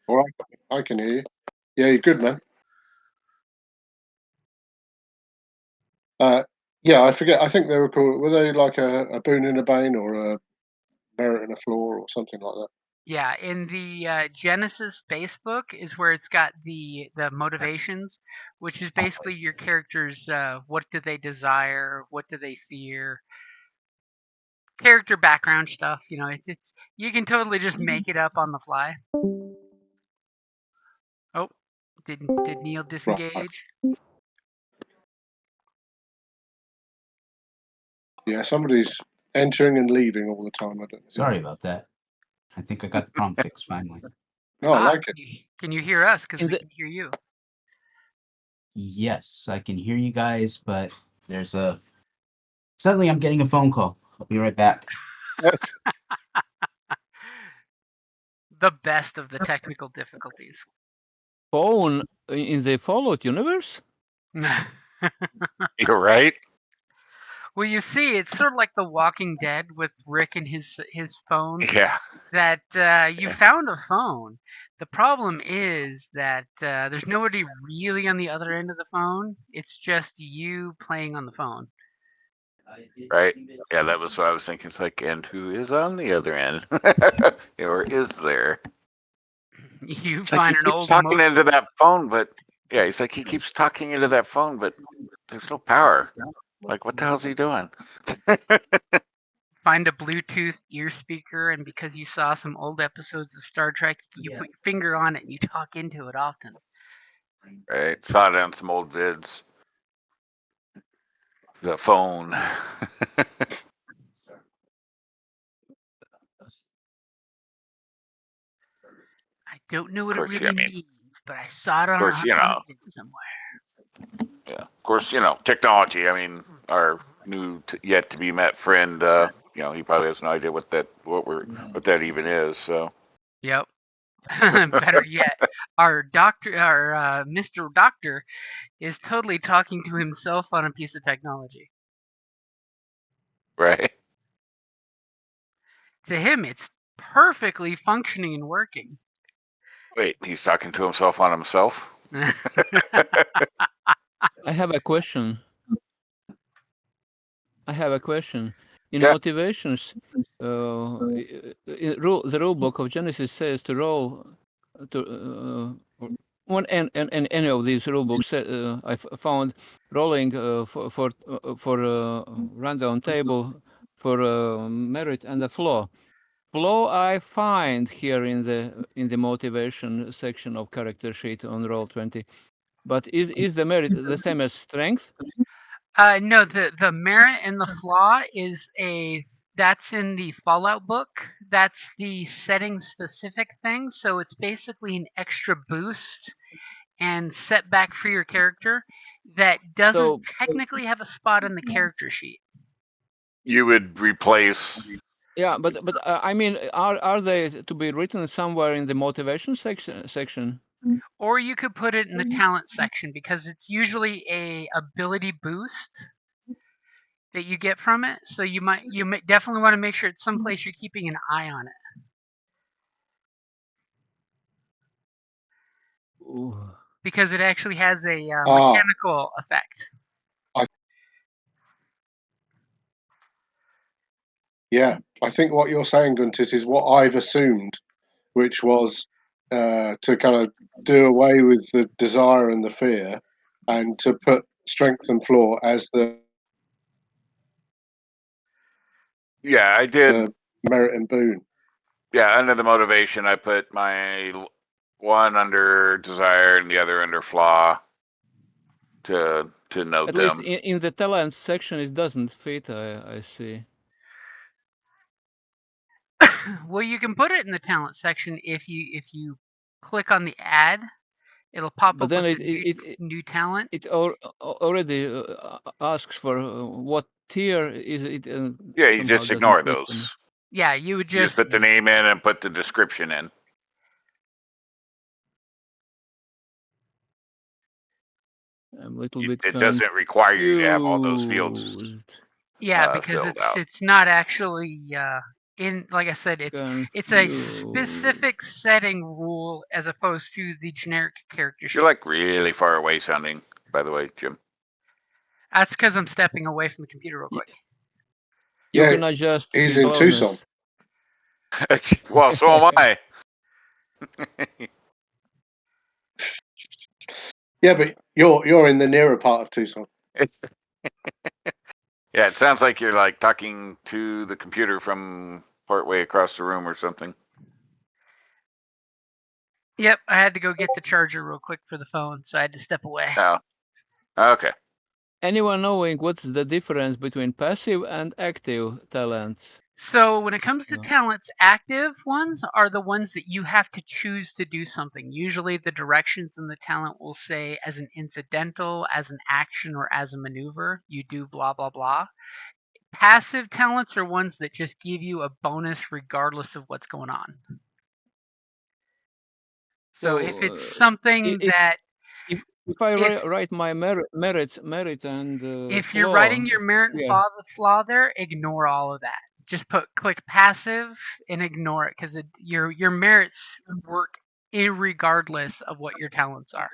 All right, I can hear you. Yeah, you're good, man. Uh, yeah, I forget. I think they were called. Were they like a boon and a bane, or a merit and a flaw, or something like that? Yeah, in the Genesis Facebook is where it's got the motivations, which is basically your characters. What do they desire? What do they fear? Character background stuff. You know, it's you can totally just make it up on the fly. Oh, did Neil Right. disengage? Yeah, somebody's entering and leaving all the time. I don't know. Sorry about that. I think I got the problem fixed finally. No, I like it. Can you hear us? Because In we the can hear you. Yes, I can hear you guys, but there's a suddenly I'm getting a phone call. I'll be right back. The best of the technical difficulties. Phone in the Fallout universe? You're right. Well, you see, it's sort of like The Walking Dead with Rick and his phone. Yeah. That you found a phone. The problem is that there's nobody really on the other end of the phone. It's just you playing on the phone. Right. Yeah, that was what I was thinking. It's like, and who is on the other end? Or is there? You It's like he find an keeps old talking into that phone, but yeah, he's like he keeps talking into that phone, but there's no power. Like, what the hell's he doing? find a Bluetooth ear speaker, and because you saw some old episodes of Star Trek, you put your finger on it and you talk into it often. Right. Saw it on some old vids. The phone. I don't know what Of it course, really means, but I saw it on course, you on know. a vid somewhere. Yeah. Of course, technology. I mean, our new yet to be met friend. He probably has no idea what that even is. So. Yep. Better yet, our Mr. Doctor is totally talking to himself on a piece of technology. Right. To him, it's perfectly functioning and working. Wait, he's talking to himself on himself? I have a question. In Yeah. motivations, the rule book of Genesis says to roll one and any of these rule books. I found rolling for rundown table for merit and the flaw. Flaw I find here in the motivation section of character sheet on Roll20. But is the merit the same as strength? No, the merit and the flaw that's in the Fallout book. That's the setting specific thing. So it's basically an extra boost and setback for your character that doesn't technically have a spot in the character sheet. You would replace. Yeah, but I mean, are they to be written somewhere in the motivation section? Or you could put it in the talent section because it's usually a ability boost that you get from it. So you definitely want to make sure it's someplace you're keeping an eye on it. Ooh. Because it actually has a mechanical effect. Yeah, I think what you're saying, Guntis, is what I've assumed, which was to kind of do away with the desire and the fear, and to put strength and flaw as the I did. Merit and boon. Yeah, under the motivation, I put my one under desire and the other under flaw to note At them. least in the talent section, it doesn't fit. I see. Well, you can put it in the talent section if you click on the ad. It'll pop But up then with it new talent. it already asks for what tier is it. Yeah, you just ignore those. Yeah, you would just put the name in and put the description in. I'm a little bit. It doesn't require you to have all those fields. Yeah, because it's not actually like I said, it's a specific setting rule as opposed to the generic character sheet. You're like really far away sounding, by the way, Jim. That's because I'm stepping away from the computer real quick. You Yeah, can adjust he's the in Tucson. loudness. Well, so am I. Yeah, but you're in the nearer part of Tucson. Yeah, it sounds like you're like talking to the computer from part way across the room or something. Yep, I had to go get the charger real quick for the phone, so I had to step away. Oh, okay. Anyone knowing what's the difference between passive and active talents? So when it comes to No. talents, active ones are the ones that you have to choose to do something. Usually the directions in the talent will say as an incidental, as an action, or as a maneuver, you do blah, blah, blah. Passive talents are ones that just give you a bonus regardless of what's going on. So if it's something that if I write my merit and if flaw, you're writing your merit and yeah. flaw there, ignore all of that. Just click passive and ignore it because your merits work irregardless of what your talents are.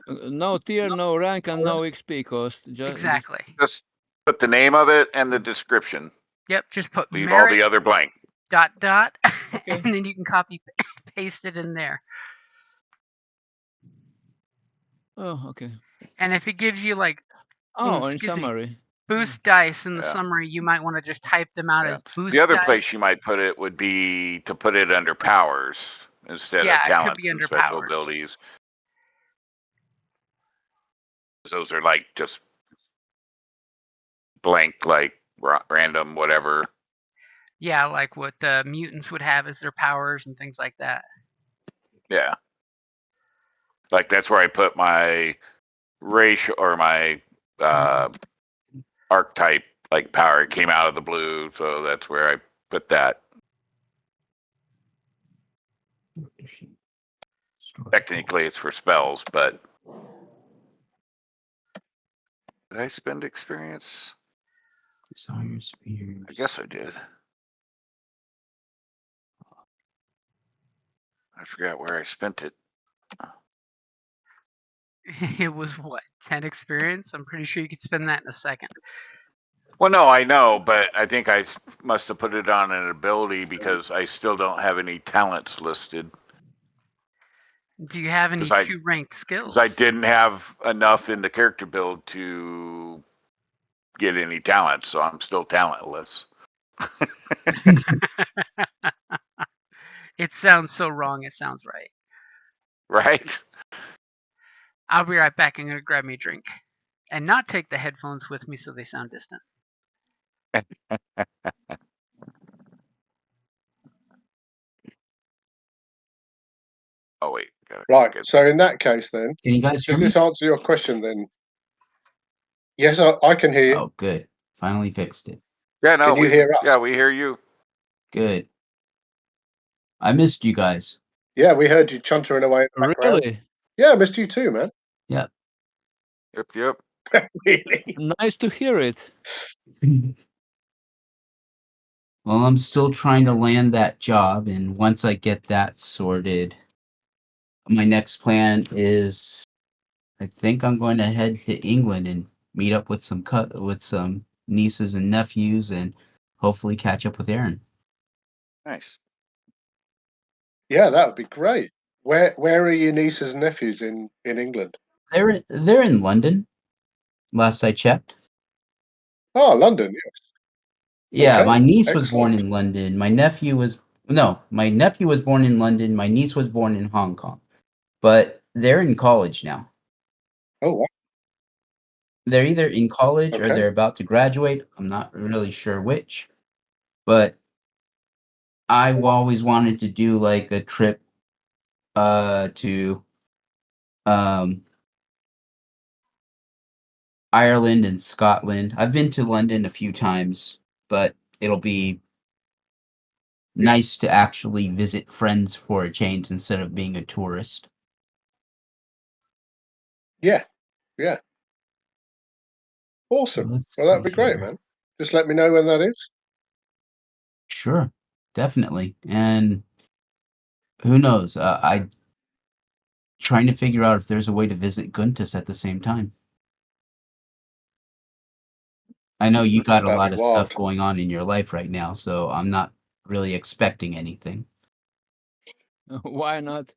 No tier, no rank, and no XP cost. Exactly. Just put the name of it and the description. Yep. Just put Leave all merit the other blank. ... and then you can copy paste it in there. Oh, okay. And if it gives you like in summary. boost dice in the summary, you might want to just type them out as boost. The other dice. place you might put it would be to put it under powers instead of talents and special powers. abilities. Those are like just blank, like random, whatever. Yeah, like what the mutants would have as their powers and things like that. Yeah. Like that's where I put my racial or my archetype like power. It came out of the blue, so that's where I put that. Technically, it's for spells, but did I spend experience? Desire spheres. I guess I did. I forgot where I spent it. It was what, 10 experience? I'm pretty sure you could spend that in a second. Well, no, I know, but I think I must have put it on an ability because I still don't have any talents listed. Do you have any 2-ranked skills? Because I didn't have enough in the character build to get any talents, so I'm still talentless. It sounds so wrong, it sounds right. Right? I'll be right back. I'm going to grab me a drink. And not take the headphones with me so they sound distant. Oh, wait. Right. So in that case, then, Can you guys hear does me? this answer your question? Then, yes, I can hear you. Oh, good. Finally fixed it. Yeah, no, Can you hear us? Yeah, we hear you. Good. I missed you guys. Yeah, we heard you chuntering away in the background. Really? Yeah, I missed you too, man. Yep. Yep. Really? Nice to hear it. Well, I'm still trying to land that job, and once I get that sorted, my next plan is I think I'm going to head to England and meet up with some nieces and nephews and hopefully catch up with Aaron. Nice. Yeah, that would be great. Where are your nieces and nephews in England? They're in London. Last I checked. Oh, London. Yeah, Okay, my niece was born excellent. in London. My nephew was born in London. My niece was born in Hong Kong. But they're in college now. Oh, wow. They're either in college or Okay. they're about to graduate. I'm not really sure which. But I've always wanted to do like a trip to Ireland and Scotland. I've been to London a few times, but it'll be nice to actually visit friends for a change instead of being a tourist. Yeah. Awesome. Well, that'd be great, man. Just let me know when that is. Sure. definitely. And who knows? I trying to figure out if there's a way to visit Guntus at the same time. I know you got a That'd lot be of stuff wild. going on in your life right now, so I'm not really expecting anything. Why not?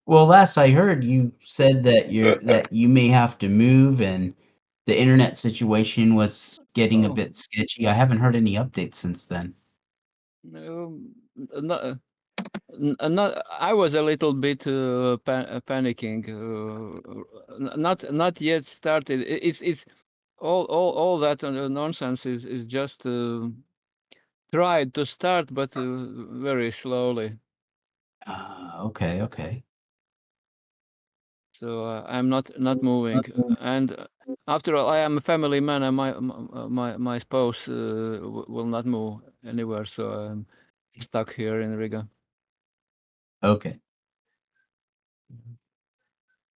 Well, last I heard, you said that you may have to move, and the internet situation was getting a Oh, bit sketchy. I haven't heard any updates since then. no, not. I was a little bit panicking. Not yet started. It's all that nonsense is just tried to start, but very slowly. Okay, okay. So I'm not moving. And after all, I am a family man, and my spouse will not move anywhere. So I'm stuck here in Riga. Okay.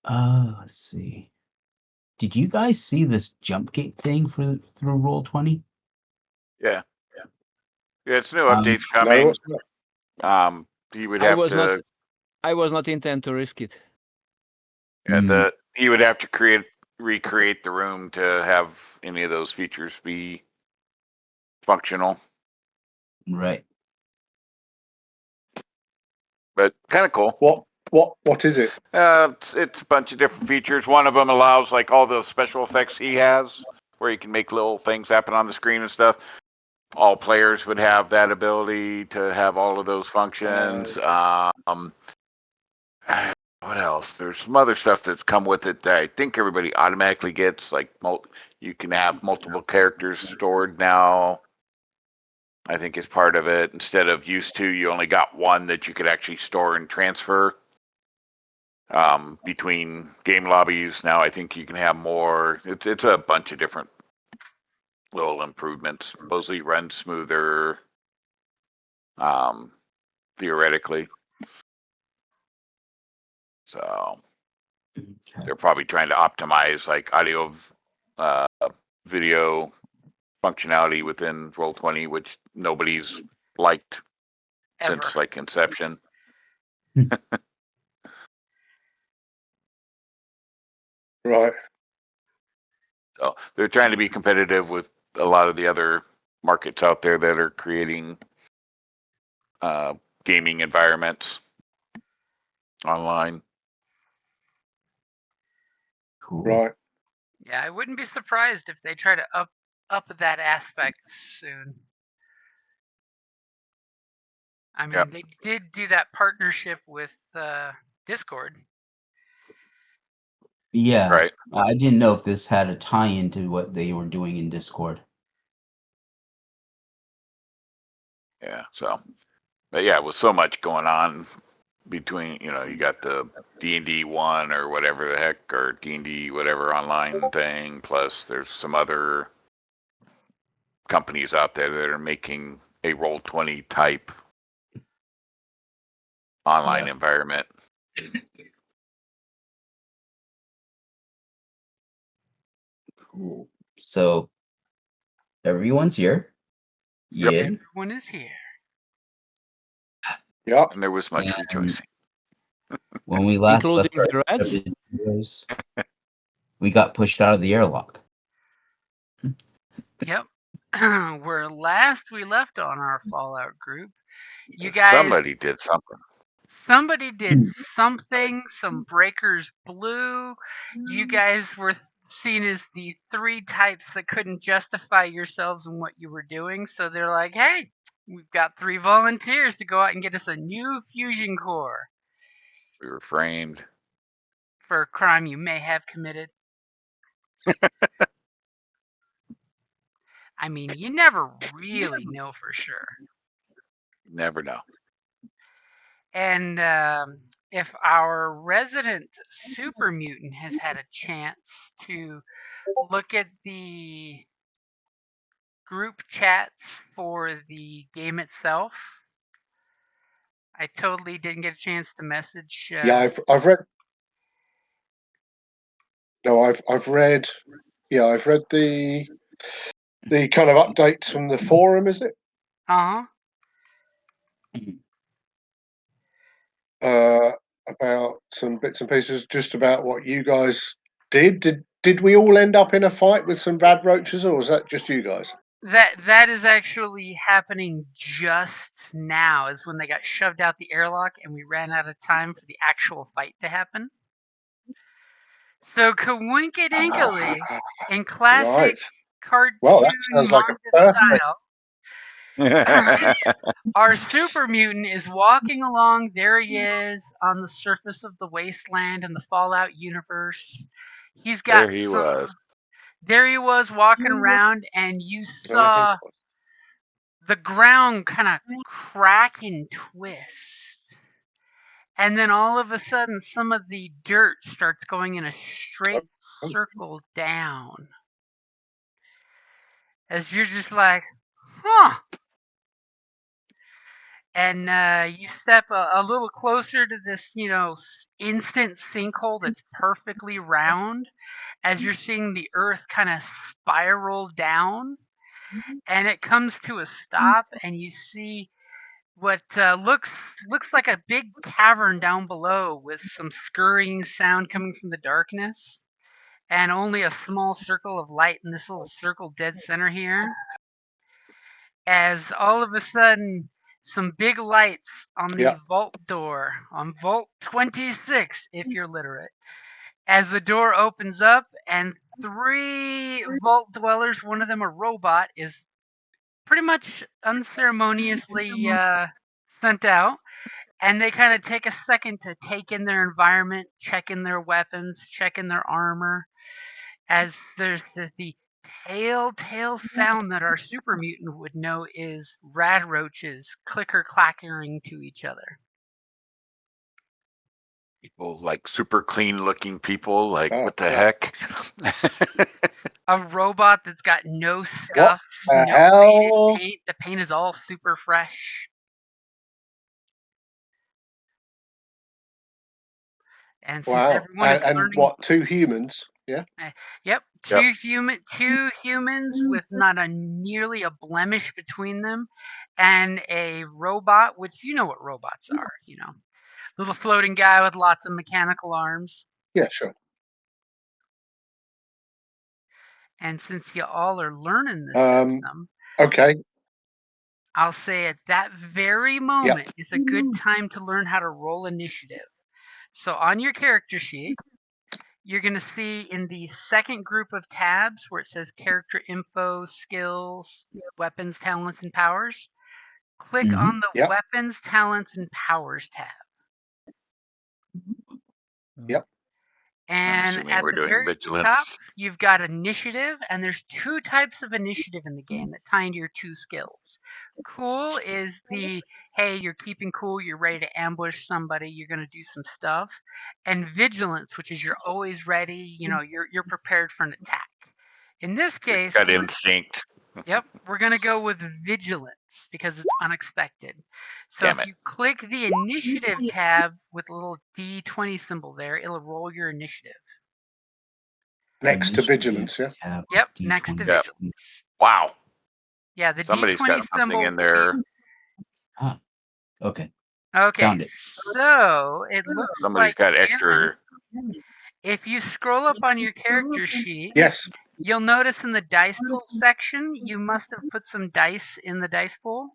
Let's see. Did you guys see this jump gate thing through Roll20? Yeah. Yeah, it's new Um, updates No, coming. what's that? You would I have was not. to I was not intent to risk it. you would have to recreate the room to have any of those features be functional. right. But kind of cool. What is it? It's a bunch of different features. One of them allows like all the special effects he has, where you can make little things happen on the screen and stuff. All players would have that ability to have all of those functions. What else? There's some other stuff that's come with it that I think everybody automatically gets. Like you can have multiple characters stored now. I think is part of it. Instead of used to, you only got one that you could actually store and transfer between game lobbies. Now I think you can have more. It's a bunch of different little improvements. Supposedly runs smoother, theoretically. So they're probably trying to optimize like audio, uh, video functionality within Roll20, which nobody's liked Ever. since like inception. Right. So they're trying to be competitive with a lot of the other markets out there that are creating gaming environments online. Cool. Right. Yeah, I wouldn't be surprised if they try to up that aspect soon. I mean, Yep. they did do that partnership with Discord. Yeah. Right. I didn't know if this had a tie-in to what they were doing in Discord. Yeah. So, but yeah, with so much going on between, you got the D&D 1 or whatever the heck, or D&D whatever online thing, plus there's some other companies out there that are making a Roll20 type online environment. Cool. So everyone's here. Yep. Yeah. Everyone is here. Yeah. And there was much And rejoicing. when we last Including left the our rats. heroes, we got pushed out of the airlock. Yep. Where last we left on our Fallout group, you guys. Somebody did something. Somebody did something. Some breakers blew. You guys were seen as the three types that couldn't justify yourselves and what you were doing. So they're like, hey, we've got 3 volunteers to go out and get us a new fusion core We were framed. for a crime you may have committed. I mean, you never really know for sure. You never know. And if our resident super mutant has had a chance to look at the group chats for the game itself, I totally didn't get a chance to message. Yeah. I've read. No, I've read. Yeah, I've read the kind of updates from the forum. Is it? Uh huh. About some bits and pieces, just about what you guys did. Did we all end up in a fight with some rad roaches, or was that just you guys? That is actually happening just now, is when they got shoved out the airlock and we ran out of time for the actual fight to happen. So Kawinkadinkly, in classic Right. cartoon Well, that sounds like a manga perfect. style, our super mutant is walking along. There he is on the surface of the wasteland in the Fallout universe. He's got There he was. There he was walking around, and you saw the ground kind of crack and twist. And then all of a sudden, some of the dirt starts going in a straight circle down. As you're just like, huh. And you step a little closer to this, instant sinkhole that's perfectly round, as you're seeing the earth kind of spiral down. And it comes to a stop, and you see what looks like a big cavern down below, with some scurrying sound coming from the darkness, and only a small circle of light in this little circle dead center here. As all of a sudden, some big lights on the vault door, on Vault 26 if you're literate, as the door opens up, and 3 vault dwellers, one of them a robot, is pretty much unceremoniously sent out. And they kind of take a second to take in their environment, check in their weapons, check in their armor, as there's the telltale sound that our super mutant would know is rad roaches clicker clackering to each other. People, like super clean looking people, like Oh, what the yeah. heck? A robot that's got no scuffs, the no hell? faded paint. The paint is all super fresh. And since Wow. everyone is And learning, what, 2 humans? Yeah. yep, Yep. two humans with not a nearly a blemish between them, and a robot, which you know what robots are, little floating guy with lots of mechanical arms. Yeah, sure. And since you all are learning this system, Okay. I'll say at that very moment is a good time to learn how to roll initiative. So on your character sheet, you're going to see in the second group of tabs where it says character info, skills, weapons, talents, and powers. Click on the weapons, talents, and powers tab. Yep. And at we're the doing very vigilance. top, you've got initiative, and there's 2 types of initiative in the game that tie into your 2 skills. Cool is the, hey, you're keeping cool, you're ready to ambush somebody, you're going to do some stuff. And vigilance, which is you're always ready, you're prepared for an attack. In this case, Got instinct. Yep, we're going to go with vigilance because it's unexpected. So Damn if it. you click the initiative tab with a little D20 symbol there, it'll roll your initiative. Next to vigilance, yeah? Yep, next to Yep. vigilance. Wow. Yeah, the Somebody's D20 got something symbol in there. Okay. Okay, Found it. so it looks Somebody's like got Aaron, extra. if you scroll up on your character sheet, Yes. you'll notice in the dice pool section, you must have put some dice in the dice pool.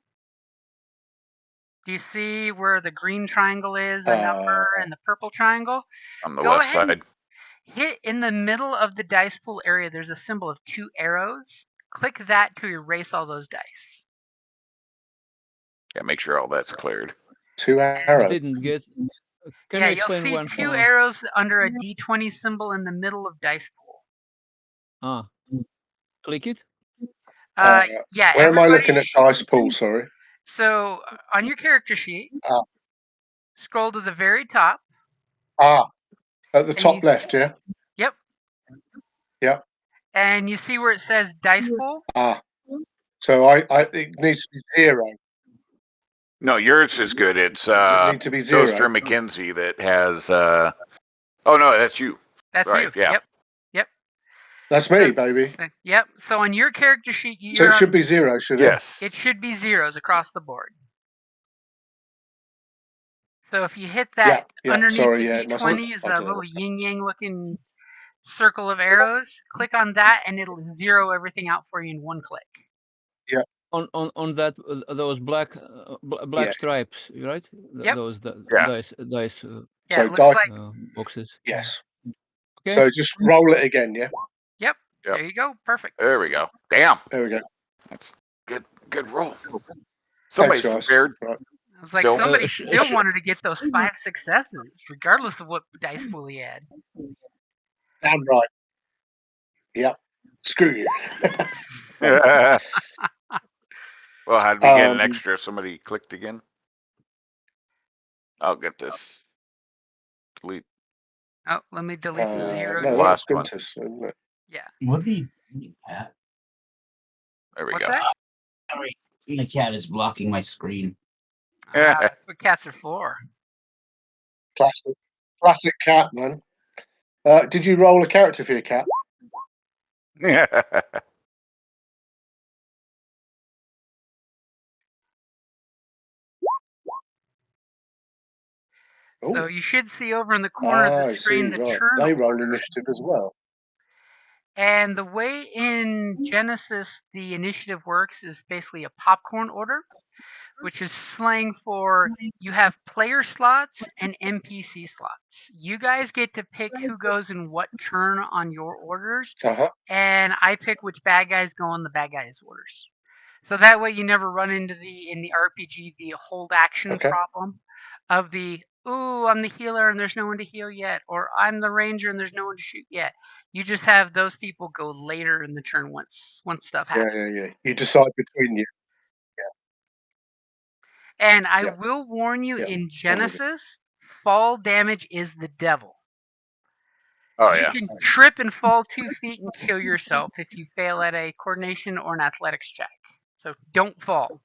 Do you see where the green triangle is, a number, and the purple triangle? On the Go left ahead and side. hit in the middle of the dice pool area. There's a symbol of 2 arrows. Click that to erase all those dice. Yeah, make sure all that's cleared. 2 I arrows. didn't get. Can Yeah, you you'll explain see one? 2 arrows under a D20 symbol in the middle of dice pool. Click it. Yeah. Where am I looking at everybody dice pool? Sorry. So on your character sheet, scroll to the very top. At the top left, yeah. Yep. Yep. And you see where it says dice pool. So it needs to be 0. No, yours is good. It's Does it need to be 0? Toaster McKenzie that has. Oh no, that's you. That's right, you. Yeah. Yep. That's me, baby. Yep. So on your character sheet, So it should be 0, should it? Yes. It should be zeros across the board. So if you hit that Yeah. underneath Sorry, the yeah, it mustn't. D20 is I a don't know little what's yin yang looking circle of arrows. Click on that, and it'll zero everything out for you in one click. On that those black Yeah. stripes, right? Yep. Those Yeah. dice Yeah, So it looks like. boxes. Yes. Okay. So just roll it again, yeah? Yep. Yep. There you go. Perfect. There we go. Damn. There we go. That's good roll. Thanks, Somebody's guys. prepared. Right. I was like, Still. somebody still wanted to get those 5 successes, regardless of what dice pool he had. Damn right. Yep. Screw you. Well, how did we get an extra? Somebody clicked again. I'll get this. Delete. Oh, let me delete the 0. No, that was Last one. Gunter's, wasn't it? Yeah. What are you doing, Pat? There we What's go. that? Sorry, my cat is blocking my screen. That's what cats are for. Classic cat, man. Did you roll a character for your cat? So you should see over in the corner of the screen the right. turn They roll order. initiative as well. And the way in Genesis the initiative works is basically a popcorn order, which is slang for you have player slots and NPC slots. You guys get to pick who goes in what turn on your orders, and I pick which bad guys go on the bad guys' orders. So that way you never run into in the RPG the hold action problem of the ooh, I'm the healer and there's no one to heal yet, or I'm the ranger and there's no one to shoot yet. You just have those people go later in the turn once stuff happens. Yeah. You decide between you. And I will warn you, in Genesis, fall damage is the devil. Oh, you can trip and fall 2 feet and kill yourself if you fail at a coordination or an athletics check. So don't fall.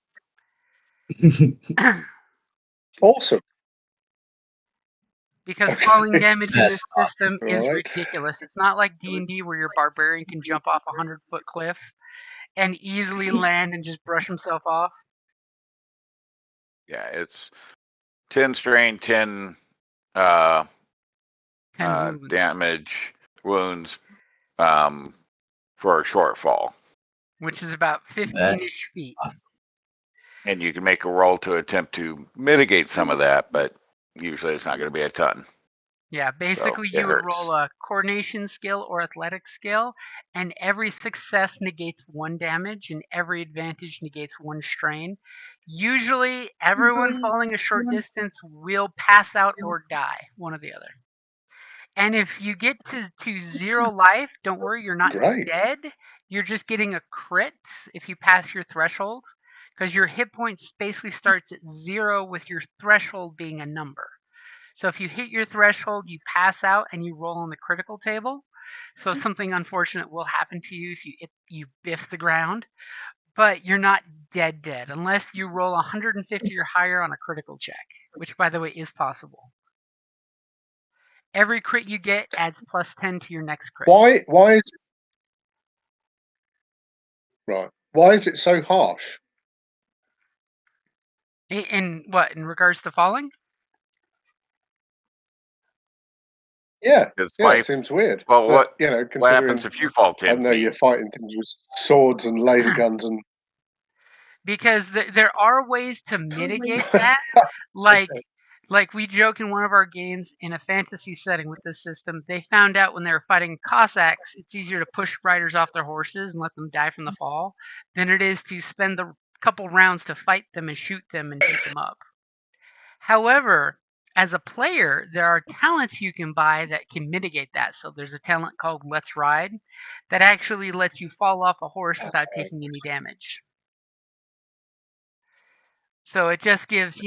Awesome. Because falling damage in this system is Right. ridiculous. It's not like D&D where your barbarian can jump off a 100-foot cliff and easily land and just brush himself off. Yeah, it's 10 strain, 10 wounds. damage, wounds for a short fall. Which is about 15-ish feet. And you can make a roll to attempt to mitigate some of that, but usually it's not going to be a ton. Yeah, basically you would roll a coordination skill or athletics skill, and every success negates 1 damage, and every advantage negates 1 strain. Usually, everyone falling a short distance will pass out or die, one or the other. And if you get to 0 life, don't worry, you're not dead. You're just getting a crit if you pass your threshold, because your hit points basically starts at 0 with your threshold being a number. So if you hit your threshold, you pass out and you roll on the critical table. So something unfortunate will happen to you if you biff the ground, but you're not dead unless you roll 150 or higher on a critical check, which by the way is possible. Every crit you get adds plus 10 to your next crit. Why is it right? Why is it so harsh? In what? In regards to falling? Yeah, Life, it seems weird. Well, but, what happens if you fall 10 I know feet? you're fighting things with swords and laser guns and. Because there are ways to mitigate that, like we joke in one of our games in a fantasy setting with this system, they found out when they were fighting Cossacks, it's easier to push riders off their horses and let them die from the fall than it is to spend the couple rounds to fight them and shoot them and beat them up. However, as a player, there are talents you can buy that can mitigate that. So there's a talent called Let's Ride that actually lets you fall off a horse without taking any damage. So it just gives,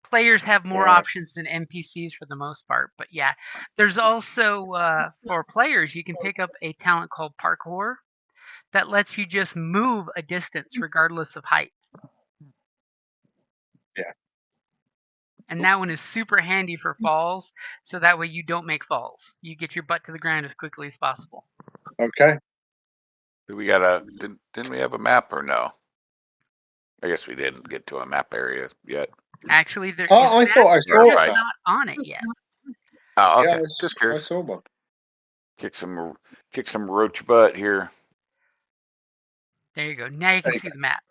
players have more options than NPCs for the most part. But yeah, there's also, for players, you can pick up a talent called Parkour that lets you just move a distance regardless of height. Yeah. And that one is super handy for falls, so that way you don't make falls. You get your butt to the ground as quickly as possible. Okay. Do we got didn't we have a map or no? I guess we didn't get to a map area yet. Actually, there is Oh, I a thought map, I you're saw just Right. that. not on it yet. Oh, Yeah, okay. Just I curious. saw one. Kick some roach butt here. There you go. Now you can There you see the map.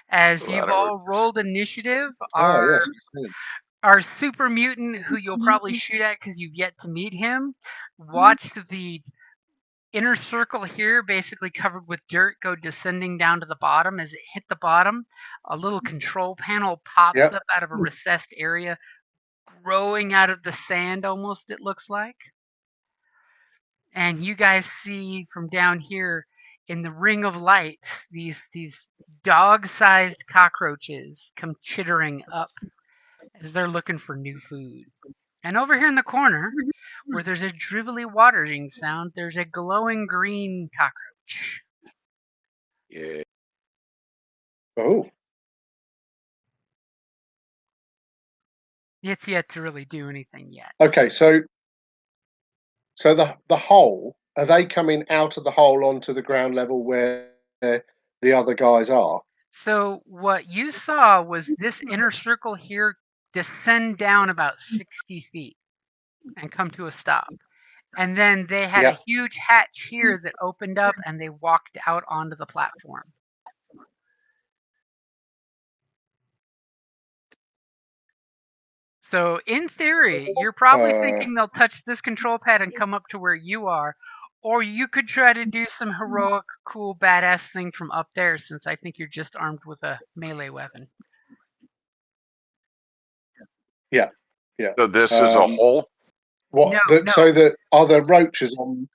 As A lot you've of all roaches. rolled initiative, Ah, yes, I see. our super mutant, who you'll probably shoot at because you've yet to meet him, watched the inner circle here, basically covered with dirt, go descending down to the bottom. As it hit the bottom, a little control panel pops Yep. up out of a recessed area, growing out of the sand almost, it looks like. And you guys see from down here in the ring of light these dog-sized cockroaches come chittering up as they're looking for new food. And over here in the corner, where there's a dribbly watering sound, there's a glowing green cockroach. Yeah. Oh, It's yet to really do anything yet. okay. So the hole, are they coming out of the hole onto the ground level where the other guys are? So what you saw was this inner circle here descend down about 60 feet and come to a stop. And then they had a Yeah. huge hatch here that opened up and they walked out onto the platform. So in theory, you're probably thinking they'll touch this control pad and come up to where you are. Or you could try to do some heroic, cool, badass thing from up there, since I think you're just armed with a melee weapon. Yeah. Yeah. So this is a hole. What? No. So are there roaches on?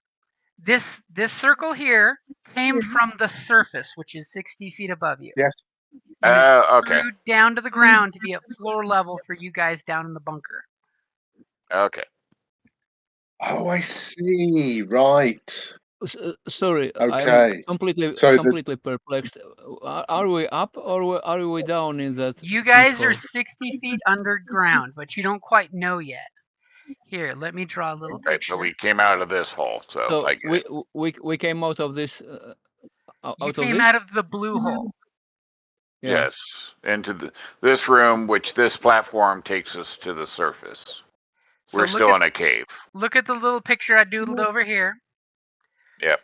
This circle here came from the surface, which is 60 feet above you. Yes. And it Okay. screwed down to the ground to be at floor level for you guys down in the bunker. Okay. Oh, I see. Right. Sorry, I'm Okay. completely So completely perplexed. Are we up or are we down in that You guys are sinkhole? 60 feet underground, but you don't quite know yet. Here, let me draw a little Right, picture. but we came out of this hole, so So I get it. we came out of this You out of came this. out of the blue hole. Yeah. Yes, into this room, which this platform takes us to the surface. So We're still in a cave. look at the little picture I doodled over here. Yep.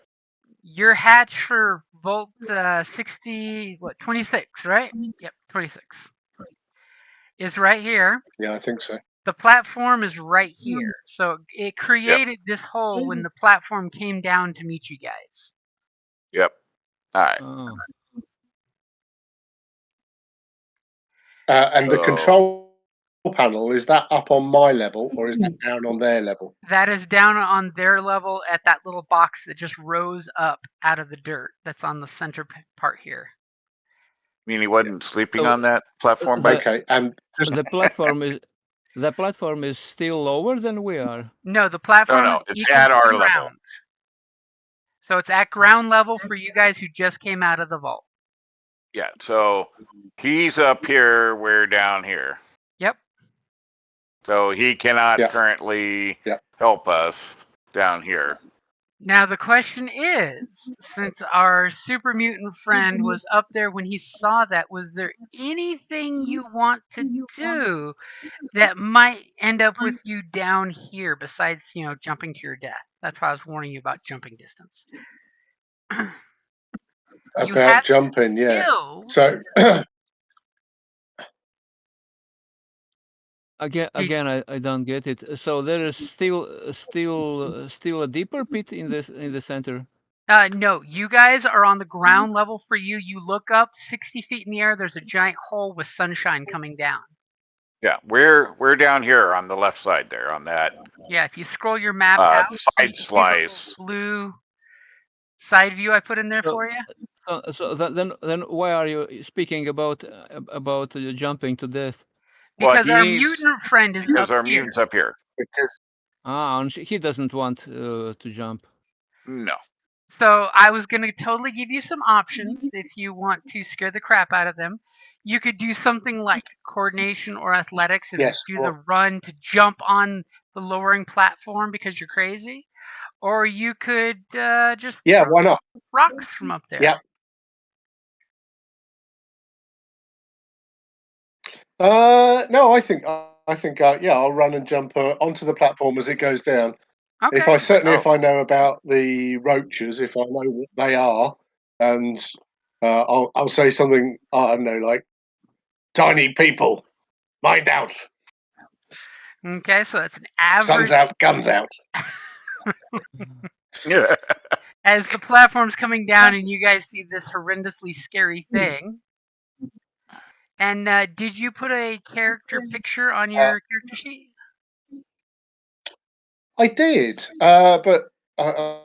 Your hatch for Vault 26, right? Yep, 26. Is right here. yeah, I think so. The platform is right here. So it created this hole when the platform came down to meet you guys. Yep. All right. Oh. And the So control panel, is that up on my level or is that down on their level? That is down on their level at that little box that just rose up out of the dirt that's on the center part here. I mean, he wasn't sleeping So on that platform by Okay. And just the platform is still lower than we are. No, the platform is it's equal at to our the level. ground. So it's at ground level for you guys who just came out of the vault. Yeah. So he's up here. We're down here. Yep. So he cannot Yeah. currently Yeah. help us down here. Now the question is, since our super mutant friend was up there when he saw that, was there anything you want to do that might end up with you down here besides, jumping to your death? That's why I was warning you about jumping distance. You About have jumping, yeah. skills. So Again, I don't get it. So there is still a deeper pit in the center. No, you guys are on the ground level for you. You look up 60 feet in the air. There's a giant hole with sunshine coming down. Yeah, we're down here on the left side there on that Yeah, if you scroll your map out, you side can see the little slice. blue side view I put in there So, for you. then why are you speaking about jumping to death? Well, Because our mutant friend is because up our here. mutant's up here. because And he doesn't want to jump. No. So I was going to totally give you some options if you want to scare the crap out of them. You could do something like coordination or athletics and yes, do the run to jump on the lowering platform because you're crazy. Or you could just Yeah, throw why not? rocks from up there. Yeah. No, I think yeah, I'll run and jump onto the platform as it goes down. Okay. If I know about the roaches, if I know what they are, and I'll say something, I don't know, like tiny people, mind out, Okay, so it's an sun's average. out, guns out. Yeah. As the platform's coming down and you guys see this horrendously scary thing. And did you put a character picture on your character sheet? I did, but I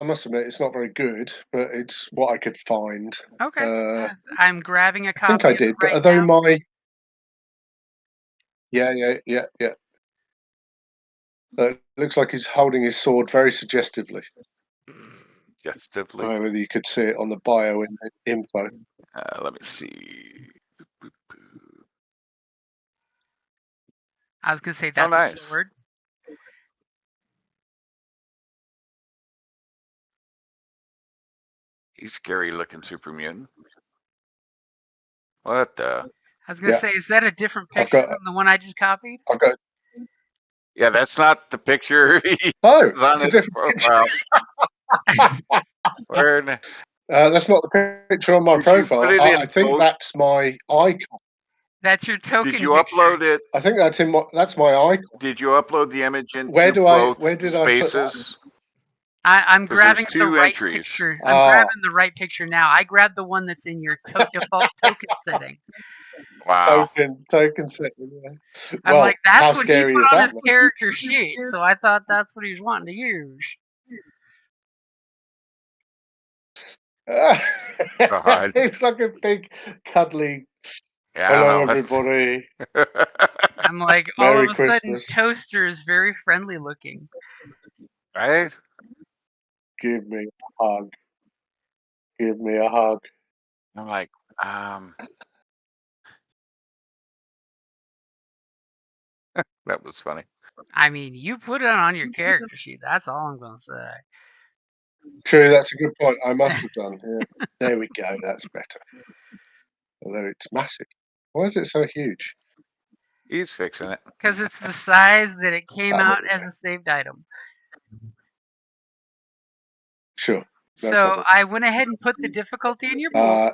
must admit it's not very good, but it's what I could find. Okay. I'm grabbing a I copy think I of it did, but right although now. yeah, it looks like he's holding his sword very suggestively. Suggestively. I don't know whether you could see it on the bio in the info. Let me see. I was going to say that's nice. a sword. He's scary looking super mutant. What the? I was going to say, is that a different picture than the one I just copied? I've got. Yeah, that's not the picture he Oh, has on it's a his different profile. Where that's not the picture on my did you profile. put it in I think both? that's my icon. That's your token Did you picture. upload it? I think that's my icon. Did you upload the image into Where did I put spaces? I'm 'Cause there's grabbing the two right entries. picture. I'm grabbing the right picture now. I grabbed the one that's in your default token setting. Wow. Token setting. Yeah. I'm like, How that's what he scary put is on that? his character sheet, so I thought that's what he was wanting to use. God. It's like a big cuddly. Yeah, Hello, I don't know. everybody. I'm like, all Merry of a sudden, Christmas. Toaster is very friendly looking. Right? Give me a hug. Give me a hug. I'm like, that was funny. I mean, you put it on your character sheet. That's all I'm going to say. True, that's a good point. I must have done. Yeah. There we go. That's better. Although it's massive. Why is it so huge? He's fixing it. Because it's the size that it came out as a saved item. Sure. No So problem. I went ahead and put the difficulty in your pool.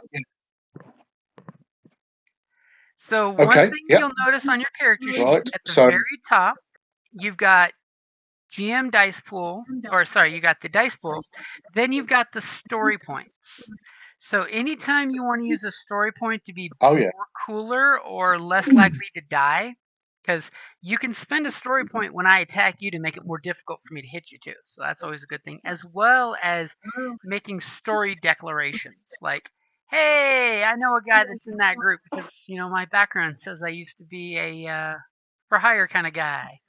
So one Okay. thing Yep. you'll notice on your character sheet Right. at the So very top, you've got GM dice pool, or sorry, you got the dice pool. Then you've got the story points. So anytime you want to use a story point to be oh yeah. more cooler or less likely to die, because you can spend a story point when I attack you to make it more difficult for me to hit you too. So that's always a good thing, as well as making story declarations like, "Hey, I know a guy that's in that group because my background says I used to be a for hire kind of guy."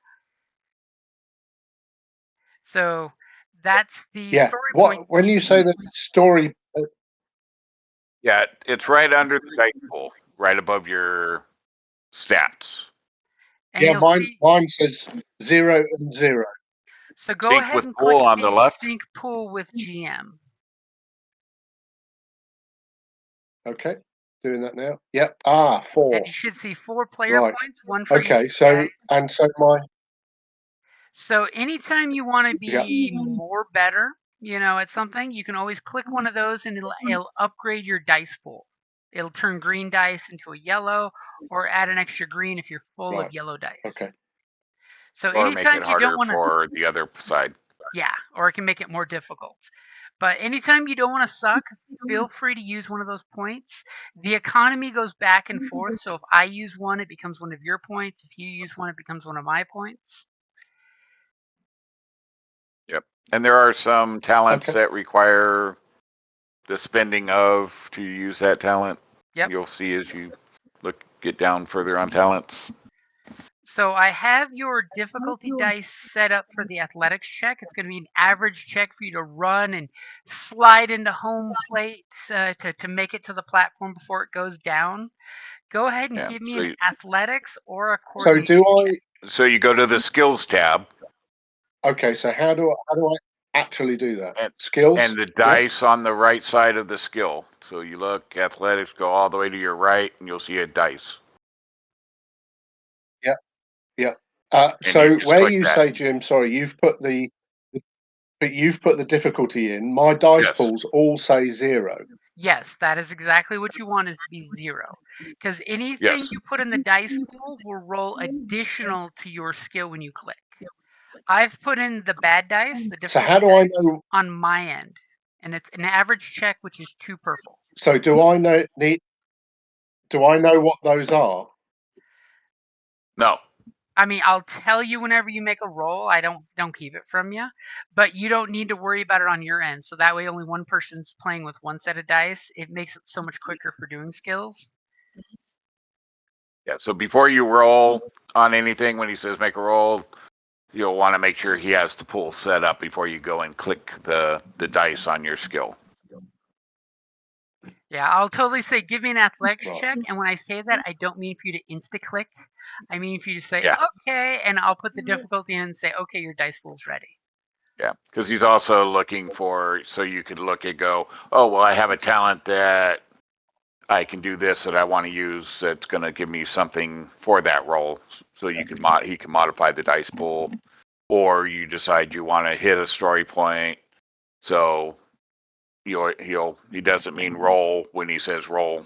So that's the Yeah. story point. What when you say the story Yeah, it's right under the dice pool, right above your stats. And yeah, you'll see. mine says 0 and 0. So go Sync ahead with and click pool on the the left. sync pool with GM. Okay. Doing that now. Yep. Ah, 4. And you should see 4 player Right. points, one for each Okay. guy. So my So anytime you want to yeah. be more better, at something, you can always click one of those and it'll upgrade your dice pool. It'll turn green dice into a yellow or add an extra green if you're full of Right. yellow dice. Okay. So Or make anytime it you don't harder want to, for the other side. yeah, or it can make it more difficult. But anytime you don't want to suck, feel free to use one of those points. The economy goes back and forth. So if I use one, it becomes one of your points. If you use one, it becomes one of my points. Yep. And there are some talents Okay. that require the spending of to use that talent. Yep. You'll see as you get down further on talents. So I have your difficulty dice set up for the athletics check. It's going to be an average check for you to run and slide into home plate to make it to the platform before it goes down. Go ahead and give me an athletics or a So coordination check. So you go to the skills tab. Okay, so how do I actually do that? And Skills? the dice on the right side of the skill. So you look athletics, go all the way to your right, and you'll see a dice. Yeah, yeah. And you So just where click you that. say, Jim, sorry, you've put the difficulty in. My dice Yes. pools all say 0. Yes, that is exactly what you want, is to be 0. Because anything Yes. you put in the dice pool will roll additional to your skill when you click. I've put in the bad dice, the So difficulty how do I dice, know? on my end, and it's an average check, which is 2 purple. So do I know what those are? No. I mean, I'll tell you whenever you make a roll. I don't keep it from you, but you don't need to worry about it on your end. So that way, only one person's playing with one set of dice. It makes it so much quicker for doing skills. Yeah. So before you roll on anything, when he says make a roll, you'll want to make sure he has the pool set up before you go and click the dice on your skill. Yeah, I'll totally say, give me an athletics Right. check. And when I say that, I don't mean for you to insta click. I mean for you to say, Yeah. okay, and I'll put the difficulty in and say, okay, your dice pool's ready. Yeah. Because he's also looking for, so you could look and go, oh, well, I have a talent that I can do this that I want to use that's going to give me something for that roll. So you can he can modify the dice pool, or you decide you want to hit a story point. So he doesn't mean roll when he says roll.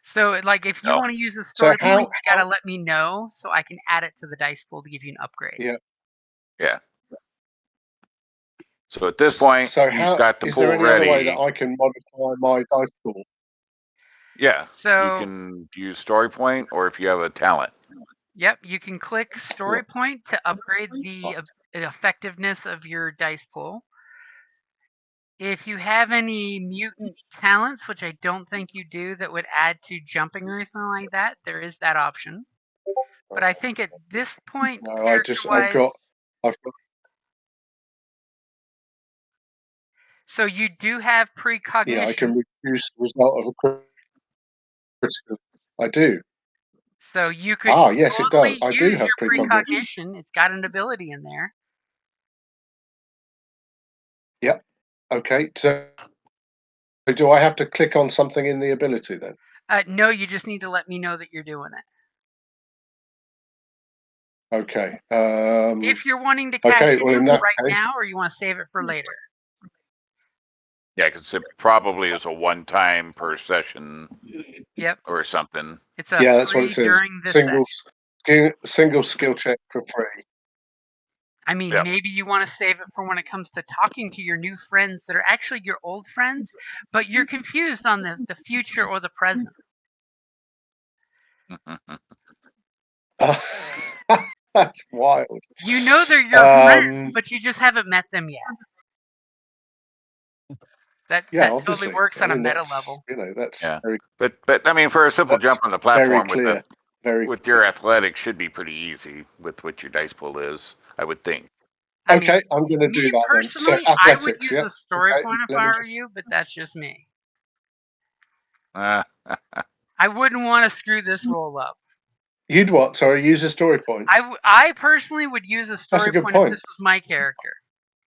So, like, if you No. want to use a So story point, you got to let me know so I can add it to the dice pool to give you an upgrade. Yeah. Yeah. So at this point, So he's how got the is there pool any other way that ready. I can modify my dice pool? Yeah. You So, can use story point, or if you have a talent. yep, you can click story Right. point to upgrade the effectiveness of your dice pool. If you have any mutant talents, which I don't think you do, that would add to jumping or anything like that, there is that option. But I think at this point, No, character-wise, I've got so you do have I precognition. can reduce the result of a critical. I do. So you could Yes, it does. totally I do use have your precognition. precognition. It's got an ability in there. Yep. Okay. So do I have to click on something in the ability then? No, you just need to let me know that you're doing it. Okay. If you're wanting to cash Okay. it Well, in in that right case, now, or you want to save it for later. Yeah, because it probably is a one-time per session Yep, or something. it's a yeah, that's what it free says. during this session. Single skill check for free. I mean, Yep. maybe you want to save it for when it comes to talking to your new friends that are actually your old friends, but you're confused on the future or the present. That's wild. You know they're your friends, Um, but you just haven't met them yet. That yeah, that totally obviously. works I on a mean, meta that's level. that's Yeah. But I mean, for a simple that's jump on the very platform clear. Very with your athletics should be pretty easy with what your dice pool is, I would think. I mean, okay. I'm going to do me that then. So personally, I would athletics. use Yeah. a story Okay. point if Let I me were just. you, but that's just me. Uh, I wouldn't want to screw this roll up. You'd what? Sorry, use a story point. I personally would use a That's a story good point if point. this was my character.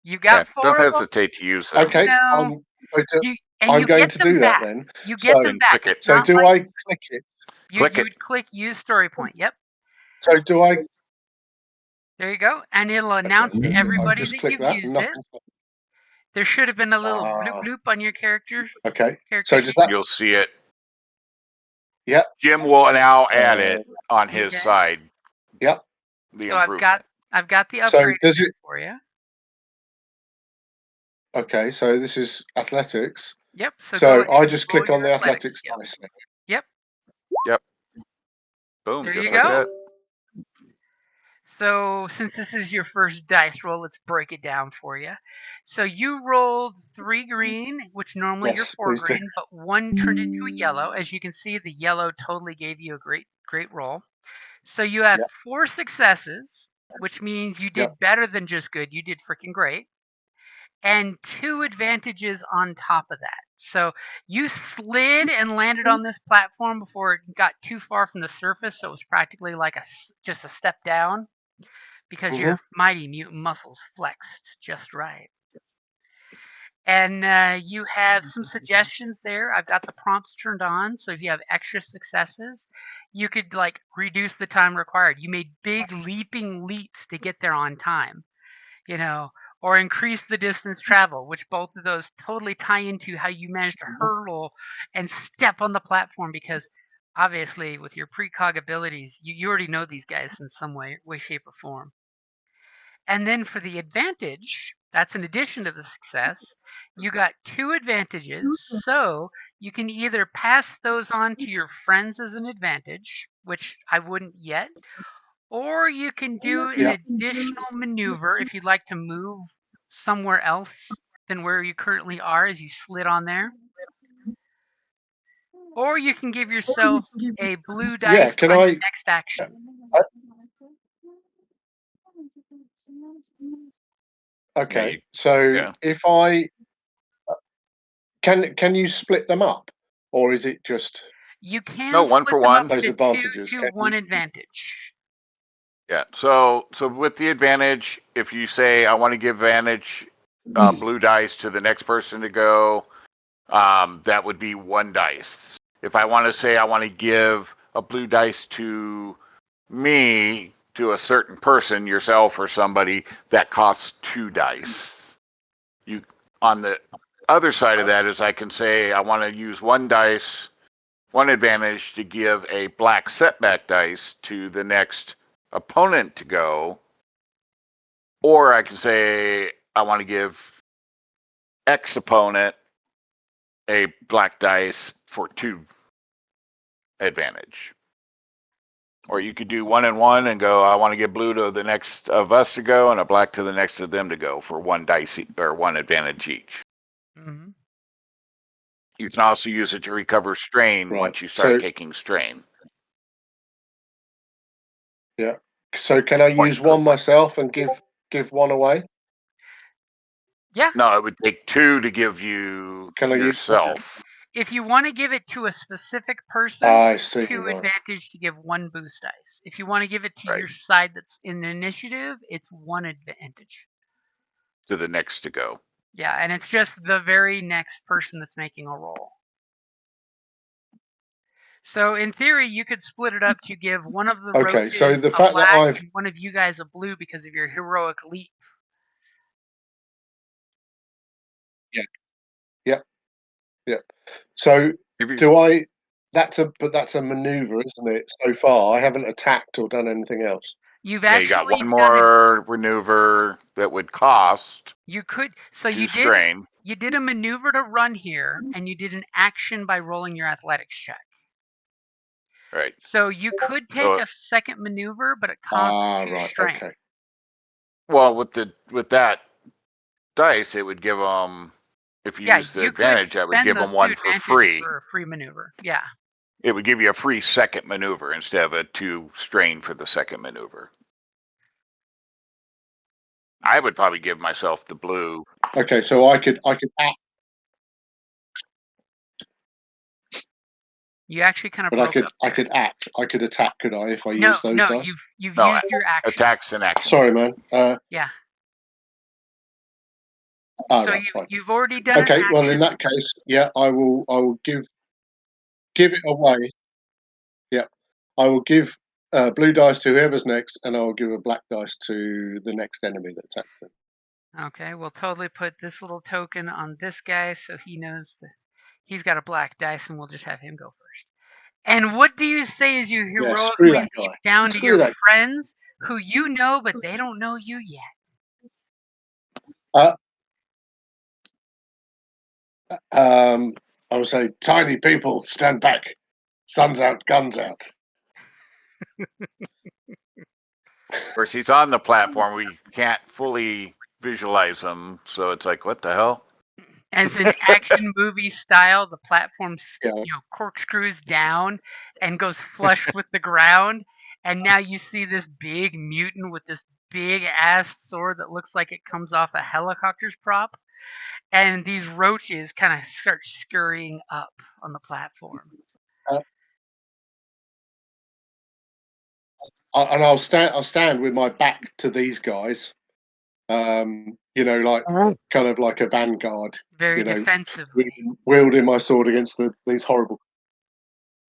You yeah, got don't 4 of them. hesitate to use them. Okay. No, I'm you going get to them do that back. then. You get So them And back. click it. It's so not do like I click it? Click you it. would click use story point. Yep. So do I? There you go. And it'll Okay. announce to I'll everybody just that click you've that and used it. nothing. There should have been a little bloop Ah. bloop on your character Okay. character So does sheet. that? You'll see it. Yep. Jim will now add Uh, it on his Okay. side, yep. the So I've got improvement. the So upgrade does set it? for you. Okay. So this is athletics. Yep. So go So ahead I and just roll click on your the athletics athletics skill. dice. Yep. Yep. Boom, There you just like go. that. So since this is your first dice roll, let's break it down for you. So you rolled 3 green, which normally you're Yes, 4 please do. green, but 1 turned into a yellow. As you can see, the yellow totally gave you a great roll. So you have Yep. 4 successes, which means you Yep. did better than just good. You did freaking great. And 2 advantages on top of that. So you slid and landed on this platform before it got too far from the surface, so it was practically like just a step down. because your mighty mutant muscles flexed just right. And you have some suggestions there. I've got the prompts turned on, so if you have extra successes, you could like reduce the time required. You made big leaping leaps to get there on time, you know, or increase the distance traveled, which both of those totally tie into how you manage to hurdle and step on the platform because obviously with your precog abilities, you already know these guys in some way, shape, or form. And then for the advantage, that's in addition to the success, you got 2 advantages. So you can either pass those on to your friends as an advantage, which I wouldn't yet, or you can do an additional maneuver if you'd like to move somewhere else than where you currently are as you slid on there. Or you can give yourself a blue dice can on your I? next action. Okay, Yeah, so yeah. if I can you split them up, or is it just You No, can one split for them up one. those to 2 advantages? to Can you? 1 advantage. Yeah. So with the advantage, if you say I want to give advantage blue dice to the next person to go, that would be 1 dice. If I want to say I want to give a blue dice to me, to a certain person, yourself or somebody, that costs 2 dice. You on the other side of that is I can say I want to use 1 dice, 1 advantage to give a black setback dice to the next opponent to go, or I can say I want to give X opponent a black dice for 2 advantage. Or you could do 1 and 1 and go, I want to give blue to the next of us to go and a black to the next of them to go for 1 dice or 1 advantage each. Mm-hmm. You can also use it to recover strain Right. once you start So taking strain. yeah. So can I Point use per 1 point. myself and give 1 away? Yeah. No, it would take 2 to give you Can I use? yourself. If you want to give it to a specific person, I it's see. 2 Right. advantage to give 1 boost dice. If you want to give it to Right. your side that's in the initiative, it's 1 advantage. To the next to go. Yeah, and it's just the very next person that's making a roll. So in theory, you could split it up to give one of the Okay. So roaches the a fact that black I've and one of you guys a blue because of your heroic leap. yeah. So If do I? That's a maneuver, isn't it? So far, I haven't attacked or done anything else. You've Yeah, you got actually 1 done it. more maneuver that would cost You could. So 2 strain. you did a maneuver to run here, and you did an action by rolling your athletics check. Right. So you could take So, a second maneuver, but it costs 2 Right. strain. Okay. well, with that dice, it would give them, if you Yeah, use the you could advantage, that would spend give those them 2 1 for advantage free. for a free maneuver. Yeah. It would give you a free second maneuver instead of a 2 strain for the second maneuver. I would probably give myself the blue. Okay. So I could act, You actually kind of but I broke could up I there. could act. I could attack. Could I if I No, use those no, dice? you've No, used your action. attacks and action. Sorry, man. Yeah. So Right. Fine. you've already done an Okay. Well, in action. that case, yeah, I will give it away. Yeah, I will give blue dice to whoever's next, and I will give a black dice to the next enemy that attacks them. Okay, we'll totally put this little token on this guy so he knows that he's got a black dice and we'll just have him go first. And what do you say as you Yeah. Screw heroically that leap guy. down to Screw your that. friends who you know but they don't know you yet? Uh, I will say, tiny people, stand back. Sun's out, guns out. Of course, he's on the platform. We can't fully visualize him, so it's like, what the hell? As in action movie style, the platform Yeah. corkscrews down and goes flush with the ground, and now you see this big mutant with this big ass sword that looks like it comes off a helicopter's prop, and these roaches kind of start scurrying up on the platform. Uh, I'll stand with my back to these guys. Like kind of like a vanguard. Very defensively. Wielding my sword against these horrible.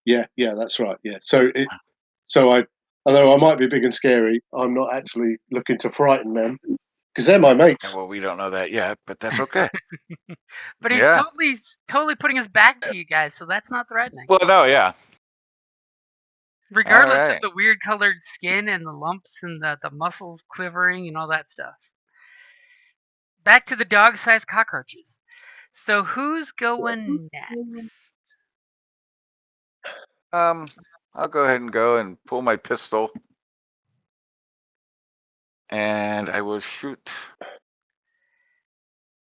Yeah, that's right. Yeah. So although I might be big and scary, I'm not actually looking to frighten them because they're my mates. Well, we don't know that yet, but that's okay. But he's Yeah. totally putting his back to you guys, so that's not threatening. Well, no, yeah. Regardless of Alright. the weird colored skin and the lumps and the muscles quivering and all that stuff. Back to the dog-sized cockroaches. So who's going next? I'll go ahead and go and pull my pistol, and I will shoot.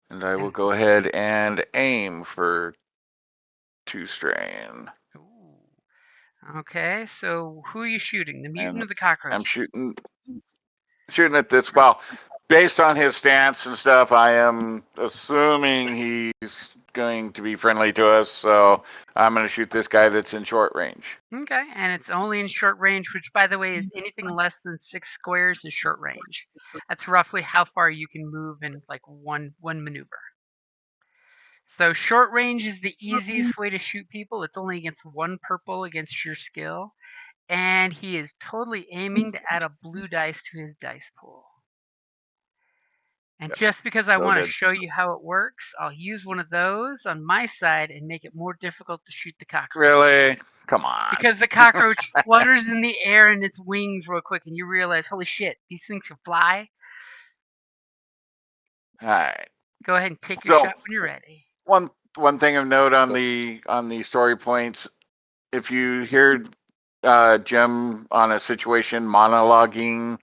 And I will go ahead and aim for 2 strain. Ooh. Okay, so who are you shooting? The mutant or the cockroach? I'm shooting at this. Well, based on his stance and stuff, I am assuming he's going to be friendly to us. So I'm going to shoot this guy that's in short range. Okay, and it's only in short range, which, by the way, is anything less than 6 squares is short range. That's roughly how far you can move in like one maneuver. So short range is the easiest way to shoot people. It's only against 1 purple against your skill. And he is totally aiming to add a blue dice to his dice pool. And just because I want to show you how it works, I'll use one of those on my side and make it more difficult to shoot the cockroach. Really? Come on. Because the cockroach flutters in the air in its wings real quick, and you realize, holy shit, these things can fly. All right. Go ahead and take your shot when you're ready. One thing of note on the story points, if you hear Jim on a situation monologuing,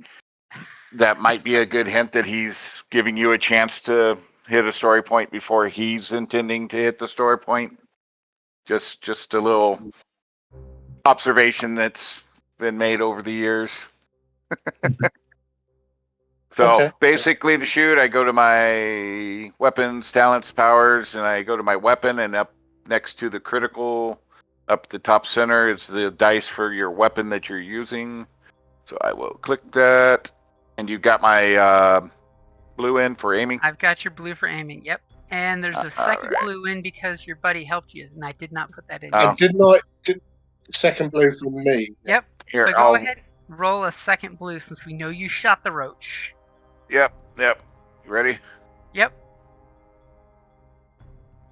that might be a good hint that he's giving you a chance to hit a story point before he's intending to hit the story point. Just a little observation that's been made over the years. So Okay. basically to shoot, I go to my weapons, talents, powers, and I go to my weapon, and up next to the critical, up the top center, is the dice for your weapon that you're using. So I will click that, and you got my blue in for aiming? I've got your blue for aiming, yep. And there's a second blue in because your buddy helped you, and I did not put that in. And did second blue from me? Yep. Here, so go ahead, roll a second blue since we know you shot the roach. Yep. You ready? Yep.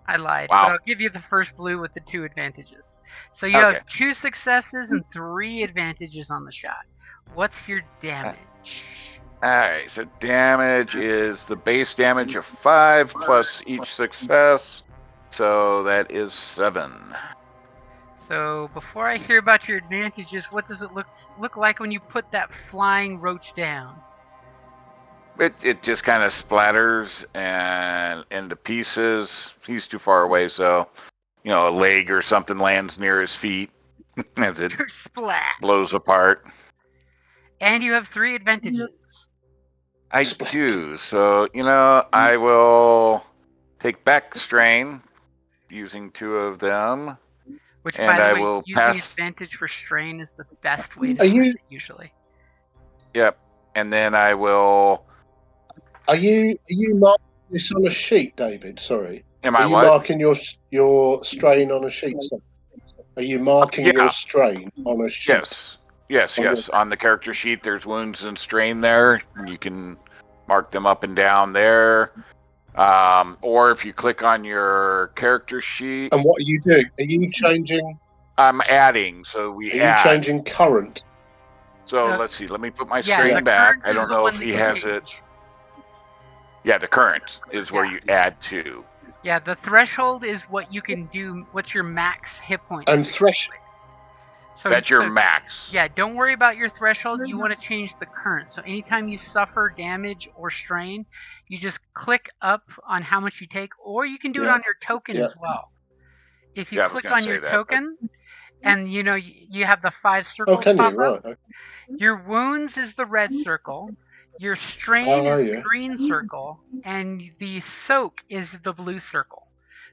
I lied, Wow. but I'll give you the first blue with the 2 advantages. So you have 2 successes and 3 advantages on the shot. What's your damage? Alright, so damage is the base damage of 5 plus each success. So that is 7. So before I hear about your advantages, what does it look like when you put that flying roach down? It just kind of splatters and into pieces. He's too far away, so a leg or something lands near his feet as it Splat. blows apart. And you have 3 advantages. I do. So, I will take back strain using 2 of them. Which, and by the I way, will using pass. advantage for strain is the best way to do it, usually. Yep. And then I will. Are you marking this on a sheet, David? Sorry. Am Are I you what? marking your strain on a sheet? Are you marking your strain on a sheet? Yes. On the character sheet, there's wounds and strain there. And you can mark them up and down there. Or if you click on your character sheet. And what are you doing? Are you changing? I'm adding, so we add. Are you changing current? So let's see. Let me put my strain back. I don't know if he has it. Yeah, the current is where you add to. Yeah, the threshold is what you can do. What's your max hit point? And threshold. That's your max. Yeah, don't worry about your threshold. You want to change the current. So anytime you suffer damage or strain, you just click up on how much you take, or you can do it on your token as well. If you click on your token, and you have the 5 circles pop up. Right. Your wounds is the red circle, your strain is the green circle, and the soak is the blue circle.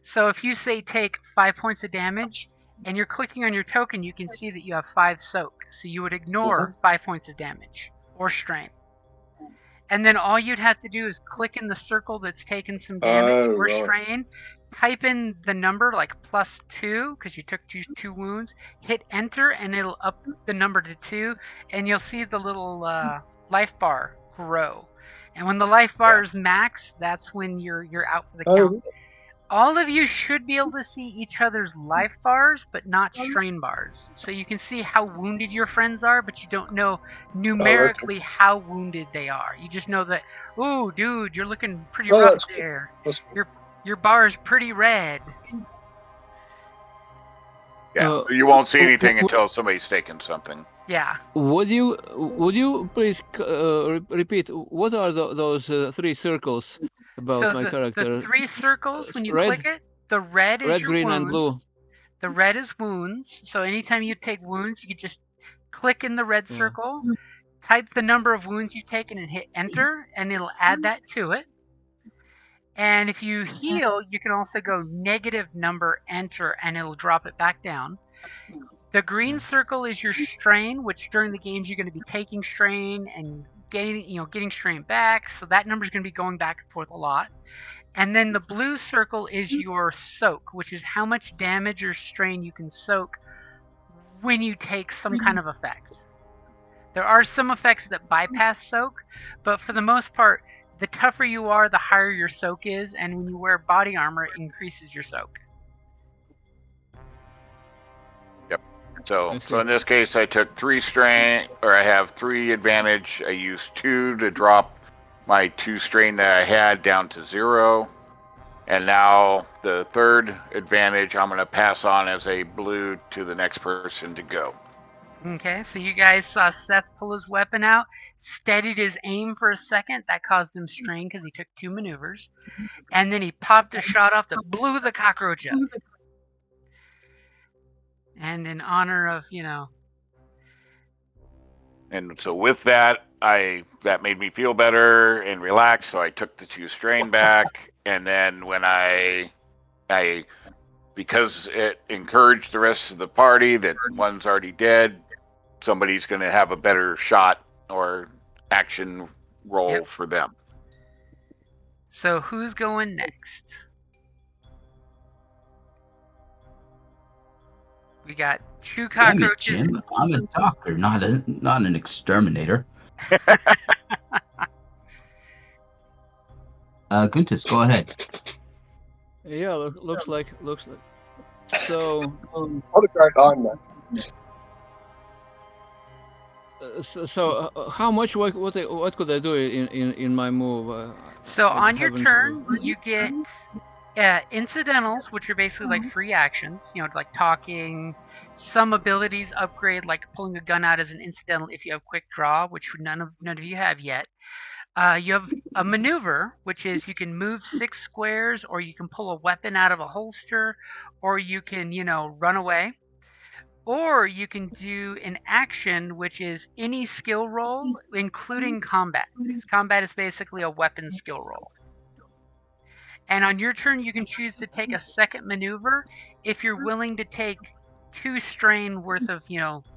So if you say take 5 points of damage, and you're clicking on your token, you can see that you have 5 soak. So you would ignore 5 points of damage or strain. And then all you'd have to do is click in the circle that's taken some damage Oh, or right. strain, type in the number like +2 because you took two wounds, hit enter, and it'll up the number to 2, and you'll see the little life bar grow. And when the life bar is max, that's when you're out for the count. Oh, All of you should be able to see each other's life bars, but not strain bars. So you can see how wounded your friends are, but you don't know numerically how wounded they are. You just know that, ooh, dude, you're looking pretty Oh, rough that's cool. there. That's Your bar is pretty red. Yeah, you won't see anything until somebody's taken something. Yeah. Would you please repeat what are those 3 circles about So my character? the 3 circles, when you red, click it, the red is red, your green, wounds. and blue. The red is wounds. So anytime you take wounds, you can just click in the red circle, type the number of wounds you've taken, and hit enter, and it'll add that to it. And if you heal, you can also go negative number, enter, and it'll drop it back down. The green circle is your strain, which during the games you're going to be taking strain and getting strain back. So that number is going to be going back and forth a lot. And then the blue circle is your soak, which is how much damage or strain you can soak when you take some kind of effect. There are some effects that bypass soak, but for the most part, the tougher you are, the higher your soak is, and when you wear body armor, it increases your soak. Yep. So in this case, I took 3 strain, or I have 3 advantage. I used 2 to drop my 2 strain that I had down to 0. And now the 3rd advantage I'm going to pass on as a blue to the next person to go. Okay, so you guys saw Seth pull his weapon out, steadied his aim for a second. That caused him strain because he took 2 maneuvers. And then he popped a shot off that blew the cockroach up. And in honor of, And so with that, that made me feel better and relaxed. So I took the 2 strain back, and then when I because it encouraged the rest of the party that one's already dead, somebody's going to have a better shot or action roll for them. So who's going next? We got 2 cockroaches. Damn it, Jim. I'm a doctor, not an exterminator. Guntis, go ahead. Yeah, looks like. So. What a great line, man. So how much what could I do in my move? So on your turn, you get incidentals, which are basically like free actions. Like talking. Some abilities upgrade, like pulling a gun out as an incidental if you have quick draw, which none of you have yet. You have a maneuver, which is you can move 6 squares, or you can pull a weapon out of a holster, or you can, run away. Or you can do an action, which is any skill roll, including combat. Because combat is basically a weapon skill roll. And on your turn, you can choose to take a second maneuver if you're willing to take 2 strain worth of,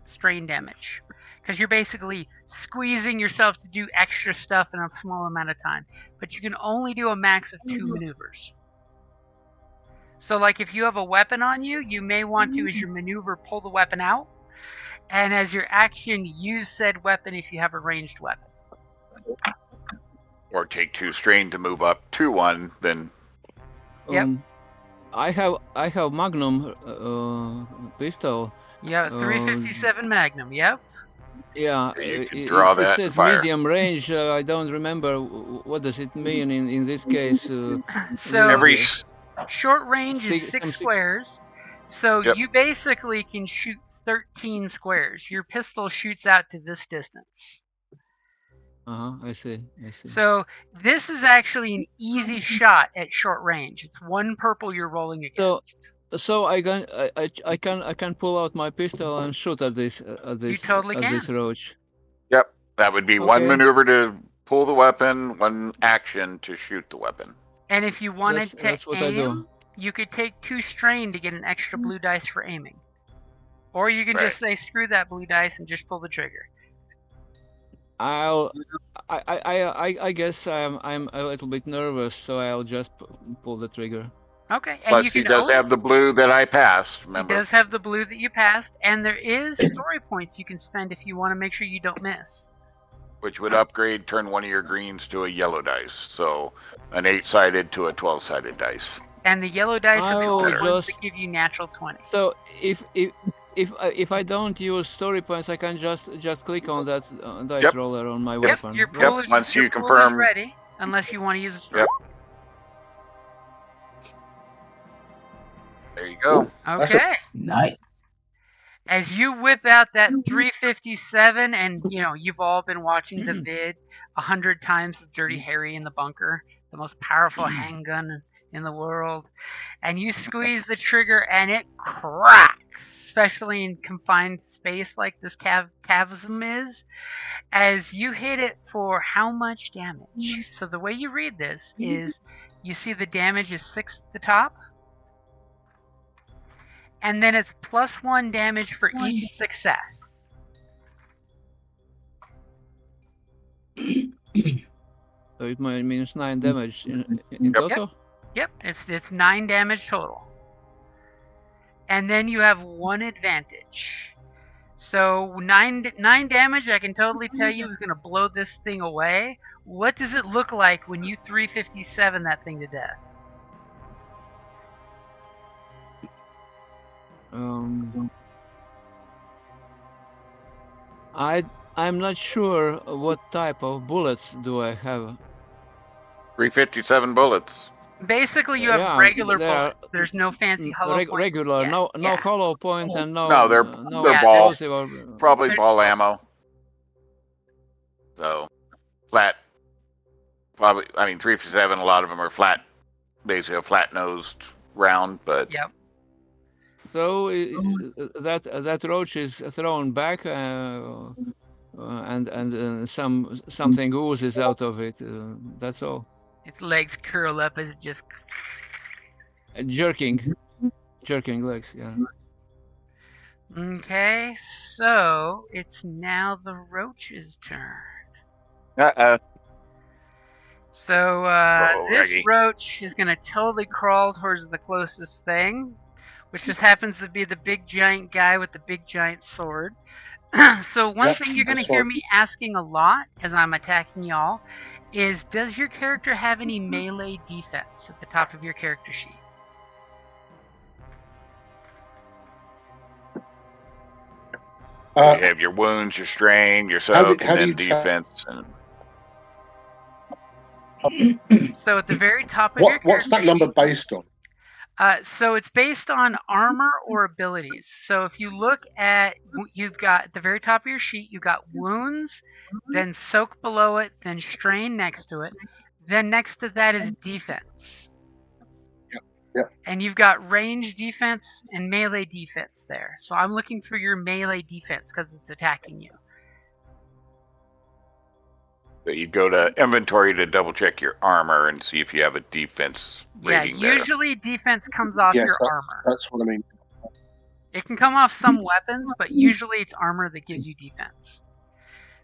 strain damage. Because you're basically squeezing yourself to do extra stuff in a small amount of time. But you can only do a max of 2 maneuvers. So like if you have a weapon on you, you may want to, as your maneuver, pull the weapon out. And as your action, use said weapon if you have a ranged weapon. Or take 2 strain to move up to 1, then. Yep. I have Magnum pistol. You have a 357 Magnum. Yep. Yeah, you can draw that. It says fire. medium range. I don't remember what does it mean in this case. So short range is 6 squares. So you basically can shoot 13 squares. Your pistol shoots out to this distance. I see. So this is actually an easy shot at short range. It's 1 purple you're rolling against. So I can pull out my pistol and shoot at this you totally can. This roach. Yep, that would be 1 maneuver to pull the weapon, 1 action to shoot the weapon. And if you wanted to aim, you could take 2 strain to get an extra blue dice for aiming. Or you can Right. just say, screw that blue dice and just pull the trigger. I guess I'm a little bit nervous, so I'll just pull the trigger. Okay, and Plus, you he can does have the blue that I passed. He Remember? does have the blue that you passed, and there is story points you can spend if you want to make sure you don't miss. Which would upgrade, turn one of your greens to a yellow dice. So an 8-sided to a 12-sided dice. And the yellow dice are the I'll only ones that just- give you natural 20. So if I don't use story points, I can just click on that dice Yep. roller on my Yep, weapon. your right? pool, is, Once your you pool confirm- is ready, unless you want to use a story Yep. point. There you go. That's a- Okay. Nice. As you whip out that 357, and you've all been watching the vid 100 times of Dirty Harry in the bunker, the most powerful handgun in the world, and you squeeze the trigger and it cracks, especially in confined space like this chasm is, as you hit it for how much damage. So the way you read this is you see the damage is 6 at the top, and then it's +1 damage for each success. So it means 9 damage in total. Yep, it's 9 damage total. And then you have 1 advantage. So 9 damage, I can totally tell you, is going to blow this thing away. What does it look like when you 357 that thing to death? I'm not sure what type of bullets do I have. 357 bullets. Basically, you have Yeah, regular there are- bullets. There's no fancy hollow points. Regular, Yeah, no hollow point and no. No, they're no ball. explosive or, Probably They're- ball ammo. So flat. Probably. I mean, 357. A lot of them are flat. Basically, a flat-nosed round, but Yep. So that roach is thrown back, and something oozes out of it. That's all. Its legs curl up as it just. Jerking legs. Yeah. Okay, so it's now the roach's turn. So this Raggy. roach is going to totally crawl towards the closest thing, which just happens to be the big giant guy with the big giant sword. So one Yep, thing you're going to that's hear fine. me asking a lot as I'm attacking y'all is, does your character have any melee defense at the top of your character sheet? Uh, you have your wounds, your strain, your How do- soak, how and do then you ta- defense. And So at the very top of your what's that character number sheet, based on? So it's based on armor or abilities. So if you look at, you've got at the very top of your sheet, you've got wounds, then soak below it, then strain next to it. Then next to that is defense. Yep. And you've got range defense and melee defense there. So I'm looking for your melee defense because it's attacking you. so you go to inventory to double check your armor and see if you have a defense Yeah, rating there. usually defense comes off Yes, your armor. That's what I mean. It can come off some weapons, but usually it's armor that gives you defense.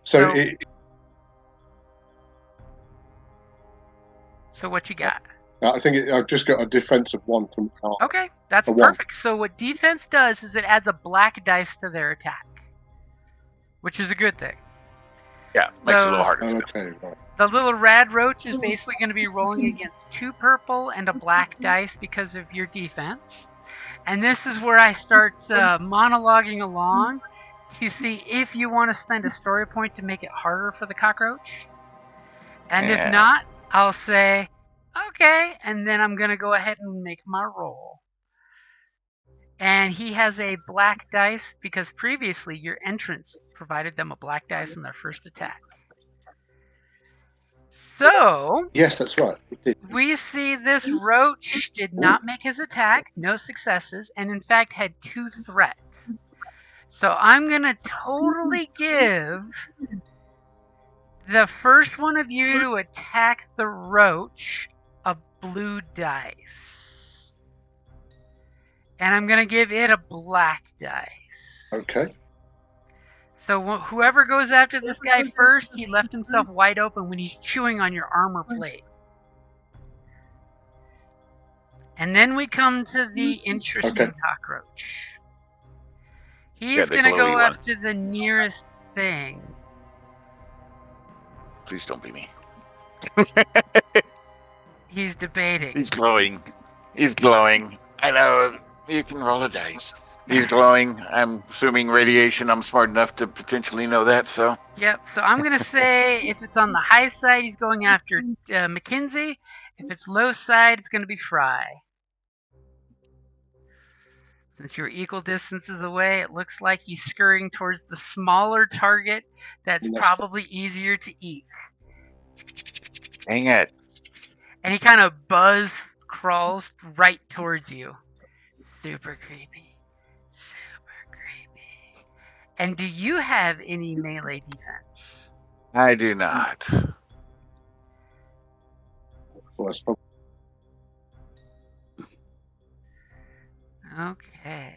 So So- So what you got? I think I've just got a defense of 1 from. Okay, that's A one. perfect. So what defense does is it adds a black dice to their attack, which is a good thing. Yeah, makes it a little So- harder. Oh, still. okay, right. The little rad roach is basically going to be rolling against 2 purple and a black dice because of your defense. And this is where I start monologuing along to see if you want to spend a story point to make it harder for the cockroach. And if Yeah. not, I'll say, okay, and then I'm going to go ahead and make my roll. And he has a black dice because previously your entrance provided them a black dice on their first attack. So, Yes, that's right. It did. we see this roach did not make his attack, no successes, and in fact had 2 threats. So I'm going to totally give the first one of you to attack the roach a blue dice. And I'm going to give it a black dice. Okay. So whoever goes after this guy first, he left himself wide open when he's chewing on your armor plate. And then we come to the interesting cockroach. He's the going to glowy go one. after the nearest thing. Please don't be me. He's debating. He's glowing. He's glowing. I know. You can roll a dice. He's glowing. I'm assuming radiation. I'm smart enough to potentially know that, so. Yep, so I'm going to say if it's on the high side, he's going after Mackenzie. If it's low side, it's going to be Fry. Since you're equal distances away, it looks like he's scurrying towards the smaller target that's probably easier to eat. Dang it. And he kind of crawls right towards you. Super creepy. Super creepy. And do you have any melee defense? I do not. Okay.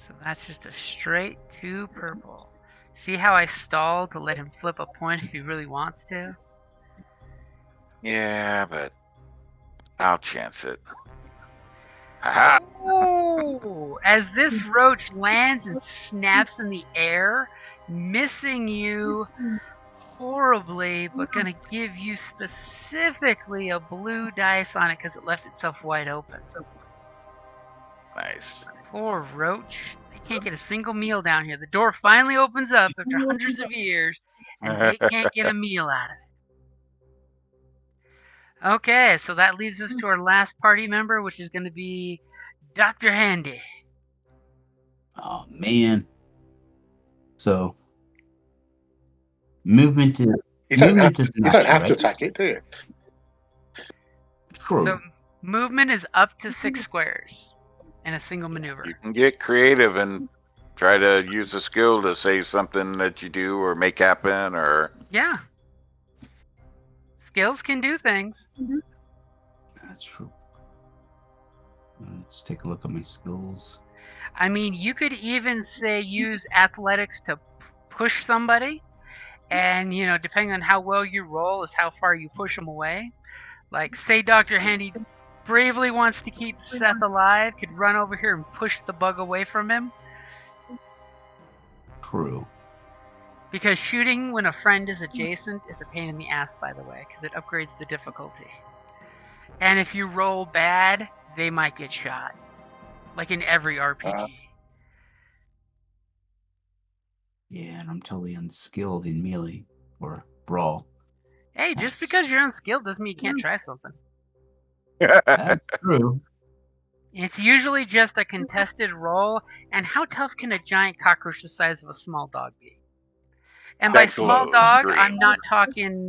So that's just a straight 2 purple. See how I stalled to let him flip a point if he really wants to? Yeah, but I'll chance it. Haha! Oh! As this roach lands and snaps in the air, missing you horribly, but gonna give you specifically a blue dice on it because it left itself wide open. Nice. Poor roach. They can't get a single meal down here. The door finally opens up after hundreds of years, and they can't get a meal out of it. Okay, so that leads us to our last party member, which is going to be Dr. Handy. Oh man. So movement is You don't movement have is to, you an don't action, have to right? attack it, do you? True. So movement is up to 6 squares in a single maneuver. You can get creative and try to use a skill to say something that you do or make happen or. Yeah. Skills can do things. That's true. Let's take a look at my skills. I mean, you could even say use athletics to push somebody, and depending on how well you roll is how far you push them away. Like, say Dr. Handy bravely wants to keep Seth alive, could run over here and push the bug away from him. True. Because shooting when a friend is adjacent is a pain in the ass, by the way, because it upgrades the difficulty. And if you roll bad, they might get shot. Like in every RPG. Yeah, and I'm totally unskilled in melee or brawl. Hey, just because you're unskilled doesn't mean you can't try something. That's true. It's usually just a contested roll, and how tough can a giant cockroach the size of a small dog be? And by small dog, green. I'm not talking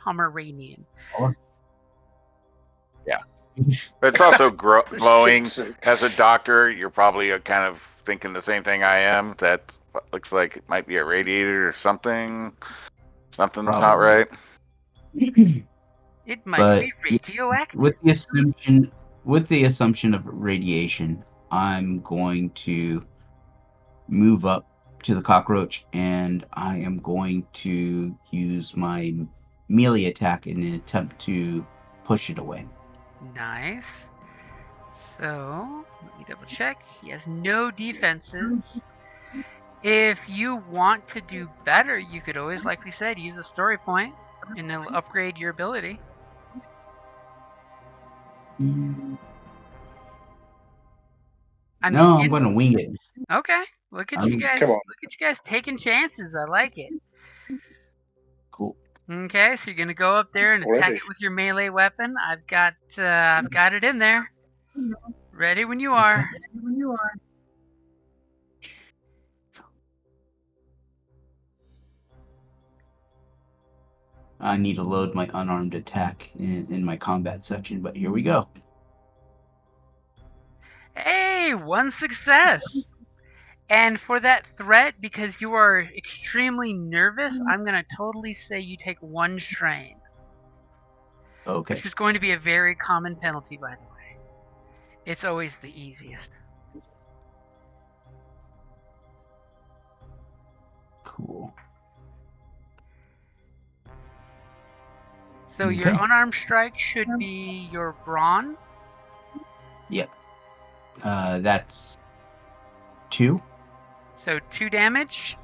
Pomeranian. Yeah. But it's also glowing. As a doctor, you're probably kind of thinking the same thing I am. That looks like it might be a radiator or something. Something's Probably. not right. It might be radioactive. With the assumption of radiation, I'm going to move up to the cockroach, and I am going to use my melee attack in an attempt to push it away. Nice. So, let me double check. He has no defenses. If you want to do better, you could always, like we said, use a story point, and it'll upgrade your ability. I'm going to wing it. Okay. Look at you guys. Look at you guys taking chances. I like it. Cool. Okay, so you're gonna go up there and attack it with your melee weapon. I've got it in there. Ready when you are. I need to load my unarmed attack in my combat section, but here we go. Hey, 1 success. And for that threat, because you are extremely nervous, I'm going to totally say you take 1 strain. Okay. Which is going to be a very common penalty, by the way. It's always the easiest. Cool. So your Okay. unarmed strike should be your brawn. Yep. That's 2. So 2 damage.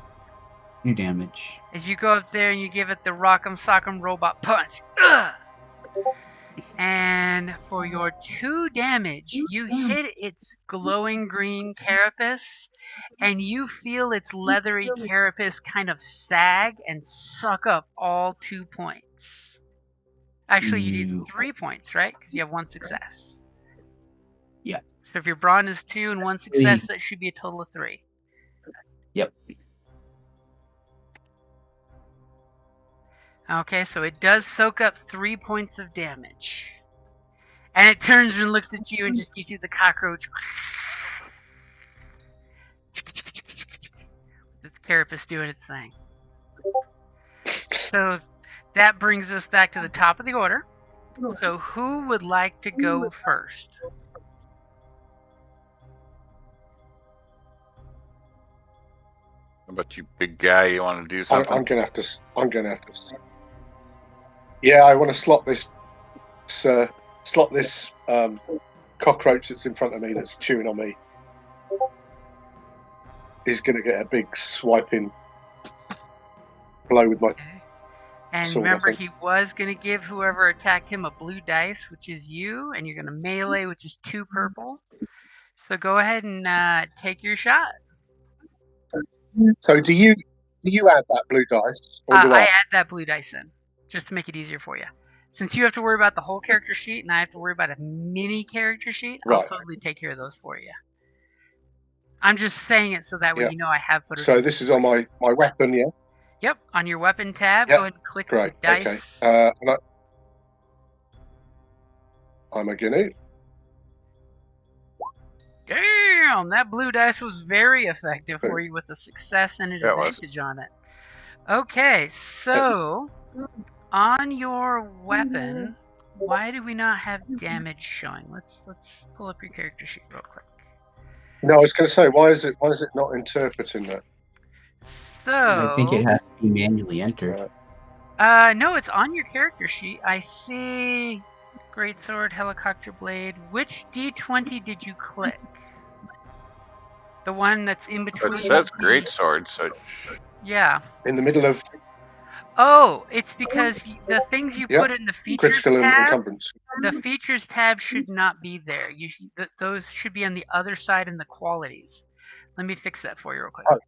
2 damage. As you go up there and you give it the Rock'em Sock'em Robot Punch. Ugh! And for your 2 damage, you hit its glowing green carapace, and you feel its leathery carapace kind of sag and suck up all 2 points. Actually, you did 3 points, right? Because you have 1 success. Yeah. So if your brawn is 2 and 1 success, that should be a total of 3. Yep. Okay, so it does soak up 3 points of damage. And it turns and looks at you and just gives you the cockroach. This carapace doing its thing. So that brings us back to the top of the order. So who would like to go first? How about you, big guy? You want to do something? I'm gonna have to. Yeah, I want to slot this cockroach that's in front of me that's chewing on me. He's gonna get a big swiping blow with my Okay. And sword. remember, he was going to give whoever attacked him a blue dice, which is you, and you're going to melee, which is 2 purple. So go ahead and take your shot. So do you add that blue dice, or do I I? add that blue dice in, just to make it easier for you. Since you have to worry about the whole character sheet, and I have to worry about a mini character sheet, I'll Right. totally take care of those for you. I'm just saying it so that way Yeah. you know I have put it So in. this is on my weapon, yeah. Yep, on your weapon tab, Yep. go ahead and click Great. the dice. Okay. And I'm a GNU. Damn, that blue dice was very effective for you with a success and an Yeah, it was. advantage on it. Okay, so on your weapon, why do we not have damage showing? Let's pull up your character sheet real quick. No, I was going to say, why is it not interpreting that? So I think it has to be manually entered. no, it's on your character sheet. I see greatsword, helicopter blade. Which D20 did you click? The one that's in between. It says great sword, so Yeah. In the middle of Oh, it's because the things you Yep. put in the features critical and tab, encumbrance. the features tab should not be there. Those should be on the other side in the qualities. Let me fix that for you real quick. Oh.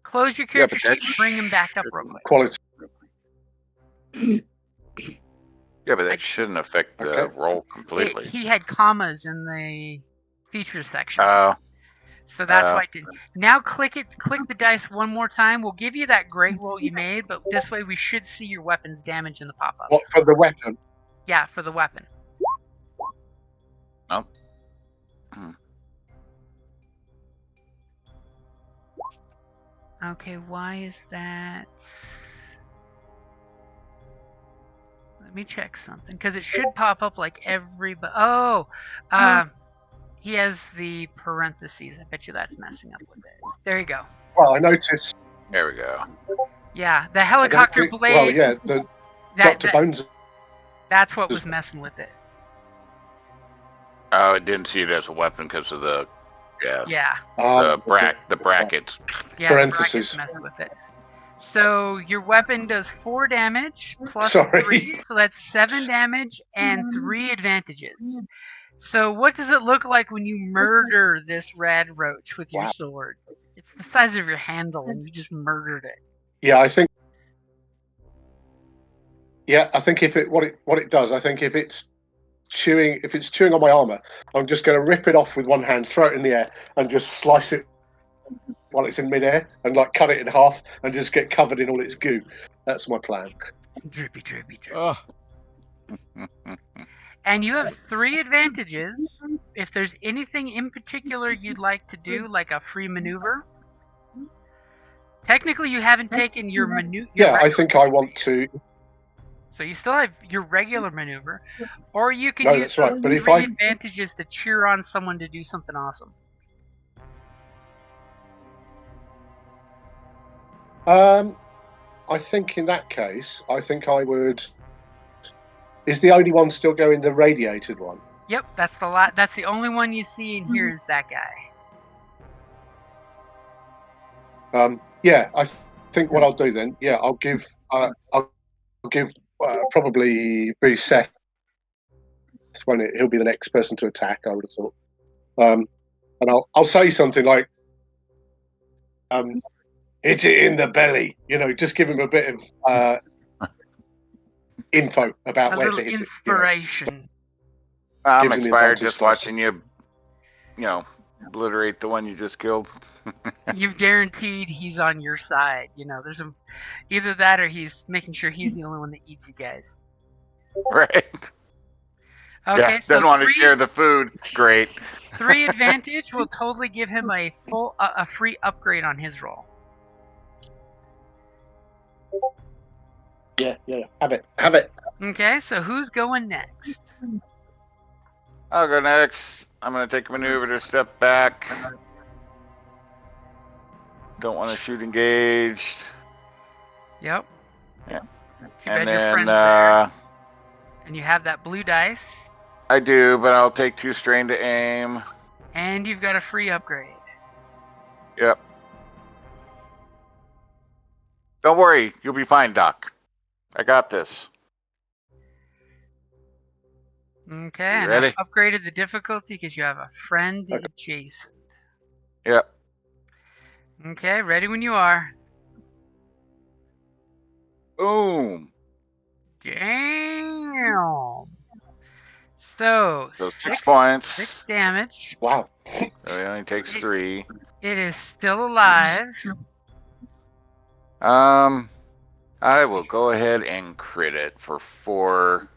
Close your Yeah, character but sheet that and bring them back up real quick. Quality. yeah, but that shouldn't affect the Okay. roll completely. He had commas in the features section. Oh, So that's why it didn't. Now click the dice one more time. We'll give you that great roll you made, but this way we should see your weapon's damage in the pop-up. What for the weapon? Yeah, for the weapon. no. Okay, why is that? Let me check something, because it should pop up like everybody. Oh, he has the parentheses. I bet you that's messing up with it. There you go. Well, I noticed. There we go. Yeah, the helicopter blade. Well, yeah, the Dr. Bones. That's what was messing with it. Oh, it didn't see it as a weapon because of the Yeah. the brackets. Yeah, Parentheses. the brackets messed with it. So your weapon does 4 damage plus Sorry. 3, so that's 7 damage and 3 advantages. So what does it look like when you murder this red roach with your sword? It's the size of your handle, and you just murdered it. Yeah, I think. Yeah, I think what it does, I think if it's chewing on my armor, I'm just going to rip it off with one hand, throw it in the air, and just slice it while it's in midair, and like cut it in half, and just get covered in all its goo. That's my plan. Drippy, drippy, drippy. Oh, And you have 3 advantages. If there's anything in particular you'd like to do, like a free maneuver. Technically, you haven't taken your Yeah, I think I want to. So you still have your regular maneuver, or you could No, use that's right. those But if 3 I advantages to cheer on someone to do something awesome. I think in that case, I think I would. Is the only one still going the radiated one? Yep, that's that's the only one you see in here is that guy. Yeah, I think what I'll do then. Yeah, I'll give probably be Seth when he'll be the next person to attack. I would have thought. And I'll say something like, "Hit it in the belly." Just give him a bit of info about A where little to hit it. inspiration. I'm Gives him the inspired advantage just dice. watching you obliterate the one you just killed. You've guaranteed he's on your side. There's either that or he's making sure he's the only one that eats you guys. Right. Okay, Yeah, so doesn't want to share the food. Great. 3 advantage will totally give him a free upgrade on his roll. Yeah. Have it. Okay, so who's going next? I'll go next. I'm going to take a maneuver to step back. Don't want to shoot engaged. Yep. Yeah. Too And bad your then friend's there. And you have that blue dice. I do, but I'll take 2 strain to aim. And you've got a free upgrade. Yep. Don't worry, you'll be fine, Doc. I got this. Okay, You and ready? I've upgraded the difficulty because you have a friend adjacent. Yep. Okay, ready when you are. Boom. Damn. So 6 points. 6 damage. Wow. So it only takes 3. It is still alive. I will go ahead and crit it for 4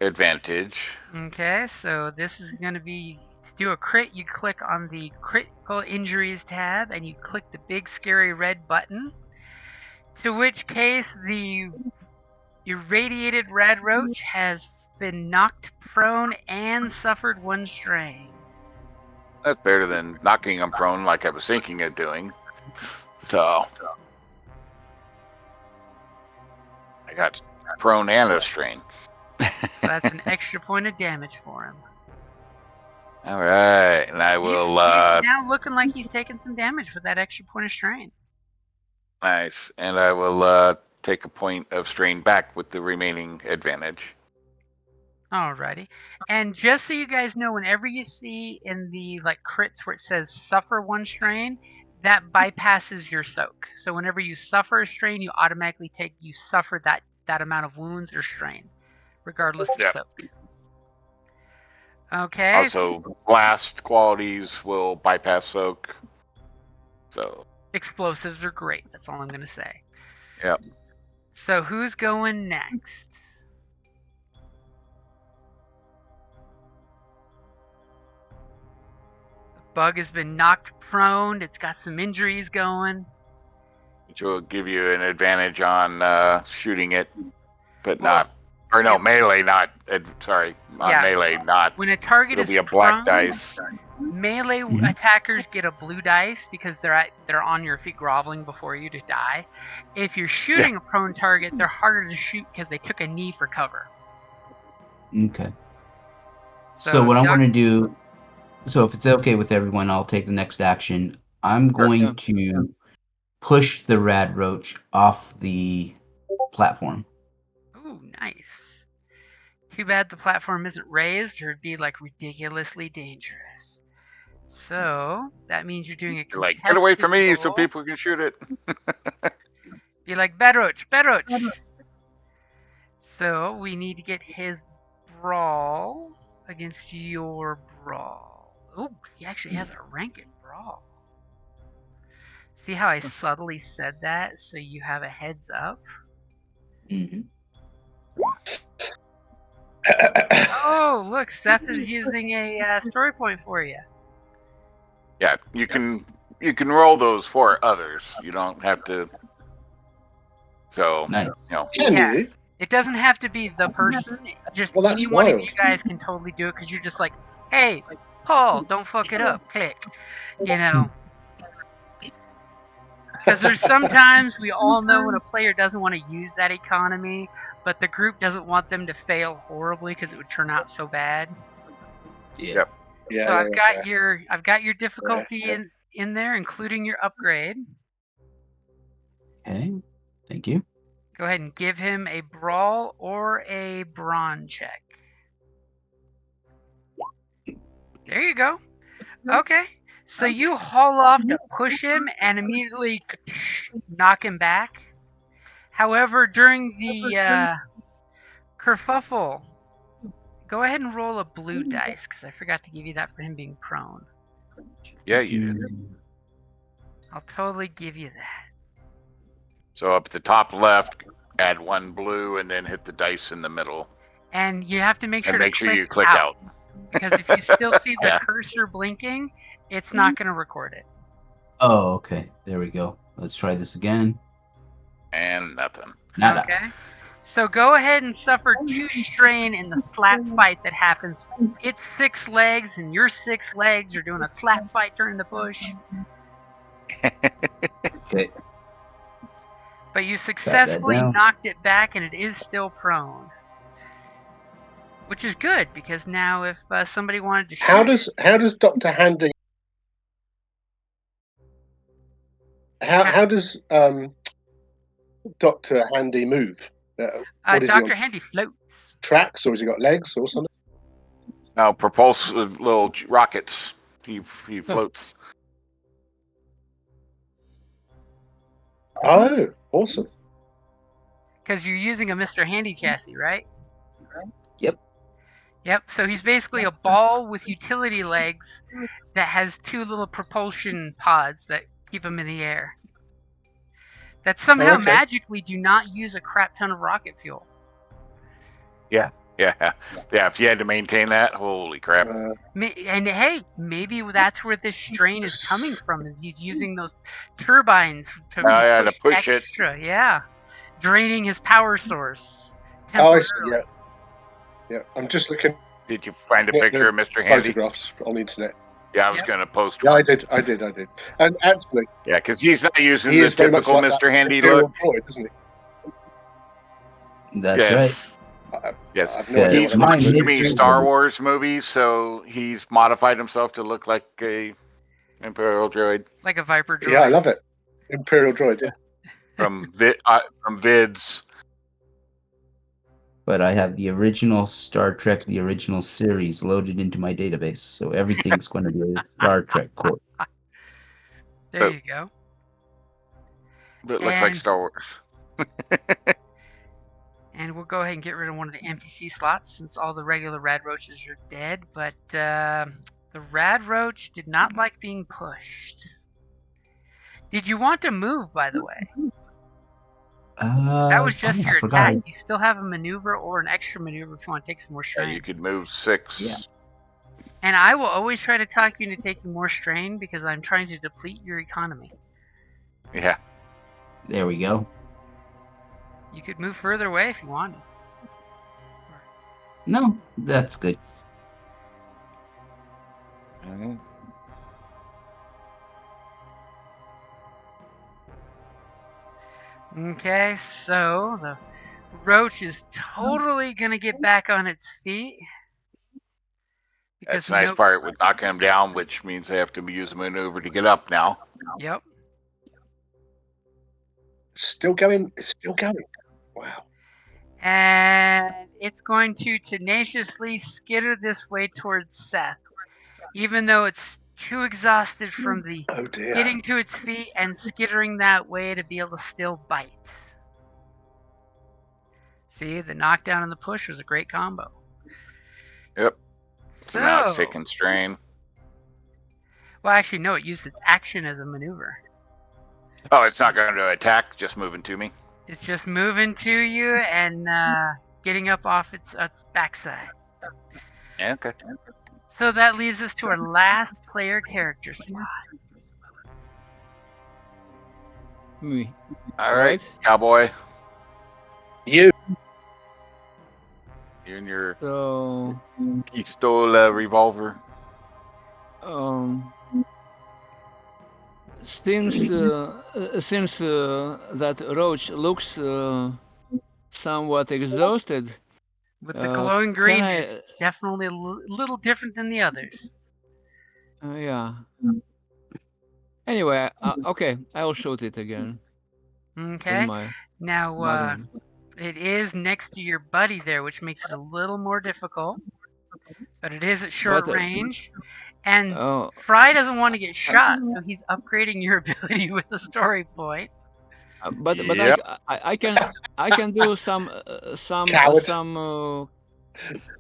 advantage. Okay, so this is going to be to do a crit. You click on the critical injuries tab and you click the big scary red button. To which case the irradiated red roach has been knocked prone and suffered 1 strain. That's better than knocking him prone like I was thinking of doing. So I got prone and a strain. So that's an extra point of damage for him. All right, and I will. He's now looking like he's taking some damage with that extra point of strain. Nice, and I will take a point of strain back with the remaining advantage. Alrighty. And just so you guys know, whenever you see in the crits where it says suffer 1 strain, that bypasses your soak. So whenever you suffer a strain, you automatically suffer that amount of wounds or strain, regardless of soak. Okay. Also, blast qualities will bypass soak. So explosives are great. That's all I'm gonna say. Yep. So who's going next? Bug has been knocked prone. It's got some injuries going. Which will give you an advantage on shooting it, but melee, not. Melee, not. When a target It'll is be a black prone, dice. Melee attackers get a blue dice because they're on your feet groveling before you to die. If you're shooting a prone target, they're harder to shoot because they took a knee for cover. Okay. So what I'm going to do, so if it's okay with everyone, I'll take the next action. I'm going to push the rad roach off the platform. Ooh, nice. Too bad the platform isn't raised or it'd be ridiculously dangerous. So that means you're doing a contested get away from me roll. so people can shoot it. Be like, Bedroach. So we need to get his brawl against your brawl. Oh, he actually has a rank in brawl. See how I subtly said that so you have a heads up? Mm-hmm. Oh, look, Seth is using a story point for you. Yeah, you can roll those for others. You don't have to. So Nice. Can you? It doesn't have to be the person. Just Well, that's any one of you wild. guys can totally do it because you're just like, hey, Paul, don't fuck it up. Click. You know. Because there's sometimes we all know when a player doesn't want to use that economy, but the group doesn't want them to fail horribly because it would turn out so bad. Yeah. Yep. Yeah, So yeah, I've got your difficulty in there, including your upgrade. Okay. Thank you. Go ahead and give him a brawl or a brawn check. There you go. Okay. So you haul off to push him and immediately knock him back. However, during the kerfuffle, go ahead and roll a blue dice because I forgot to give you that for him being prone. Yeah, you did. I'll totally give you that. So up at the top left, add 1 blue, and then hit the dice in the middle. And you have to make sure And make sure to you click out. because if you still see the Yeah. cursor blinking, it's not going to record it. Oh, okay. There we go. Let's try this again. And nothing. Nada. Okay. So go ahead and suffer 2 strain in the slap fight that happens. Its 6 legs and your 6 legs are doing a slap fight during the bush. Okay. But you successfully down. knocked it back and it is still prone. Which is good because now if somebody wanted to shoot How does Dr. Handy how does Dr. Handy move? What is he on? Dr. Handy floats. Tracks, or has he got legs or something? Now propulse little rockets. He floats. Oh, awesome. Because you're using a Mr. Handy chassis, right? Yep. Yep, so he's basically a ball with utility legs that has 2 little propulsion pods that keep him in the air. That somehow magically do not use a crap ton of rocket fuel. Yeah. If you had to maintain that, holy crap. And hey, maybe that's where this strain is coming from, is he's using those turbines to push extra. It. Yeah. Draining his power source. Oh, I see, yeah. I'm just looking. Did you find a picture of Mr. Handy? Photographs on the internet. Yeah, I was going to post one. one. Yeah, I did. And actually... Yeah, because he's not using the typical like Mr. Handy look. Droid, isn't he? That's right. Yes. No He's supposed to be Star Wars movies, so he's modified himself to look like a Imperial droid. Like a Viper droid. Yeah, I love it. Imperial droid, yeah. From vids. But I have the original Star Trek, the original series loaded into my database, so everything's going to be a Star Trek core. There you go. But it looks like Star Wars. And we'll go ahead and get rid of one of the NPC slots since all the regular rad roaches are dead. But the rad roach did not like being pushed. Did you want to move, by the way? That was just your attack. You still have a maneuver or an extra maneuver if you want to take some more strain. Yeah, you could move 6. Yeah. And I will always try to talk you into taking more strain because I'm trying to deplete your economy. Yeah. There we go. You could move further away if you wanted. No, that's good. Mm-hmm. Okay, so the roach is totally going to get back on its feet. That's the nice part with knocking him down, which means they have to use a maneuver to get up now. Yep. Still going. It's still going. Wow. And it's going to tenaciously skitter this way towards Seth, even though it's too exhausted from the getting to its feet and skittering that way to be able to still bite. See, the knockdown and the push was a great combo. Yep. So now it's taking strain. Well, actually, no, it used its action as a maneuver. Oh, it's not going to attack, just moving to me? It's just moving to you and getting up off its backside. Yeah, okay. So that leaves us to our last player character slot. Me. All right, cowboy. You. You and your So pistola revolver. Since that roach looks somewhat exhausted, With the glowing can green, I? it's definitely a little different than the others. Yeah. Anyway, okay, I'll shoot it again with Okay. my Now, magnum. it is next to your buddy there, which makes it a little more difficult. But it is at short But range. And uh, Fry doesn't want to get shot, so he's upgrading your ability with a story point. but Yep. I can do some Coward.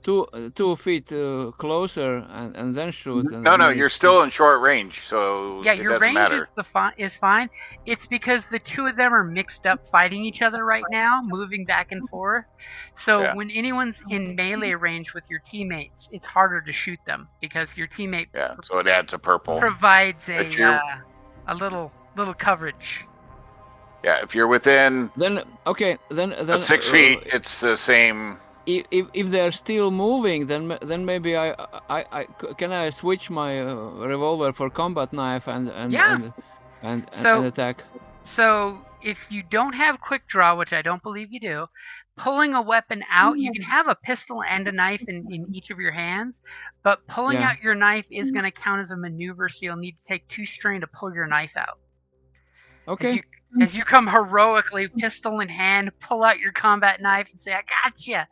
2 feet closer and then shoot and No, maybe you're it's too. still in short range, so Yeah, it your doesn't range is matter. is fine. It's because the two of them are mixed up fighting each other right now, moving back and forth. So Yeah. when anyone's in melee range with your teammates, it's harder to shoot them because your teammate Yeah. So it adds a purple. provides If you're a little coverage. if you're within Then okay, then 6 feet, it's the same. if they're still moving, then maybe can I switch my revolver for combat knife Yeah. and So attack. So if you don't have quick draw, which I don't believe you do, pulling a weapon out, you can have a pistol and a knife in each of your hands, but pulling Yeah. out your knife is going to count as a maneuver, so you'll need to take 2 strain to pull your knife out. Okay. As you come heroically, pistol in hand, pull out your combat knife and say, "I gotcha,"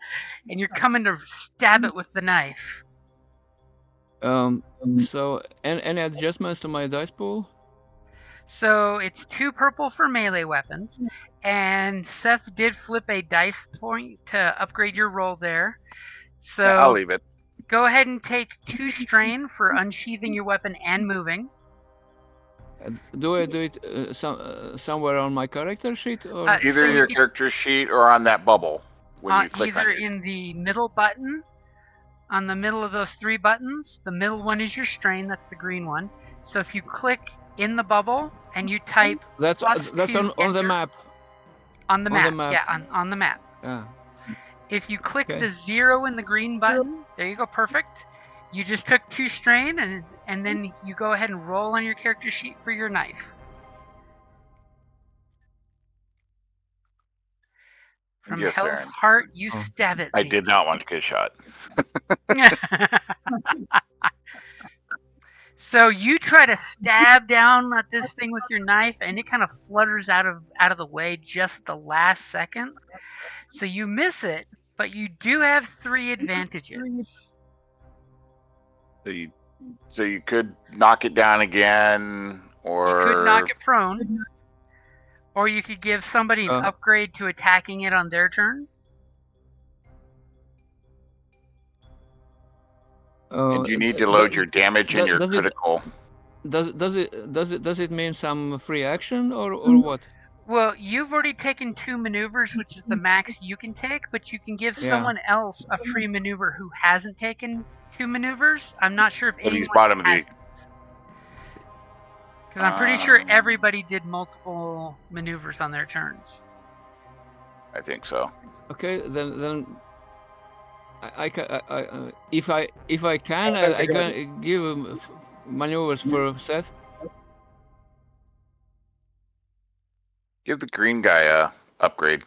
and you're coming to stab it with the knife. So any adjustments to my dice pool? So it's 2 purple for melee weapons, and Seth did flip a dice point to upgrade your roll there. Yeah, I'll So leave it. go ahead and take 2 strain for unsheathing your weapon and moving. Do I do it somewhere on my character sheet or? Either your character sheet or on that bubble when you click on either it. in the middle button, on the middle of those 3 buttons. The middle one is your strain, that's the green one. So if you click in the bubble and you type That's +2 on the map. On the On the map, map. yeah, on the map. Yeah. If you click Okay. the 0 in the green button, there you go, perfect. You just took 2 strain, and then you go ahead and roll on your character sheet for your knife. From Yes, Hell's Aaron. Heart, you Oh. stab it. I did not want to get shot. So you try to stab down at this thing with your knife, and it kind of flutters out of the way just the last second. So you miss it, but you do have 3 advantages. So you could knock it down again, or You could knock it prone, or you could give somebody an upgrade to attacking it on their turn. and you need to load your damage and your critical. Does it mean some free action or what? Well, you've already taken 2 maneuvers, which is the max you can take, but you can give someone else a free maneuver who hasn't taken 2 maneuvers. I'm not sure if But he's anyone bottom of has, the. because I'm pretty sure everybody did multiple maneuvers on their turns. I think so. Okay, then I can if I can I can give maneuvers for Seth. Give the green guy a upgrade.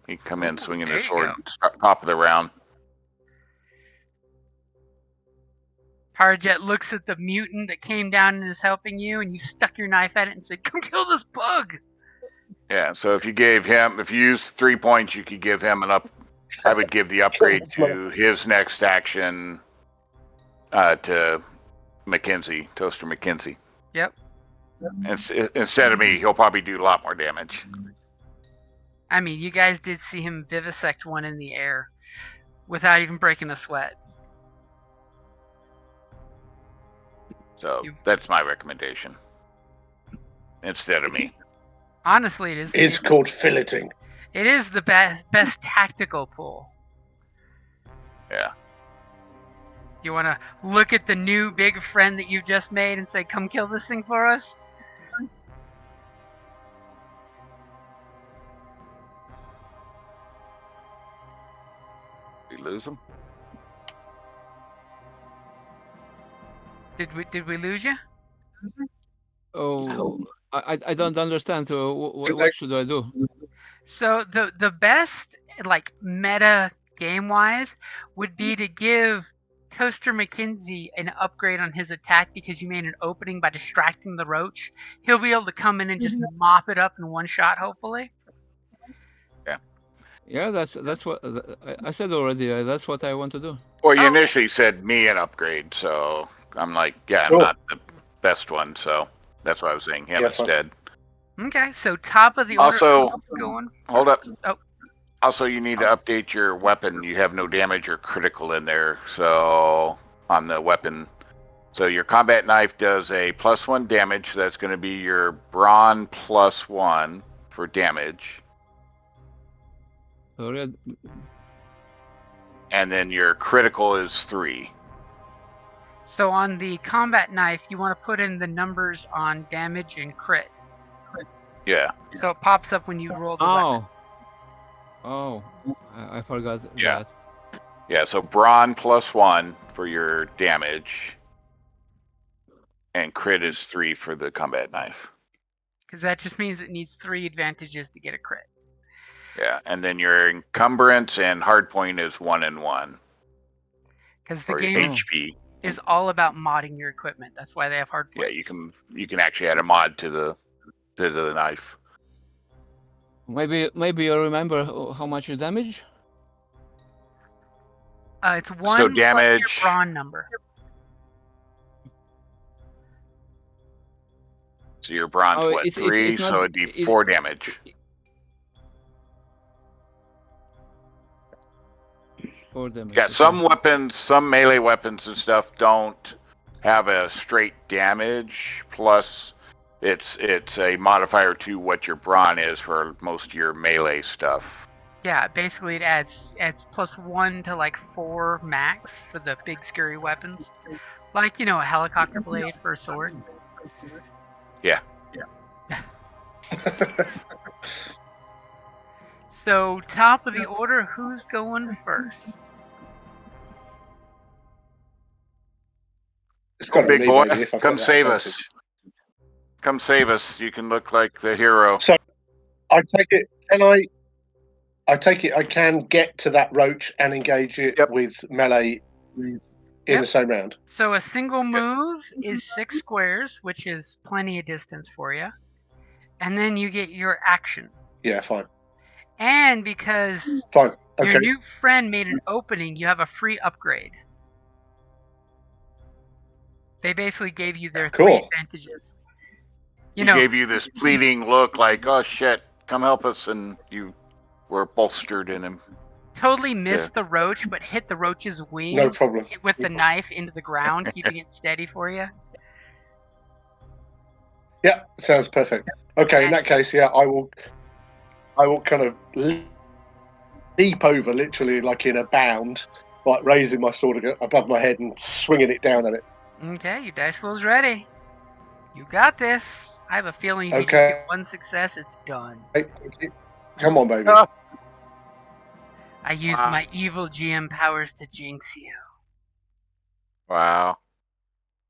He can come in swinging There his you sword go. top of the round. Parajet looks at the mutant that came down and is helping you, and you stuck your knife at it and said, "Come kill this bug!" Yeah. So if you used 3 points, you could give him an up. I would give the upgrade to his next action to Mackenzie, Toaster Mackenzie. Yep. Instead of me, he'll probably do a lot more damage. I mean, you guys did see him vivisect one in the air without even breaking a sweat. So that's my recommendation. Instead of me. Honestly, it is. It's called filleting. It is the best tactical pull. Yeah. You want to look at the new big friend that you've just made and say, "Come kill this thing for us"? lose him? Did we lose you? Oh, I don't understand. Should What should I do? So the best like meta game wise would be to give Toaster McKenzie an upgrade on his attack because you made an opening by distracting the roach. He'll be able to come in and just mop it up in one shot, hopefully. Yeah, that's what I said already. That's what I want to do. Well, you Oh. initially said me an upgrade, so I'm like, yeah, I'm Cool. not the best one, so that's why I was saying him Yeah, fine. instead. Okay, so top of the order. Also, going. hold up. Oh. Also, you need to update your weapon. You have no damage or critical in there, so on the weapon. So your combat knife does a +1 damage. So that's going to be your brawn +1 for damage. Already. And then your critical is 3. So on the combat knife, you want to put in the numbers on damage and crit. Yeah. So it pops up when you roll the weapon. Oh, I forgot Yeah. that. Yeah, so brawn +1 for your damage. And crit is 3 for the combat knife. Because that just means it needs 3 advantages to get a crit. Yeah, and then your encumbrance and hardpoint is 1 and 1. Because the Or game HP. is all about modding your equipment. That's why they have hard Yeah, points. you can actually add a mod to the knife. Maybe you remember how much you damage? It's 1 So plus your damage. brawn number. So your brawn's Oh, what, it's 3? not. So it'd be 4 damage. 4 damage. Yeah, Okay. some weapons, some melee weapons and stuff don't have a straight damage. Plus, it's a modifier to what your brawn is for most of your melee stuff. Yeah, basically it adds +1 to like 4 max for the big scary weapons. Like, a helicopter blade for a sword. Yeah. So top of the order, who's going first? It's got to Big be me, boy, baby, if I've come got that save us. advantage. Come save us. You can look like the hero. So, I take it. I take it I can get to that roach and engage it Yep. with melee in the same round. So a single move is 6 squares, which is plenty of distance for you. And then you get your action. Yeah, fine. And because Fine. Okay. your new friend made an opening, you have a free upgrade. They basically gave you their 3 Cool. advantages. He gave you this pleading look like, oh shit, come help us, and you were bolstered in him. Totally missed the roach, but hit the roach's wing No problem. with the knife into the ground, keeping it steady for you. Yeah, sounds perfect. Okay, in that case, yeah, I will kind of leap over, literally like in a bound, like raising my sword above my head and swinging it down at it. Okay, your dice roll's ready. You got this. I have a feeling if you just Okay. get 1 success, it's done. Come on, baby. I used my evil GM powers to jinx you. Wow.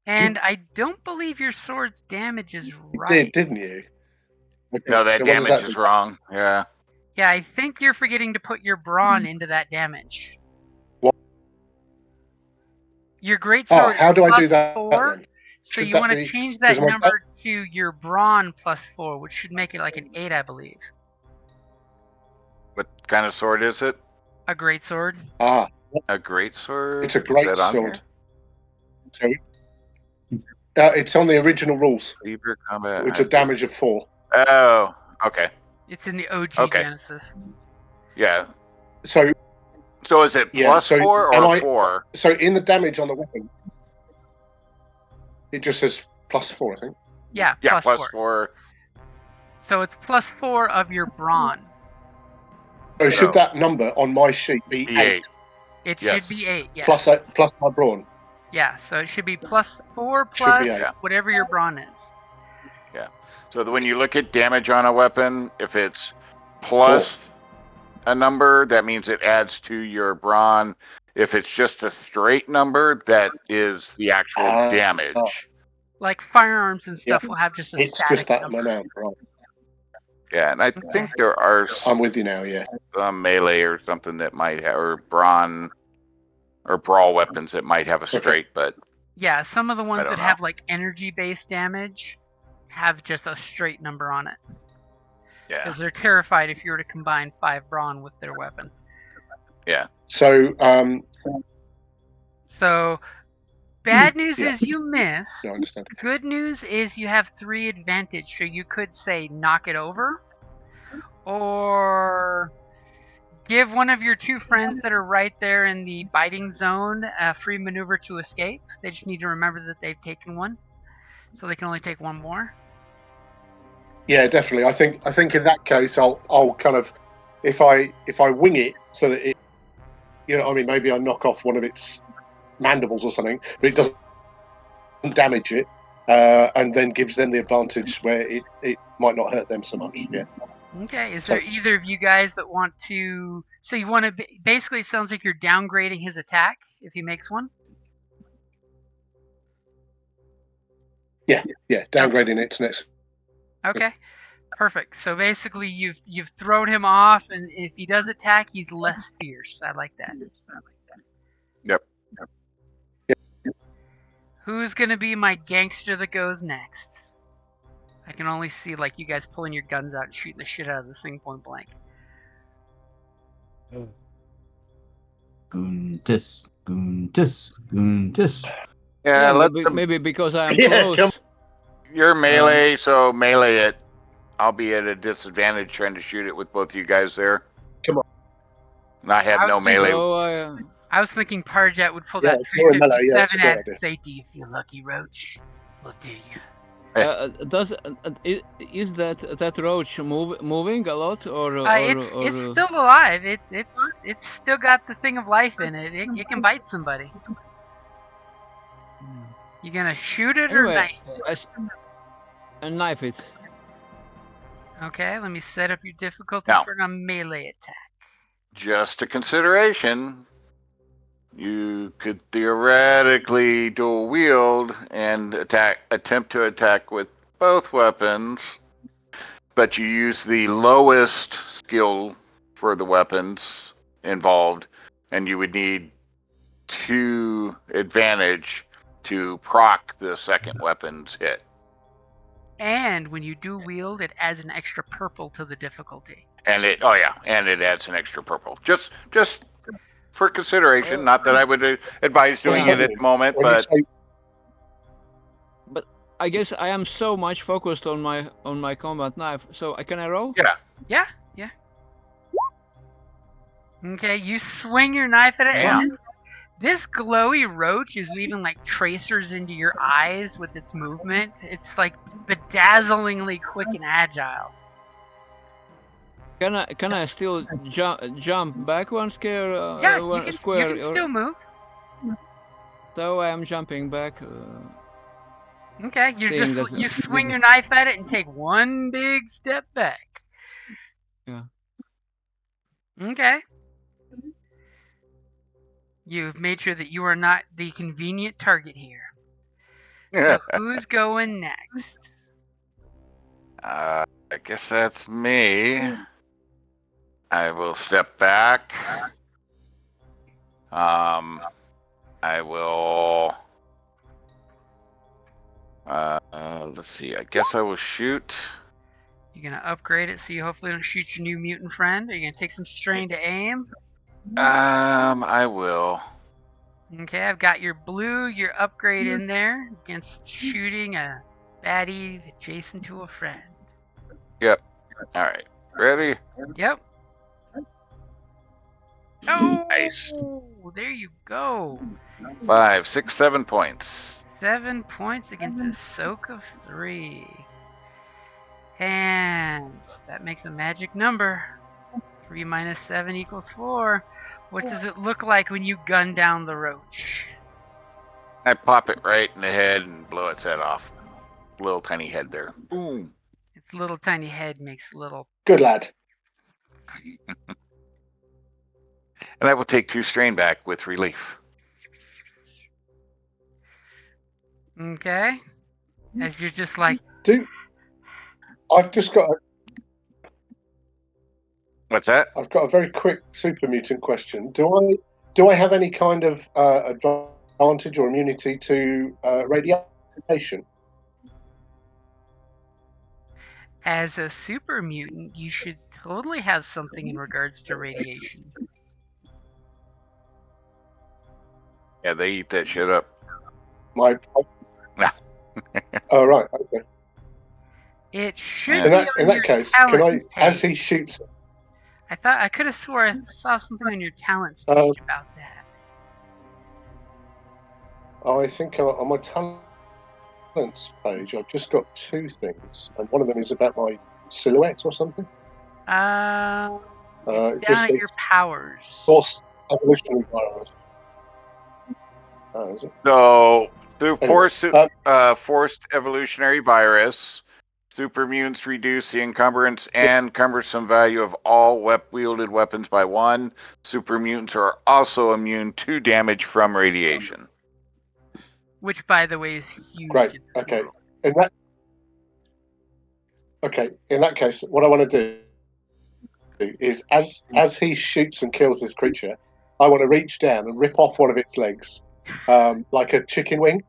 And I don't believe your sword's damage is You right. didn't you? Okay, No, that so what does damage that is do? wrong. Yeah. Yeah, I think you're forgetting to put your brawn into that damage. What? Your great Oh, sword how is do I do that +4, then? so Should you that want to be- change that does my- number to your brawn +4, which should make it like an 8, I believe. What kind of sword is it? A great sword. Ah, A great sword? it's a Is great that on sword. So, it's on the original rules. here? Lever combat. It's a damage of 4. Oh, okay. It's in the OG Okay. Genesis. Yeah. So So is it Yeah, so +4 am or I- 4? So in the damage on the weapon, it just says +4, I think. Yeah, Yeah, +4. +4. So it's +4 of your brawn. So should Oh. that number on my sheet be 8 It Yes. should be 8, yeah. plus my brawn? Yeah, so it should be +4 Should be plus 8. whatever your brawn is. So when you look at damage on a weapon, if it's plus a number, that means it adds to your brawn. If it's just a straight number, that is the actual damage. Like firearms and Yep. stuff will have just a It's static just that number. amount, right? Yeah, and I Okay. think there are I'm with you now. Yeah. some melee or something that might have, or brawn or brawl weapons that might have a straight, but Yeah, some of the ones don't that know. have like energy-based damage have just a straight number on it. yeah, Because they're terrified if you were to combine 5 brawn with their weapon. yeah. So, So, bad news Yeah. is you miss. I understand. Good news is you have 3 advantage, so you could say knock it over, or give one of your 2 friends that are right there in the biting zone a free maneuver to escape. They just need to remember that they've taken one, so they can only take one more. Yeah, definitely. I think in that case, I'll kind of, if I wing it so that it, maybe I knock off one of its mandibles or something, but it doesn't damage it, and then gives them the advantage where it might not hurt them so much. Yeah. Okay, is So- there either of you guys that want to... So you want to... Basically, it sounds like you're downgrading his attack if he makes one? Yeah, downgrading it to next. Okay, perfect. So basically, you've thrown him off, and if he does attack, he's less fierce. I like that. Yep. Who's gonna be my gangster that goes next? I can only see like you guys pulling your guns out and shooting the shit out of this thing point blank. Guntis, Guntis, Guntis. Yeah, let them, maybe because I'm Yeah, close. come- you're melee, so melee it. I'll be at a disadvantage trying to shoot it with both of you guys there. Come on. And I have I no was thinking- melee. So I was thinking Parjet would pull Yeah, that if you're in melee, yeah, that's a 357 great out idea. and say, "Do you feel lucky, Roach? We'll do you." is that roach moving a lot or It's still alive. It's still got the thing of life in it. It can bite somebody. You gonna shoot it or Anyway, knife it? I knife it. Okay, let me set up your difficulty Now. for a melee attack. Just a consideration. You could theoretically dual wield and attempt to attack with both weapons, but you use the lowest skill for the weapons involved, and you would need 2 advantage to proc the second weapon's hit. And when you do wield, it adds an extra purple to the difficulty. And it adds an extra purple. Just for consideration. Not that I would advise doing it at the moment, When you but say- I guess I am so much focused on my combat knife. So can I roll? yeah. Yeah. Okay, you swing your knife at it. Yeah. And this glowy roach is leaving like tracers into your eyes with its movement. It's like bedazzlingly quick and agile. Can I still jump back one square? Yeah, one you can square. still move. So I am jumping back. Okay, Seeing that, you swing your knife at it and take one big step back. Yeah. Okay. You've made sure that you are not the convenient target here. So who's going next? I guess that's me. I will step back. I will. Let's see. I guess I will shoot. You're gonna upgrade it so you hopefully don't shoot your new mutant friend. Are you gonna take some strain to aim? I will. Okay, I've got your blue, your upgrade in there against shooting a baddie adjacent to a friend. Yep. All right. Ready? Yep. Oh, Nice. there you go. 5, 6, 7 points. 7 points against a soak of 3. And that makes a magic number. 3 minus 7 equals 4. What does it look like when you gun down the roach? I pop it right in the head and blow its head off. Little tiny head there. Boom. Its little tiny head makes little... Good lad. And I will take 2 strain back with relief. Okay. As you're just like, I've just got What's that? I've got a very quick super mutant question. Do I have any kind of advantage or immunity to radiation? as a super mutant, you should totally have something in regards to radiation. Yeah, they eat that shit up. My Nah. oh right, okay. It should In be that- on In that your case, talent can I, as page. he shoots, I could have swore I saw something on your talents page about that. I think on my talents page, I've just got 2 things, and one of them is about my silhouette or something. It's It down just at your says powers. force evolutionary virus. Oh, is it? So, through Anyway, forced evolutionary virus, super mutants reduce the encumbrance and cumbersome value of all wielded weapons by 1. Super mutants are also immune to damage from radiation. Which, by the way, is huge great. in this Okay. world. In that case, what I want to do is, as he shoots and kills this creature, I want to reach down and rip off one of its legs, like a chicken wing,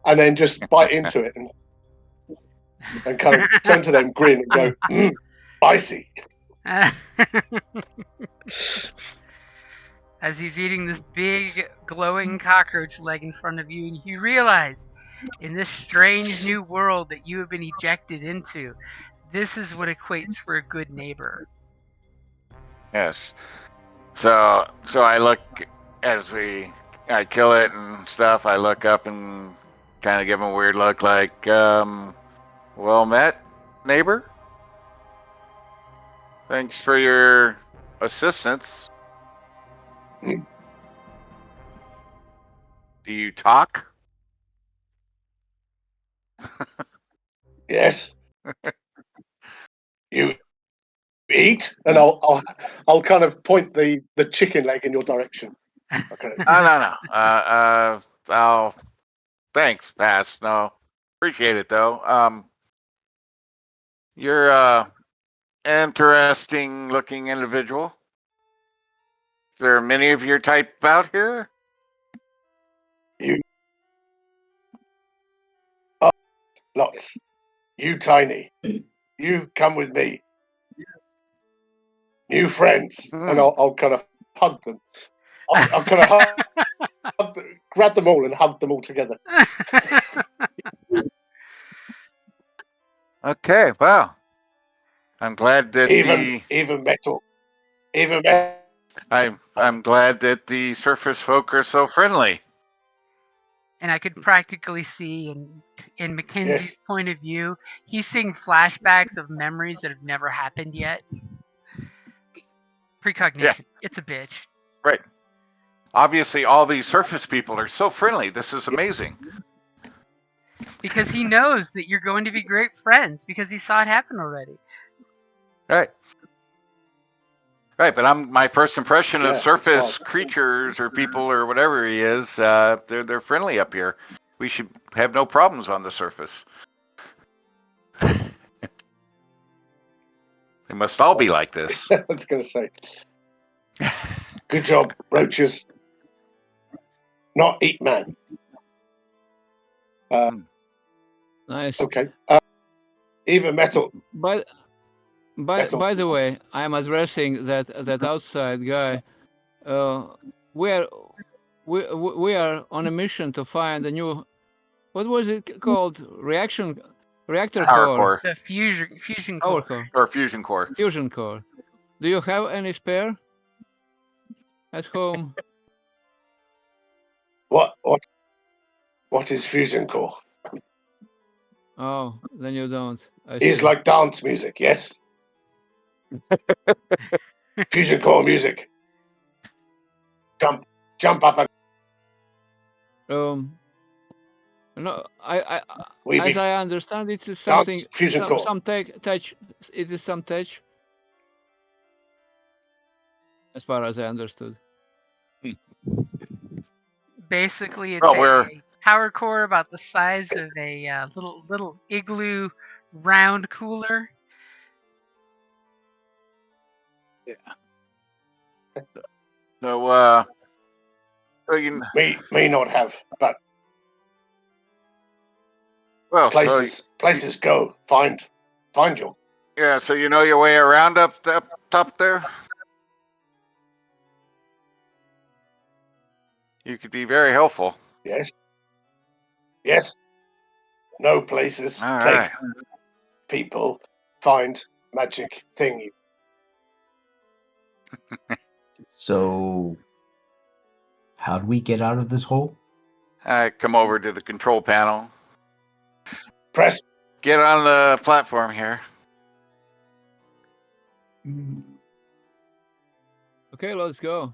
and then just bite into it and kind of turn to them, grin, and go, spicy. As he's eating this big glowing cockroach leg in front of you, and you realize, in this strange new world that you have been ejected into, this is what equates for a good neighbor. Yes. So I look as I kill it and stuff. I look up and kind of give him a weird look, like, well met, neighbor. Thanks for your assistance. Mm. Do you talk? Yes. You eat, and I'll kind of point the chicken leg in your direction. Okay. No. Oh, thanks, pass. No, appreciate it though. You're interesting looking individual. Is there many of your type out here? Lots. You tiny. You come with me. New friends, and I'll kind of hug them. I'll kind of grab them all and hug them all together. Okay, well, I'm glad that even metal. I'm glad that the surface folk are so friendly. And I could practically see in Mackenzie's Yes. point of view, he's seeing flashbacks of memories that have never happened yet. Precognition. Yeah. It's a bitch. Right. Obviously, all these surface people are so friendly. This is amazing. Because he knows that you're going to be great friends because he saw it happen already. Right. Right, but my first impression of surface creatures or people or whatever he is, they're friendly up here. We should have no problems on the surface. They must all be like this. I was going to say. Good job, roaches. Not eat man. Nice. Okay. Even metal. By the way, I'm addressing that outside guy. We are on a mission to find a new, what was it called? Reactor core. The fusion Power core. Or fusion core. Fusion core. Do you have any spare at home? What is fusion core? Oh, then you don't. It's like dance music, yes? Fusion core music. Jump up and no, as I understand, it is something fusion core. some touch. It is some touch. as far as I understood. Basically, it's Well, we're a power core about the size of a little igloo round cooler. so so you May not have, but well places go. Find your. yeah. So you know your way around up top there. You could be very helpful. Yes. Yes. Know places. All Take right. people. Find magic thing. So, how do we get out of this hole? I come over to the control panel. Press. Get on the platform here. Okay, let's go.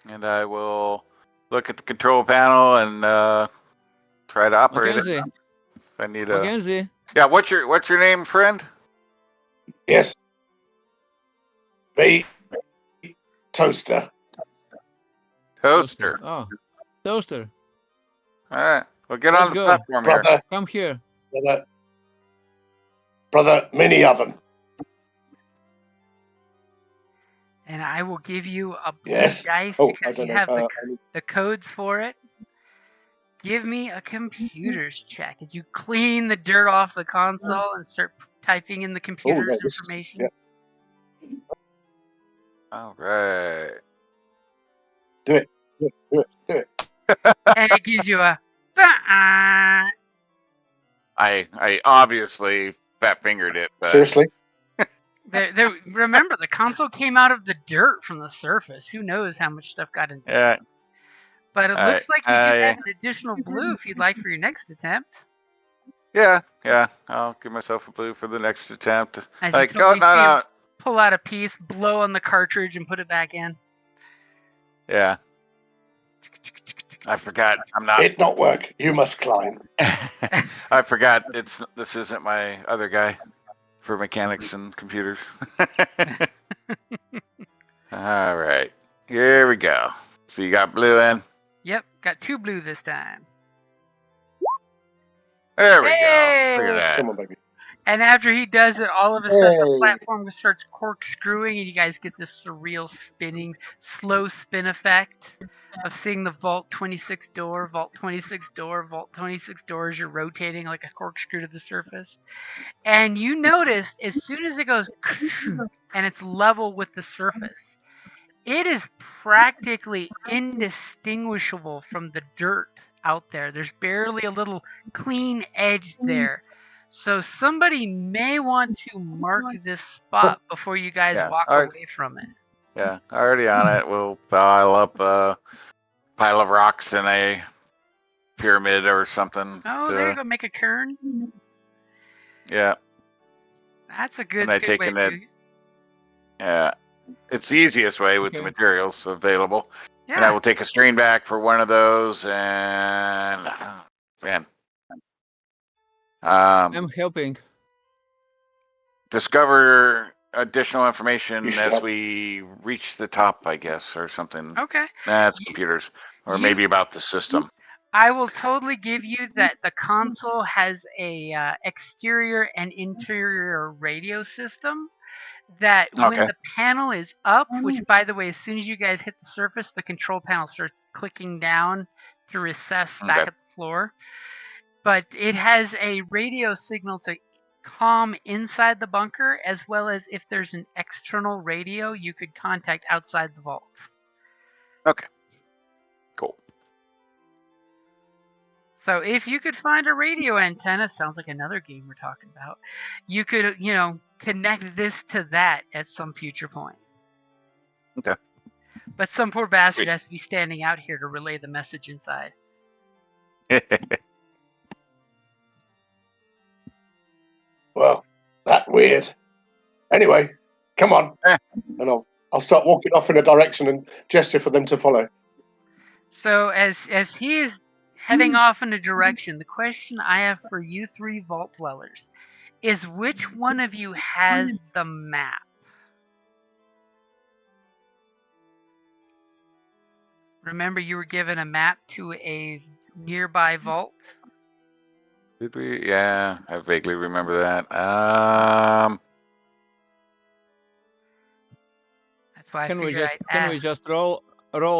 And I will look at the control panel and try to operate Mackenzie, it. If I need Mackenzie, Yeah, what's your name, friend? Yes. Me. Toaster. Toaster. Oh, Toaster, All right. Well, get let's on the go. platform here. Brother. Come here. Brother. Mini oven. And I will give you a blue Yes. dice Oh, I because don't you know. have the codes for it. Give me a computers check as you clean the dirt off the console and start typing in the computer's yeah, this is- information. yeah. All right. Do it. Do it. And it gives you a bah. I obviously fat fingered it, but Seriously? Remember, the console came out of the dirt from the surface. Who knows how much stuff got into yeah. it. But it looks like you do have an additional blue if you'd like for your next attempt. Yeah. I'll give myself a blue for the next attempt. As Like, you oh totally no. pull out a piece, blow on the cartridge, and put it back in. Yeah. I forgot. I'm not. It not work. You must climb. I forgot. This isn't my other guy for mechanics and computers. All right. Here we go. So you got blue in. Yep, got 2 blue this time. There we Hey! go. Look at that. Come on, baby. And after he does it, all of a sudden the Hey. platform starts corkscrewing, and you guys get this surreal spinning, slow spin effect of seeing the Vault 26 door, Vault 26 door, Vault 26 door as you're rotating like a corkscrew to the surface. And you notice as soon as it goes and it's level with the surface, it is practically indistinguishable from the dirt out there. There's barely a little clean edge there. So somebody may want to mark this spot before you guys Yeah, walk all right. away from it. Yeah, already on it. We'll pile up a pile of rocks in a pyramid or something. Oh, there you go. Make a cairn. Yeah. That's a And good I way taken to it. do it. Yeah. It's the easiest way with the materials available. And I Yeah. will take a strain back for one of those and man. I'm helping. Discover additional information You should as have- we reach the top, I guess, or something. Okay. That's computers. Or maybe about the system. I will totally give you that the console has a exterior and interior radio system that when the panel is up, which by the way, as soon as you guys hit the surface, the control panel starts clicking down to recess back at the floor. But it has a radio signal to comm inside the bunker, as well as if there's an external radio, you could contact outside the vault. Okay. Cool. So if you could find a radio antenna, sounds like another game we're talking about, you could, connect this to that at some future point. Okay. But some poor bastard has to be standing out here to relay the message inside. Well, that weird. Anyway, come on. And I'll start walking off in a direction and gesture for them to follow. So as he is heading off in a direction, the question I have for you 3 vault dwellers is which one of you has the map? Remember, you were given a map to a nearby vault. Did we? Yeah, I vaguely remember that. That's why I Can we figured I'd can we ask. just roll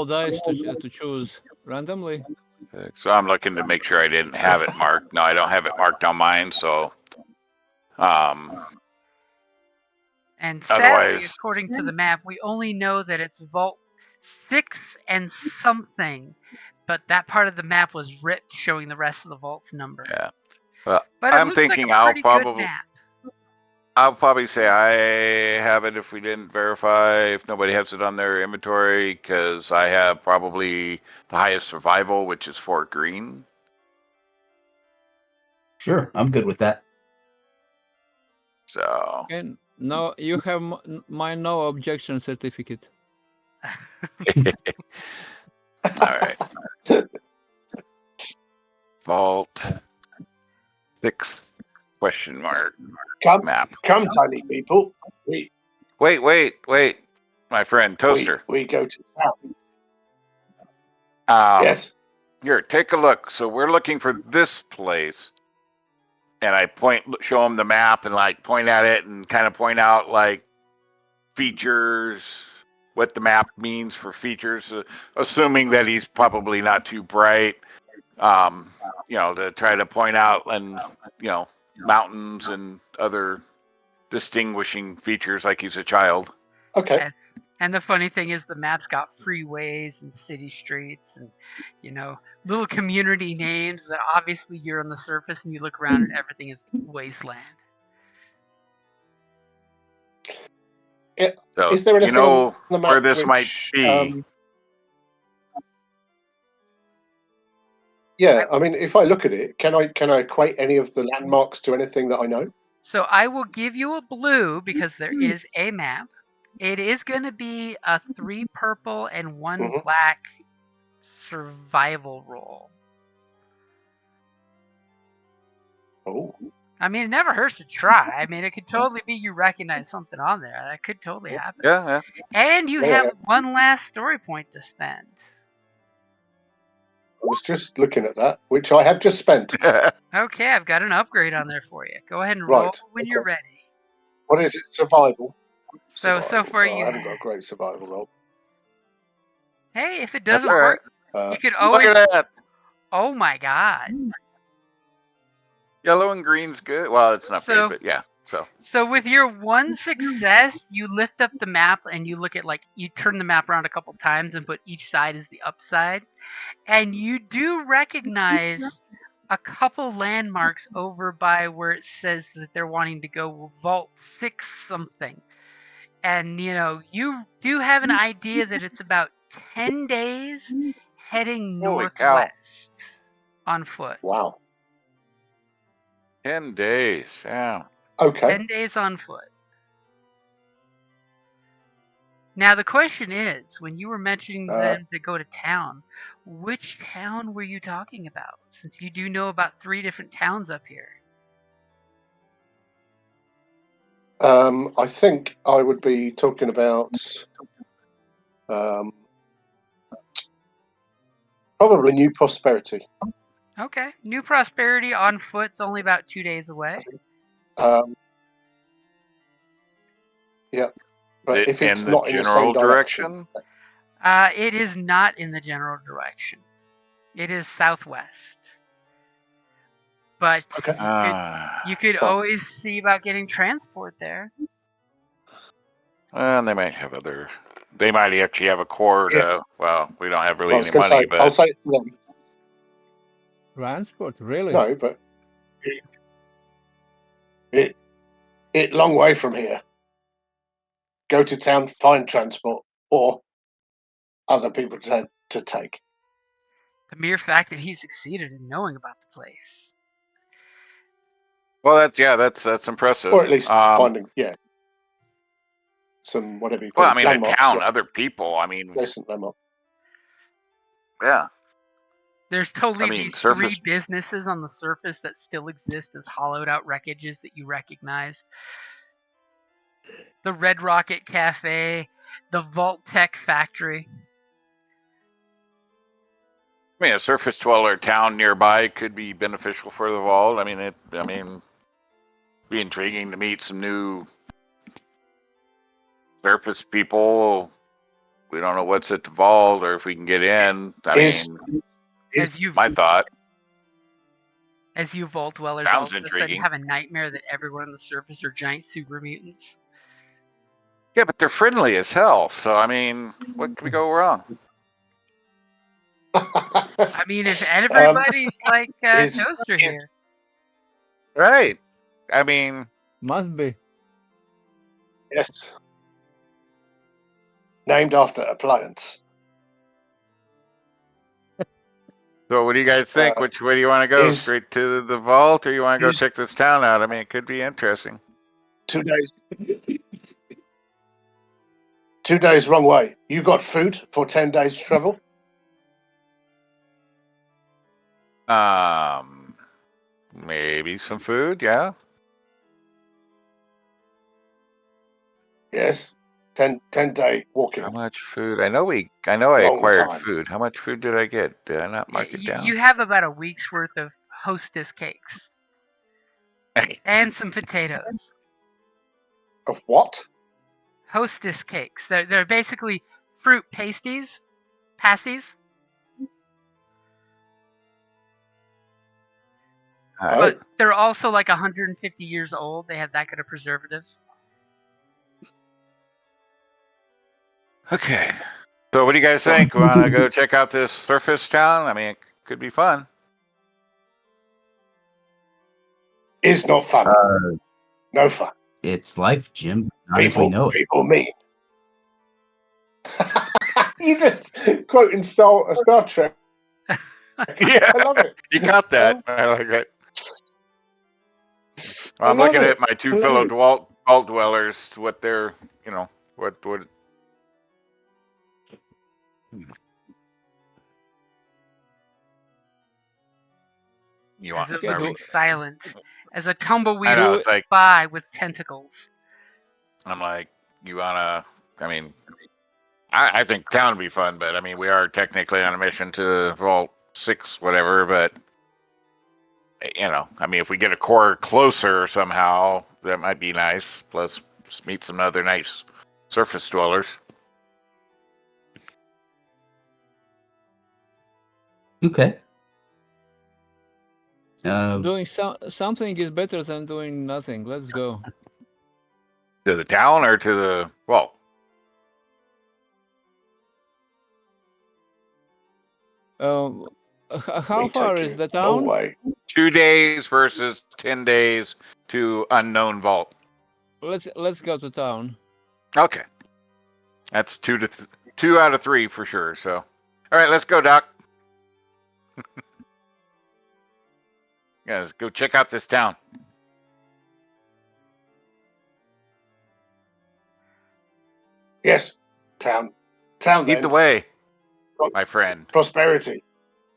dice to choose randomly? So I'm looking to make sure I didn't have it marked. No, I don't have it marked on mine. So, And sadly, otherwise, according to the map, we only know that it's Vault 6 and something, but that part of the map was ripped showing the rest of the vault's number. yeah. Well, But it I'm looks like thinking a pretty good map. I'll probably say I have it if we didn't verify, if nobody has it on their inventory, because I have probably the highest survival, which is 4 green. Sure, I'm good with that. So, And no, you have my no objection certificate. all right. Vault 6 question mark Come, map. come, tiny people. Wait, my friend Toaster. We go to town. Yes. Yes. Here, take a look. So we're looking for this place, and I show him the map, and like point at it, and kind of point out like features, what the map means for features, assuming that he's probably not too bright. To try to point out and mountains and other distinguishing features, like he's a child. Okay. And the funny thing is, the map's got freeways and city streets and, little community names that obviously you're on the surface and you look around and everything is wasteland. So, Is there anything on the map where this which, might be? Yeah, I mean, if I look at it, can I equate any of the landmarks to anything that I know? So I will give you a blue because there is a map. It is going to be a 3 purple and 1 black survival roll. Oh. I mean, it never hurts to try. I mean, it could totally be you recognize something on there. That could totally happen. Yeah. And you have one last story point to spend. I was just looking at that, which I have just spent. Okay, I've got an upgrade on there for you. Go ahead and roll when you're ready. What is it? Survival. So far well, you. I haven't got a great survival roll. Hey, if it doesn't All work, right. you could always. Look at that. Oh my God. Yellow and green's good. Well, it's not good, but yeah. So with your one success, you lift up the map and you look at you turn the map around a couple times and put each side as the upside, and you do recognize a couple landmarks over by where it says that they're wanting to go Vault 6 something. And, you do have an idea that it's about 10 days heading northwest on foot. Wow. 10 days, yeah. Okay. 10 days on foot. Now, the question is, when you were mentioning them to go to town, which town were you talking about? Since you do know about 3 different towns up here. I think I would be talking about probably New Prosperity. Okay. New Prosperity on foot's only about 2 days away. Yeah. But if it's in not the in the general same direction? It is not in the general direction. It is southwest. But you could always see about getting transport there. And they might have they might actually have a core to, well, we don't have really any money, say, but. I'll say it to them. Transport, really? No, but it long way from here. Go to town, find transport, or other people to take. The mere fact that he succeeded in knowing about the place. Well, that's impressive. Or at least finding, some whatever you call Well, I mean, landmarks, a town, other people. I mean, adjacent landmark. Yeah. There's totally these 3 surface. businesses on the surface that still exist as hollowed out wreckages that you recognize. The Red Rocket Cafe, the Vault Tech Factory. I mean, a surface dweller town nearby could be beneficial for the vault. I mean, be intriguing to meet some new surface people. We don't know what's at the vault or if we can get in. Is My thought. As you vault dwellers all Sounds of a sudden intriguing. have a nightmare that everyone on the surface are giant super mutants. Yeah, but they're friendly as hell. So, I mean, what could go wrong? I mean, if everybody's like Toaster here. Right. I mean, Must be. yes, named after appliance. so what do you guys think? Which way do you want to go? is- Straight to the vault, or you want to go is- check this town out? I mean, it could be interesting. 2 days. 2 days wrong way. You got food for 10 days travel? Maybe some food. Yeah. Yes. 10-day walking. How much food? I know I Long acquired time. food. How much food did I get? Did I not mark it down? You have about a week's worth of Hostess cakes and some potatoes. Of what? Hostess cakes. They're basically fruit pasties. Alright. But they're also like 150 years old. They have that good of preservatives. Okay. So what do you guys think? Want to go check out this surface town? I mean, it could be fun. Is not fun. No fun. It's life, Jim. Not as we know it. People mean. You just quoting Star Trek. Yeah, I love it. you got that. I like that. I'm looking at my two fellow vault dwellers. What they're, what. You want? As a silence, as a tumbleweed I know. It's like by with tentacles. I'm like, you wanna? I mean, I think town would be fun, but I mean, we are technically on a mission to Vault 6, whatever. But I mean, if we get a core closer somehow, that might be nice. Plus, meet some other nice surface dwellers. Okay. Doing something is better than doing nothing. Let's go. To the town or to the vault? How far is the town? Way. 2 days versus 10 days to unknown vault. Let's go to town. Okay, that's 2 out of 3 for sure. So, all right, let's go, Doc. Guys, go check out this town. Yes, town. Lead the way, my friend. Prosperity.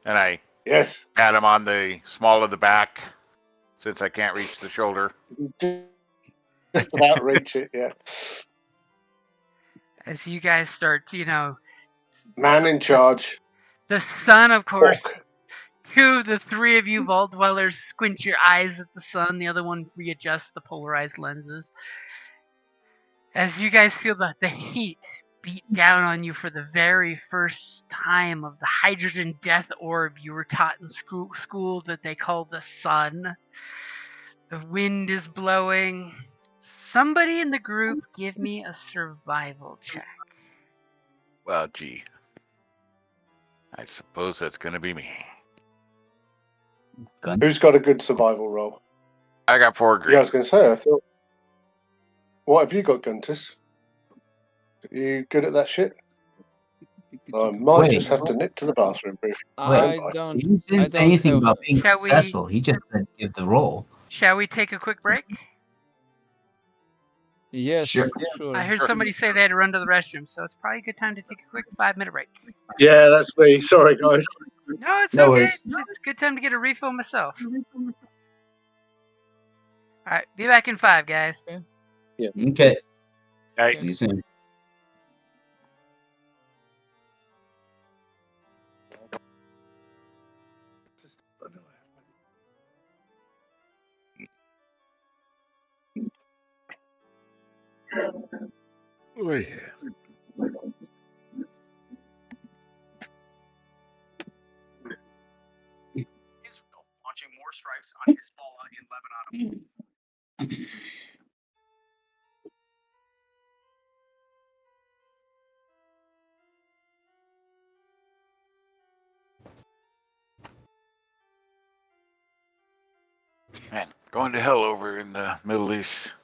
And I Yes. pat him on the small of the back, since I can't reach the shoulder. Just about reach it. Yeah. As you guys start, Man in charge. the sun, of course. Walk. 2 of the 3 of you vault dwellers squint your eyes at the sun. The other one readjusts the polarized lenses. As you guys feel the heat beat down on you for the very first time of the hydrogen death orb you were taught in school that they call the sun. The wind is blowing. Somebody in the group give me a survival check. Well, gee. I suppose that's going to be me. Who's got a good survival roll? I got 4 green. Yeah, I was going to say, I thought. What have you got, Guntis? Are you good at that shit? I might just have to nip to the bathroom briefly. I don't. He didn't say anything about being Shall successful. He just said give the roll. Shall we take a quick break? Yes, Sure. I heard somebody say they had to run to the restroom, so it's probably a good time to take a quick 5-minute break. Yeah, that's me. Sorry, guys. No, it's No okay. worries. It's a good time to get a refill myself. All right, be back in 5, guys. Okay. Hey. See you soon. Oy. Israel launching more strikes on Hezbollah in Lebanon. Man, going to hell over in the Middle East.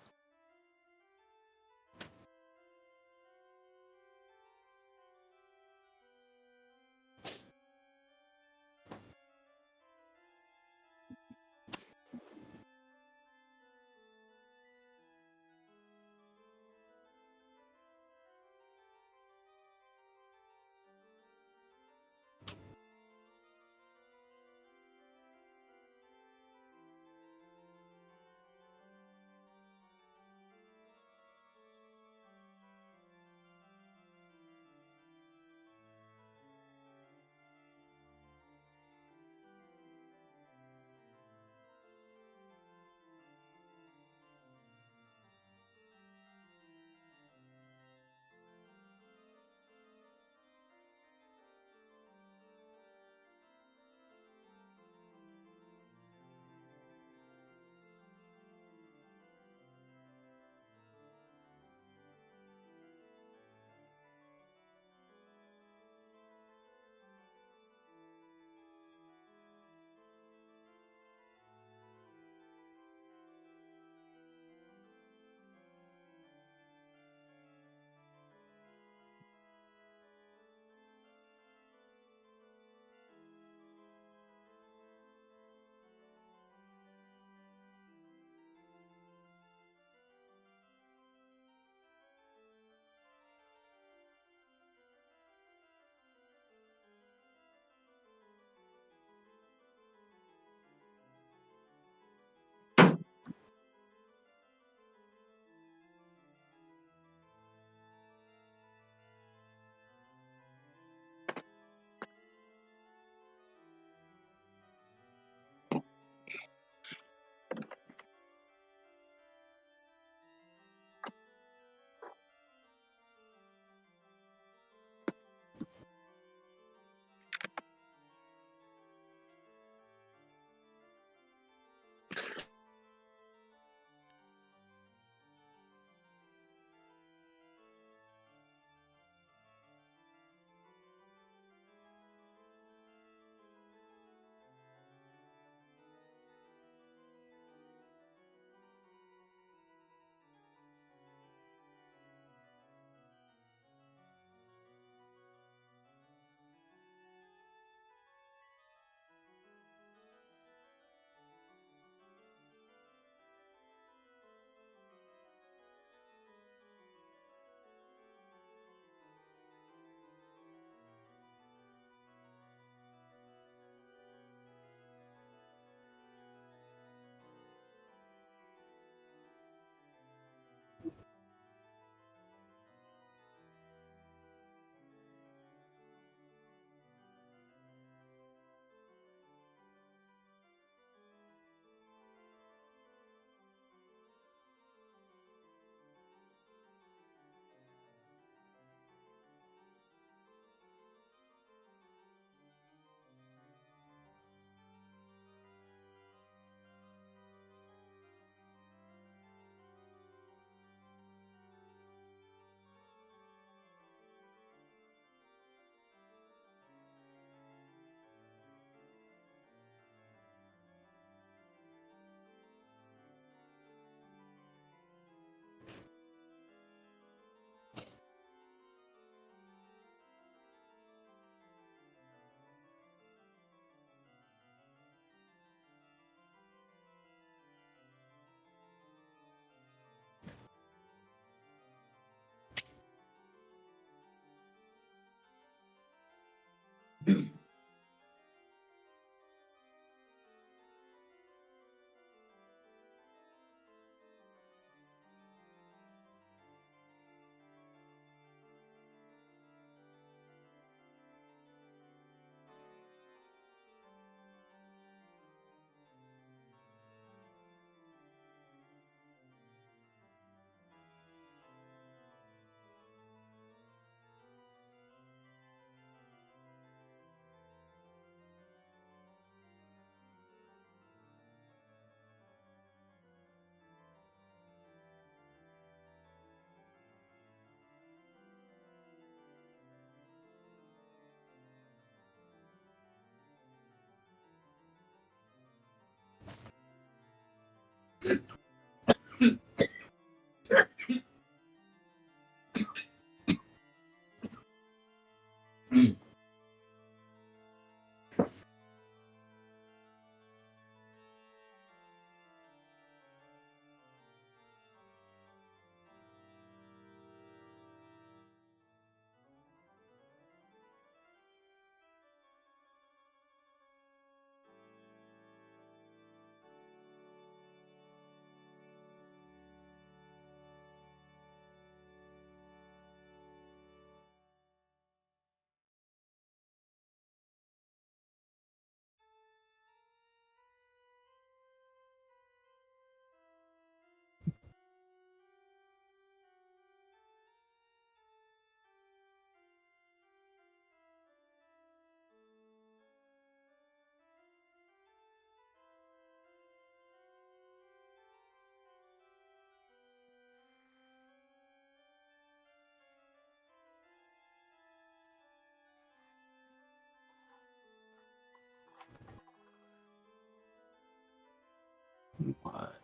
What?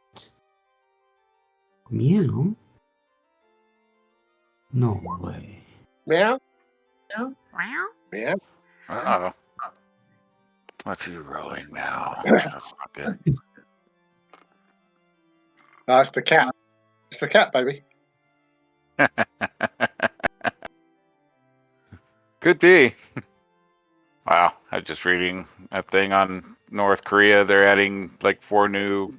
Meow? No way. Meow, Meow. meow. Uh-oh. What's he rolling now? That's not good. It's the cat. It's the cat, baby. Could be. Wow, I was just reading a thing on North Korea. They're adding like 4 new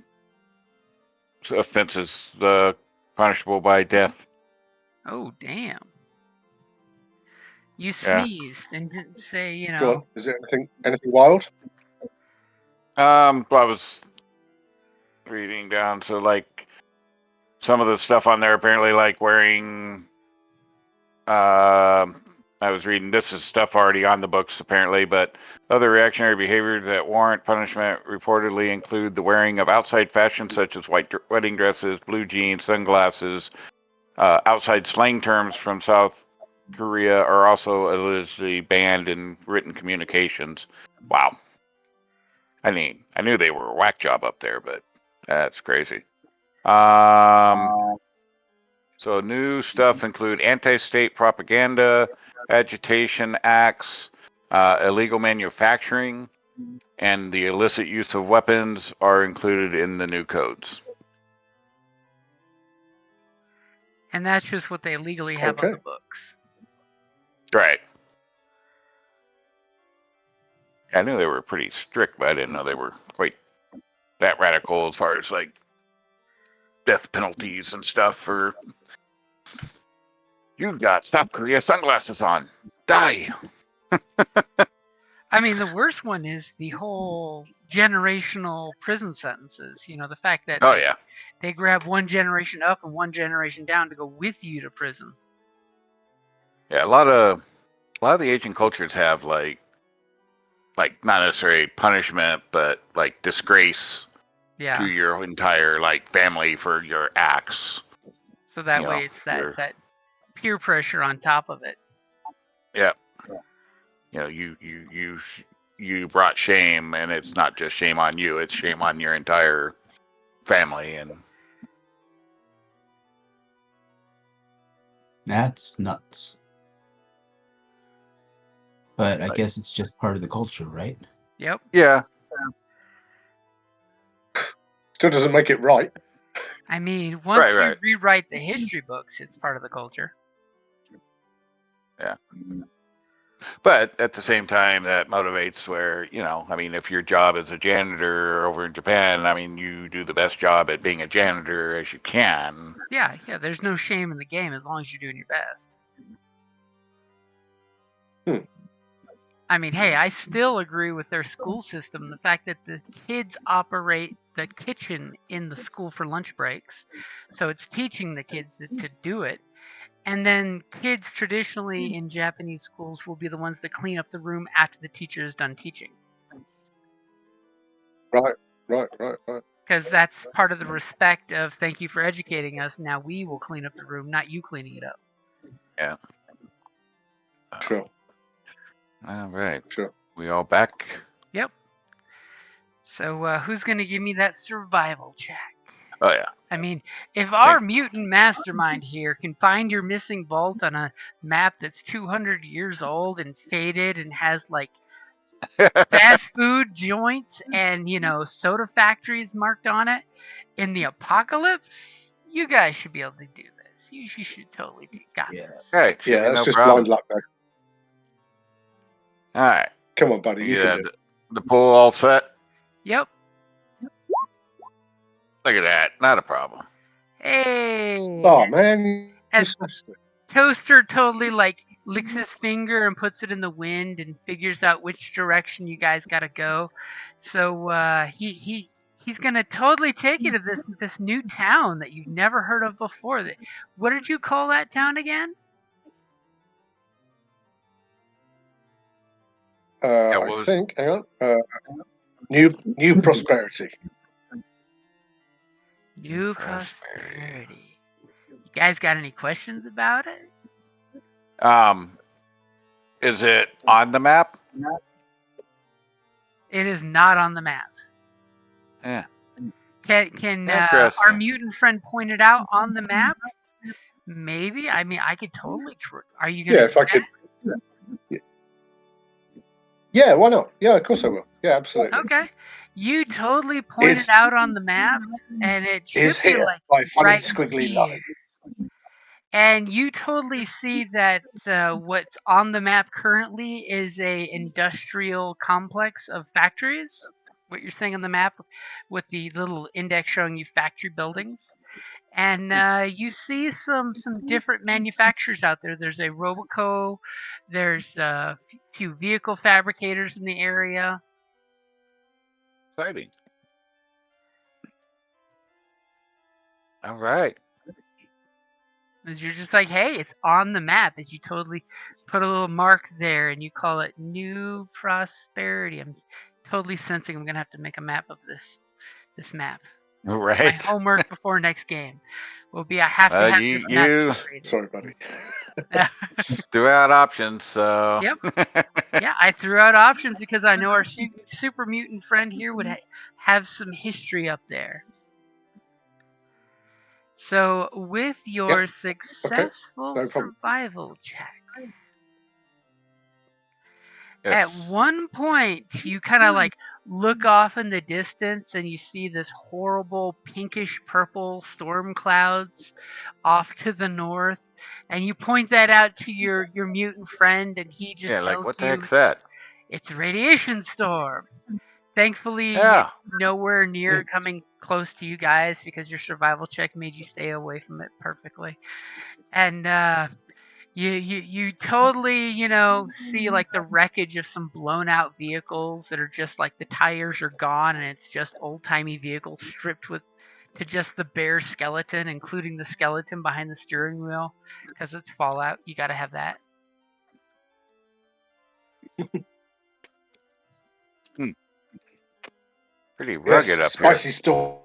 offenses punishable by death. Oh, damn. You Yeah. sneezed and didn't say, you Go on. know. Is it anything wild? Well, I was reading down, so like some of the stuff on there apparently like wearing I was reading this is stuff already on the books apparently, but other reactionary behaviors that warrant punishment reportedly include the wearing of outside fashion such as white wedding dresses, blue jeans, sunglasses. Outside slang terms from South Korea are also allegedly banned in written communications. Wow. I mean, I knew they were a whack job up there, but that's crazy. So new stuff include anti-state propaganda, agitation acts, illegal manufacturing, and the illicit use of weapons are included in the new codes. And that's just what they legally have on Okay. the books. Right. I knew they were pretty strict, but I didn't know they were quite that radical as far as like death penalties and stuff for you've got South Korea sunglasses on. Die. I mean, the worst one is the whole generational prison sentences. You know, the fact that Oh yeah. they grab one generation up and one generation down to go with you to prison. Yeah, a lot of the Asian cultures have like not necessarily punishment, but like disgrace to Yeah. your entire like family for your acts. So that You know, way it's that your peer pressure on top of it. yeah. You know, you brought shame, and it's not just shame on you; it's shame on your entire family. And That's nuts. But I like, guess it's just part of the culture, right? Yep. yeah, Still doesn't make it right. I mean, once right, you rewrite the history books, it's part of the culture. yeah. But at the same time, that motivates where, you know, I mean, if your job is a janitor over in Japan, I mean, you do the best job at being a janitor as you can. Yeah, there's no shame in the game as long as you're doing your best. I mean, hey, I still agree with their school system. The fact that the kids operate the kitchen in the school for lunch breaks. So it's teaching the kids to do it. And then kids traditionally in Japanese schools will be the ones that clean up the room after the teacher is done teaching. Right. Because that's part of the respect of thank you for educating us. Now we will clean up the room, not you cleaning it up. Yeah. Sure. All right. Sure. We all back? Yep. So who's going to give me that survival check? Oh yeah. I mean, if our mutant mastermind here can find your missing vault on a map that's 200 years old and faded and has like fast food joints and, soda factories marked on it in the apocalypse, you guys should be able to do this. You should totally got Yeah. this. Right. Yeah, that's no just problem. blind luck, though. All right. Come on, buddy, you Yeah, can do it. the pool all set. Yep. Look at that. Not a problem. Hey. Oh man, you As smashed it. Toaster totally like licks his finger and puts it in the wind and figures out which direction you guys gotta go. So he's gonna totally take you to this new town that you've never heard of before. What did you call that town again? I think. Hang on. New prosperity. New Prosperity. You guys got any questions about it? Is it on the map? It is not on the map. Yeah. Can our Interesting. mutant friend point it out on the map? Maybe. I mean, I could totally. Are you gonna? Yeah, if I could. Yeah, why not? Yeah, of course I will. Yeah, absolutely. Okay. You totally point it out on the map, and it should Is be here like by funny right squiggly here. line. And you totally see that what's on the map currently is a industrial complex of factories. What you're seeing on the map with the little index showing you factory buildings. And you see some different manufacturers out there. There's a Roboco. There's a few vehicle fabricators in the area. Exciting. All right. As you're just like, hey, it's on the map. As you totally put a little mark there, and you call it New Prosperity. I'm totally sensing I'm gonna have to make a map of this map. All My right. homework before next game will be I have to have this map generated. Sorry, buddy. Threw out options, so. Yep. Yeah, I threw out options because I know our super mutant friend here would have some history up there. So with your successful survival check, at one point you kind of like look off in the distance and you see this horrible pinkish purple storm clouds off to the north, and you point that out to your mutant friend, and he just tells like, what the you heck's that? it's a radiation storm. Thankfully, Yeah. it's nowhere near coming close to you guys because your survival check made you stay away from it perfectly. And you totally, see like the wreckage of some blown out vehicles that are just like the tires are gone and it's just old timey vehicles stripped to just the bare skeleton, including the skeleton behind the steering wheel, because it's Fallout. You got to have that. Pretty rugged up spicy storm.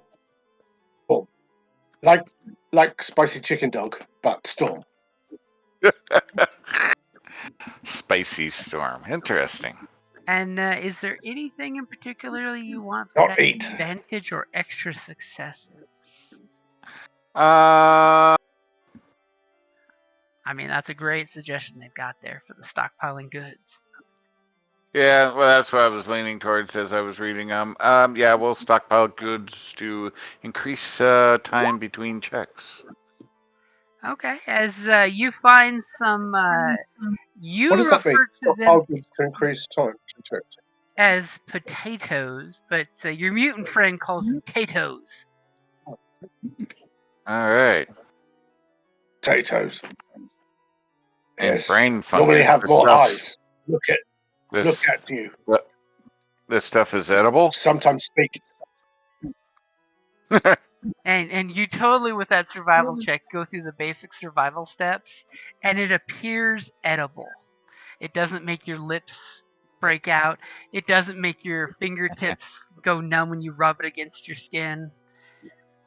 Like spicy chicken dog, but storm. here. Spicy storm. Interesting. And is there anything in particular you want for that advantage or extra successes? I mean, that's a great suggestion they've got there for the stockpiling goods. Yeah, well, that's what I was leaning towards as I was reading them. Yeah, we'll stockpile goods to increase time between checks. Okay, as you find some, you what does that mean? to them goods to increase time to checks. As potatoes, but your mutant friend calls them potatoes. All right. Potatoes. And brain fungus. Normally have more eyes. Look at you. This stuff is edible? Sometimes speak. And you totally, with that survival check, go through the basic survival steps, and it appears edible. It doesn't make your lips break out. It doesn't make your fingertips go numb when you rub it against your skin.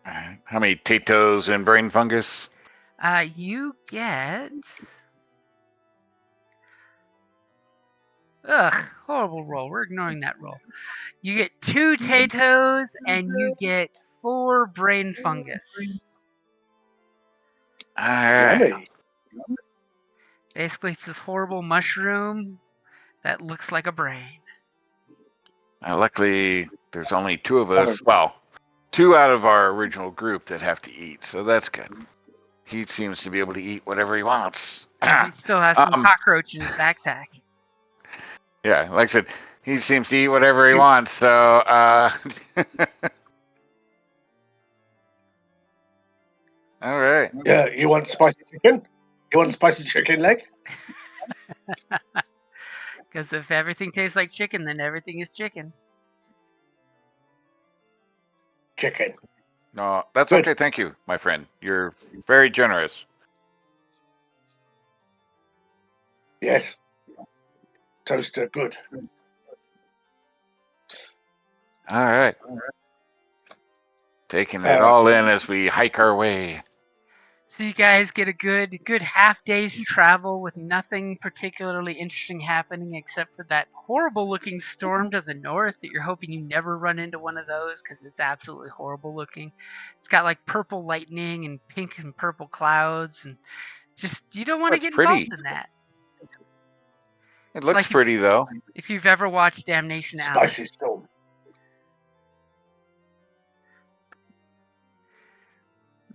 How many potatoes and brain fungus? You get... Ugh, horrible roll. We're ignoring that roll. You get 2 potatoes and you get 4 brain fungus. All right. Yummy. Basically, it's this horrible mushroom that looks like a brain. Luckily, there's only 2 of us. Well, 2 out of our original group that have to eat, so that's good. He seems to be able to eat whatever he wants. 'Cause he still has some cockroach in his backpack. Yeah, like I said, he seems to eat whatever he wants. So, all right. Yeah, you want spicy chicken? You want spicy chicken leg? Because if everything tastes like chicken, then everything is chicken. Chicken. No, that's Good. okay. Thank you, my friend. You're very generous. Yes. Toaster, good. All right. Taking it all in as we hike our way. So you guys get a good half day's travel with nothing particularly interesting happening except for that horrible looking storm to the north that you're hoping you never run into one of those because it's absolutely horrible looking. It's got like purple lightning and pink and purple clouds and just you don't want to It's get pretty. involved in that. It looks Like pretty, though. If you've ever watched Damnation Alley. Spicy storm.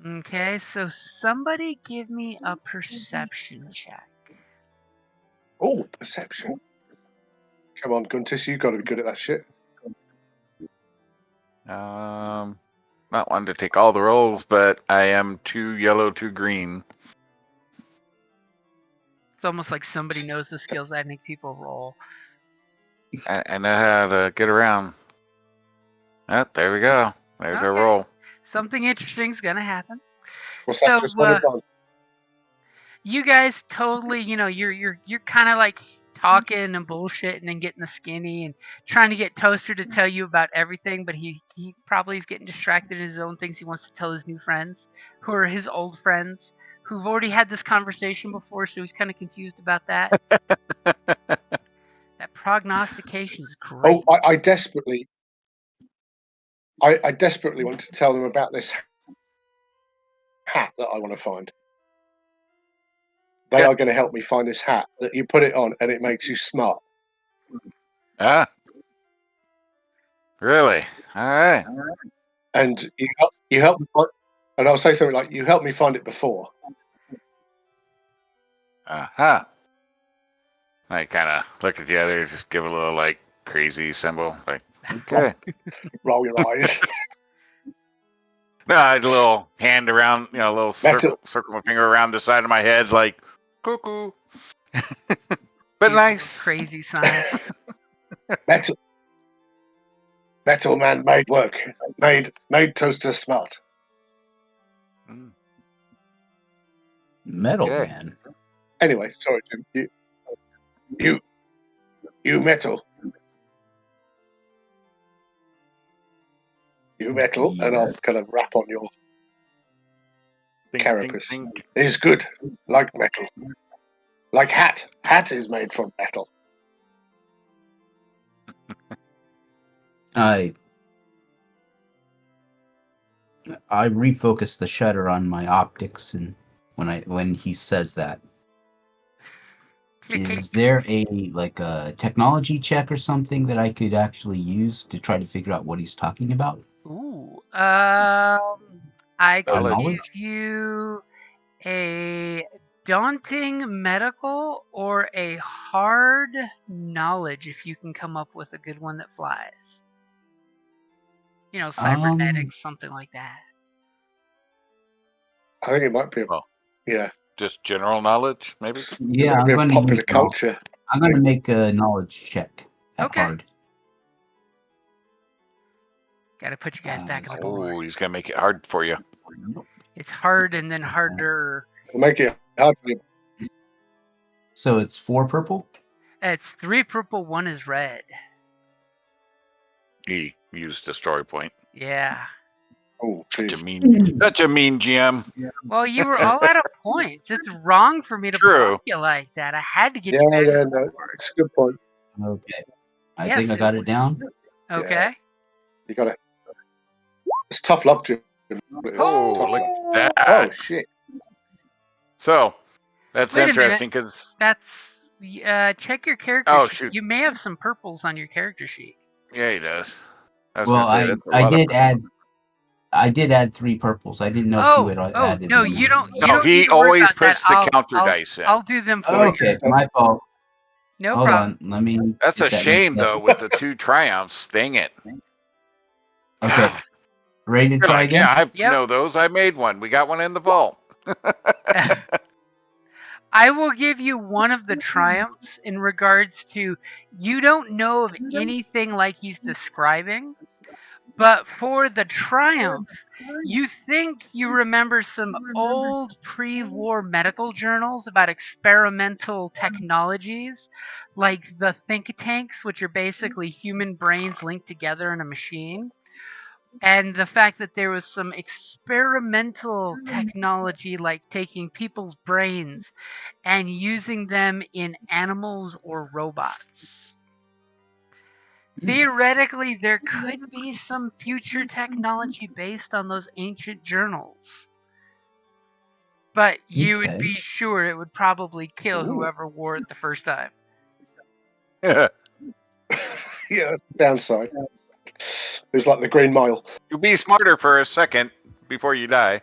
Okay, so somebody give me a perception check. Oh, perception. Come on, Guntis, you've got to be good at that shit. Not one to take all the rolls, but I am 2 yellow, 2 green. It's almost like somebody knows the skills I make people roll. I know how to get around. Oh, there we go. There's our Okay. roll. Something interesting's gonna happen. What's that? Just on You guys totally, you're kind of like talking and bullshitting and getting the skinny and trying to get Toaster to tell you about everything, but he probably is getting distracted in his own things he wants to tell his new friends, who are his old friends, who've already had this conversation before, so he's kind of confused about that. That prognostication is great. Oh, I desperately want to tell them about this hat that I want to find. They are going to help me find this hat that you put it on and it makes you smart. Ah, really? All right. And you help me find, and I'll say something like, "You helped me find it before." Uh-huh. I kind of look at the others, just give a little, like, crazy symbol. Like, okay. Roll your eyes. No, I had a little hand around, a little circle my finger around the side of my head, like, cuckoo. But nice. Crazy sign. Metal man made work. Made Toaster smart. Metal Okay. man. Anyway, sorry, Jim. You metal. You metal, and I'll kind of rap on your carapace. Ding, ding. Is good, like metal. Like hat. Hat is made from metal. I refocus the shutter on my optics, and when he says that, is there a technology check or something that I could actually use to try to figure out what he's talking about? Ooh. I could Knowledge? give you a daunting medical or a hard knowledge if you can come up with a good one that flies. Cybernetics, something like that. I think it might be Oh. Just general knowledge, maybe? Yeah, it might be I'm a going popular culture. I'm going to make a knowledge check at Okay. hard. Got to put you guys back on the board. Oh, he's going to make it hard for you. It's hard and then harder. We'll make it hard for you. So it's 4 purple? It's 3 purple, 1 is red. He used a story point. Yeah. Oh, Such a geez. mean GM. Well, you were all out of points. It's wrong for me to block you like that. I had to get you back on the board. It's a good point. Okay. I Yes, think I got it down. Okay. You got it. It's tough love, Jim. Oh, Tough look love. at Oh that. shit! So that's Wait a minute. interesting because That's check your character Oh, sheet. shoot. You may have some purples on your character sheet. yeah, he does. I was Well, gonna say that's a I lot did of. add 3 purples. I didn't know if you had added No, them. you don't No, need he to worry always about that. puts the counter dice in. I'll do them for Oh, you. Okay, my fault. No Hold problem. on, let me. That's get a that shame mixed up. though with the 2 triumphs. Dang it. Okay, God. ready to You're try like, again? yeah, I Yep. know those. I made one. We got one in the vault. I will give you one of the triumphs in regards to you don't know of anything like he's describing, but for the triumph, you think you remember some old pre war medical journals about experimental technologies, like the think tanks, which are basically human brains linked together in a machine. And the fact that there was some experimental technology like taking people's brains and using them in animals or robots. Theoretically, there could be some future technology based on those ancient journals. But you would Okay. be sure it would probably kill Ooh. whoever wore it the first time. Yeah, that's the downside. It's like the Green Mile. You'll be smarter for a second before you die.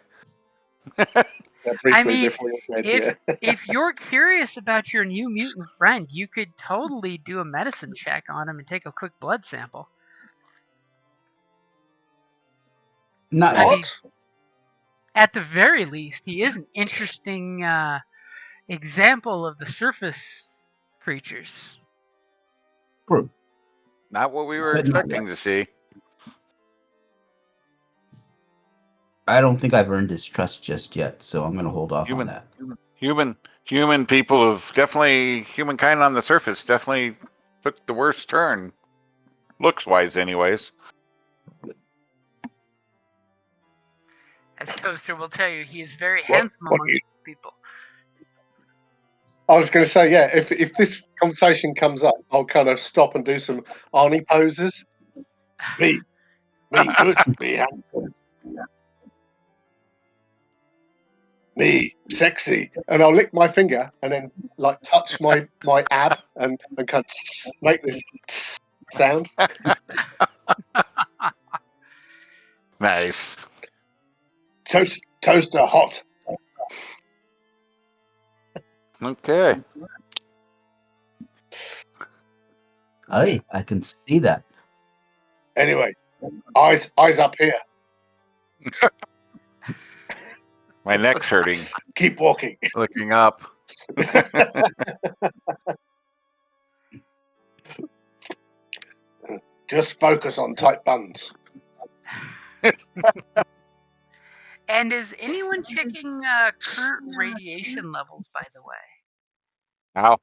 Briefly I mean, before you're dead, if you're curious about your new mutant friend, you could totally do a medicine check on him and take a quick blood sample. Not I yet. mean, at the very least, he is an interesting example of the surface creatures. True. Not what we were But not expecting yet. to see. I don't think I've earned his trust just yet, so I'm going to hold off on that. Human people have definitely, humankind on the surface definitely took the worst turn, looks wise, anyways. As Toaster will tell you, he is very What- handsome what among you- people. I was going to say, yeah, if this conversation comes up, I'll kind of stop and do some Arnie poses. Me good, me handsome, me sexy, and I'll lick my finger and then like touch my ab and kind of make this sound. Nice. Toaster hot. Okay. Hey, I can see that. Anyway, eyes up here. My neck's hurting. Keep walking. Looking up. Just focus on tight buns. And is anyone checking current radiation levels, by the way? Ow.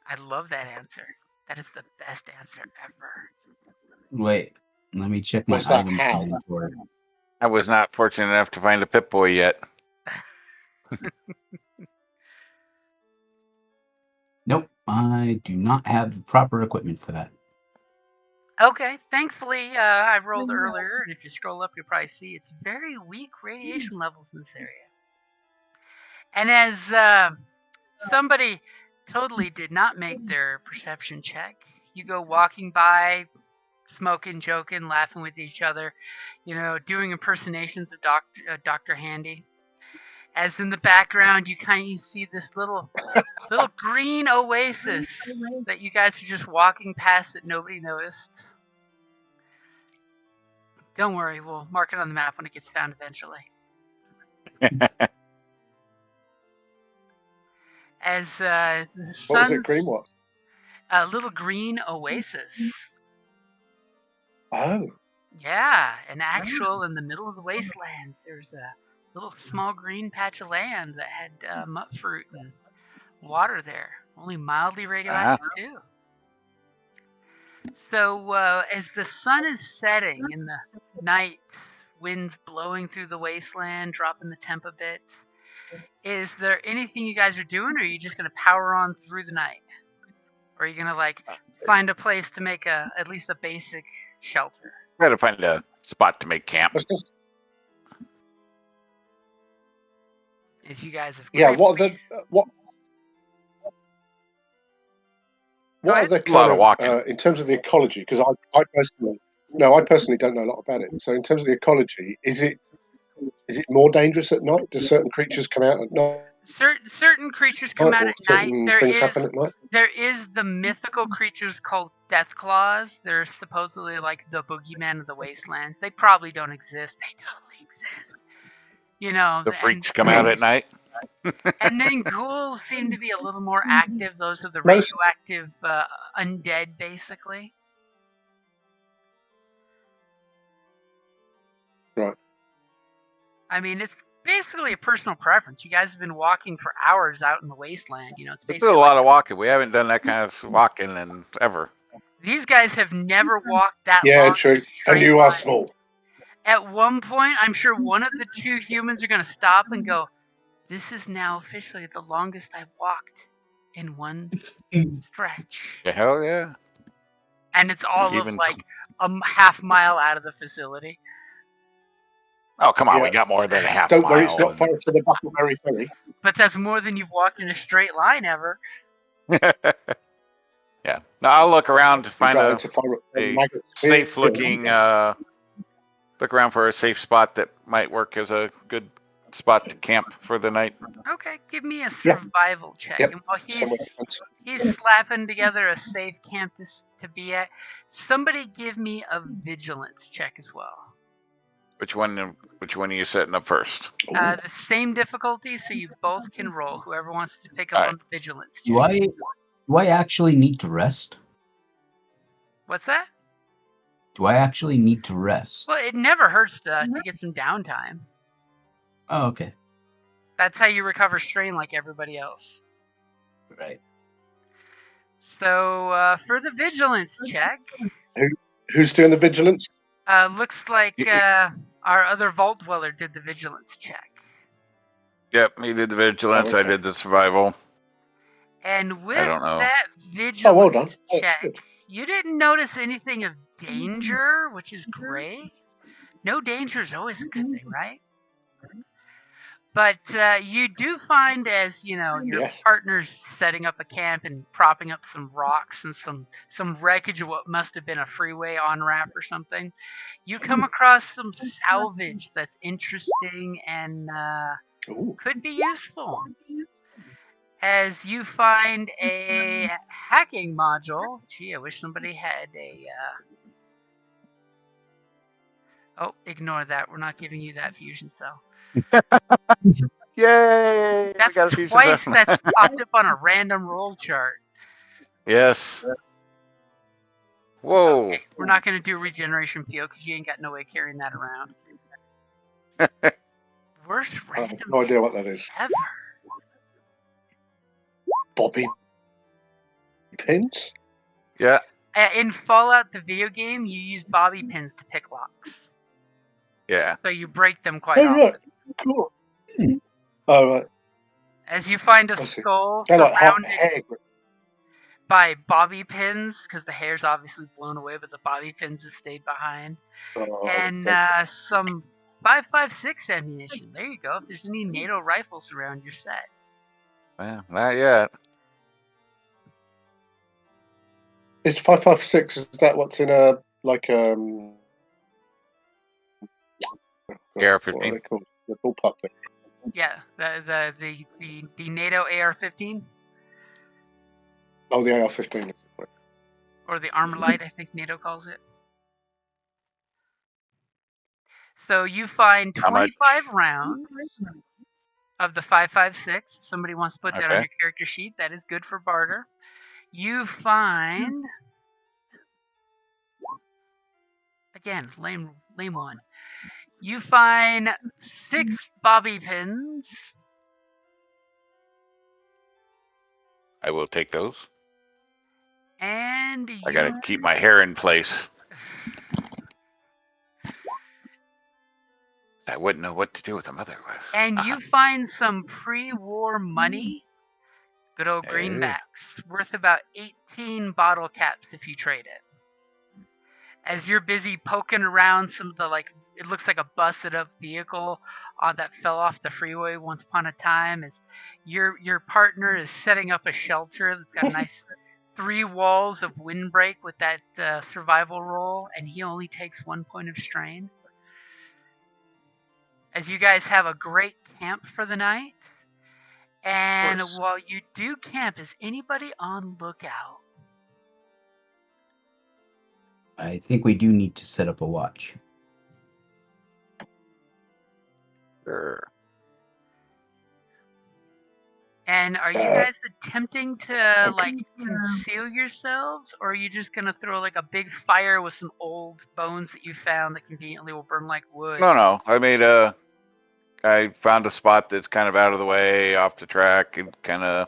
I love that answer. That is the best answer ever. Wait, let me check my What's that? items How? inventory. I was not fortunate enough to find a Pip-Boy yet. Nope, I do not have the proper equipment for that. Okay, thankfully I rolled earlier, and if you scroll up, you'll probably see it's very weak radiation levels in this area. And as somebody totally did not make their perception check, you go walking by, smoking, joking, laughing with each other, doing impersonations of Dr. Handy. As in the background, you kind of see this little green oasis that you guys are just walking past that nobody noticed. Don't worry, we'll mark it on the map when it gets found eventually. As the What was it? sun's Green what? a little green oasis. Oh, Yeah, an actual in the middle of the wastelands. There's a little small green patch of land that had mut fruit and water there, only mildly radioactive too. So as the sun is setting in the night, winds blowing through the wasteland, dropping the temp a bit. Is there anything you guys are doing, or are you just going to power on through the night? Or are you going to find a place to make at least a basic shelter? Gotta find a spot to make camp. Let's just, As you guys have yeah. What are gratefully- the what Go are ahead. the A lot kind of of walking. in terms of the ecology? Because I personally don't know a lot about it. So in terms of the ecology, is it more dangerous at night? Do certain creatures come out at night, certain creatures come out or at night. certain things happen at night? There is the mythical creatures called death claws. They're supposedly like the boogeyman of the wastelands. They probably don't exist. They totally exist. You know, The freaks come out at night. and then ghouls seem to be a little more active. Those are the Most radioactive undead, basically. right. I mean, it's basically a personal preference. You guys have been walking for hours out in the wasteland. You know, it's We did basically a lot of walking. We haven't done that kind of walking in ever. these guys have never walked that Yeah, long in true. a And straight you line. are small. At one point, I'm sure one of the two humans are going to stop and go, "This is now officially the longest I've walked in one stretch." Yeah, hell yeah. And it's all Even of like a half mile out of the facility. oh come on, Yeah. we got more than a half Don't mile. worry, it's not far to the Buckleberry Ferry. But that's more than you've walked in a straight line ever. Yeah. No, I'll look around to find Right, a to find a maggots. safe looking look around for a safe spot that might work as a good spot to camp for the night. Okay, give me a Yeah. survival check. Yep. And while Somewhere else. he's slapping together a safe camp to be at, somebody give me a vigilance check as well. Which one are you setting up first? Ooh. The same difficulty, so you both can roll. Whoever wants to pick up All right. on the vigilance check. Do I actually need to rest? What's that? Do I actually need to rest? Well, it never hurts to get some downtime. Oh, okay. That's how you recover strain like everybody else. Right. So for the vigilance check, Who's doing the vigilance? looks like our other vault dweller did the vigilance check. Yep, he did the vigilance. Oh, okay. I did the survival. And with I don't know. that Oh, well done. vigilance Oh, check, good. you didn't notice anything of danger, which is great. No danger is always a good thing, right? But you do find, as you know, your Yes. partner's setting up a camp and propping up some rocks and some wreckage of what must have been a freeway on ramp or something. You come across some salvage that's interesting and Ooh. could be useful. As you find a hacking module. Gee, I wish somebody had a. Oh, ignore that. We're not giving you that fusion cell. Yay! That's we got a fusion twice cell. that's popped up on a random roll chart. Yes. Whoa. Okay, we're not going to do regeneration field because you ain't got no way carrying that around. Worst I have random no idea what that is. ever. Bobby pins? Yeah. In Fallout, the video game, you use bobby pins to pick locks. Yeah. So you break them quite Oh, often. right. Cool. Oh, right. As you find a I see. skull They're like surrounded hair grip. by bobby pins, because the hair's obviously blown away, but the bobby pins have stayed behind. Oh, And okay. some 5.56 ammunition. There you go. If there's any NATO rifles around, you're set. Well, not yet. Is 5.56, is that what's in a, like, what are AR-15. they called? The bullpup thing. Yeah, the NATO AR-15 Oh, the AR-15. or the Armor Light, I think NATO calls it. So you find How much? 25 rounds of the 5.56. If somebody wants to put that on Okay. your character sheet, that is good for barter. You find, again, lame one. You find 6 bobby pins. I will take those. And I gotta keep my hair in place. I wouldn't know what to do with them otherwise. And you find some pre-war money, good old greenbacks, worth about 18 bottle caps if you trade it. As you're busy poking around some of the, like, it looks like a busted up vehicle that fell off the freeway once upon a time, as your partner is setting up a shelter that's got a nice 3 walls of windbreak with that survival roll, and he only takes 1 point of strain. As you guys have a great camp for the night. And course. while you do camp, is anybody on lookout? I think we do need to set up a watch. Sure. And are you guys attempting to, like, conceal yourselves, or are you just gonna throw like a big fire with some old bones that you found that conveniently will burn like wood? No. I found a spot that's kind of out of the way, off the track, and kind of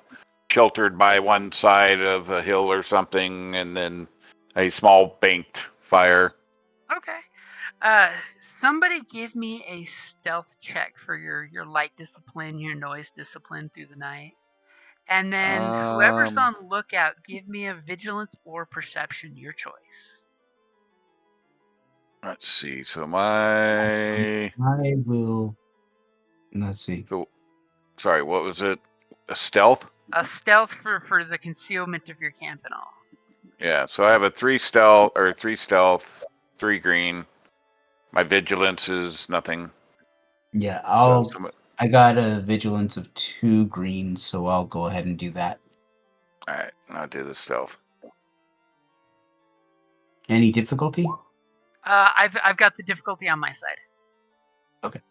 sheltered by one side of a hill or something, and then a small banked fire. Okay. Somebody give me a stealth check for your light discipline, your noise discipline through the night. And then whoever's on lookout, give me a vigilance or perception, your choice. Let's see. So my. I will. Let's see. So, sorry, what was it? A stealth? A stealth for the concealment of your camp and all. Yeah. So I have a 3 stealth, 3 green. My vigilance is nothing. Yeah, I got a vigilance of 2 green, so I'll go ahead and do that. All right, I'll do the stealth. Any difficulty? I've got the difficulty on my side. Okay.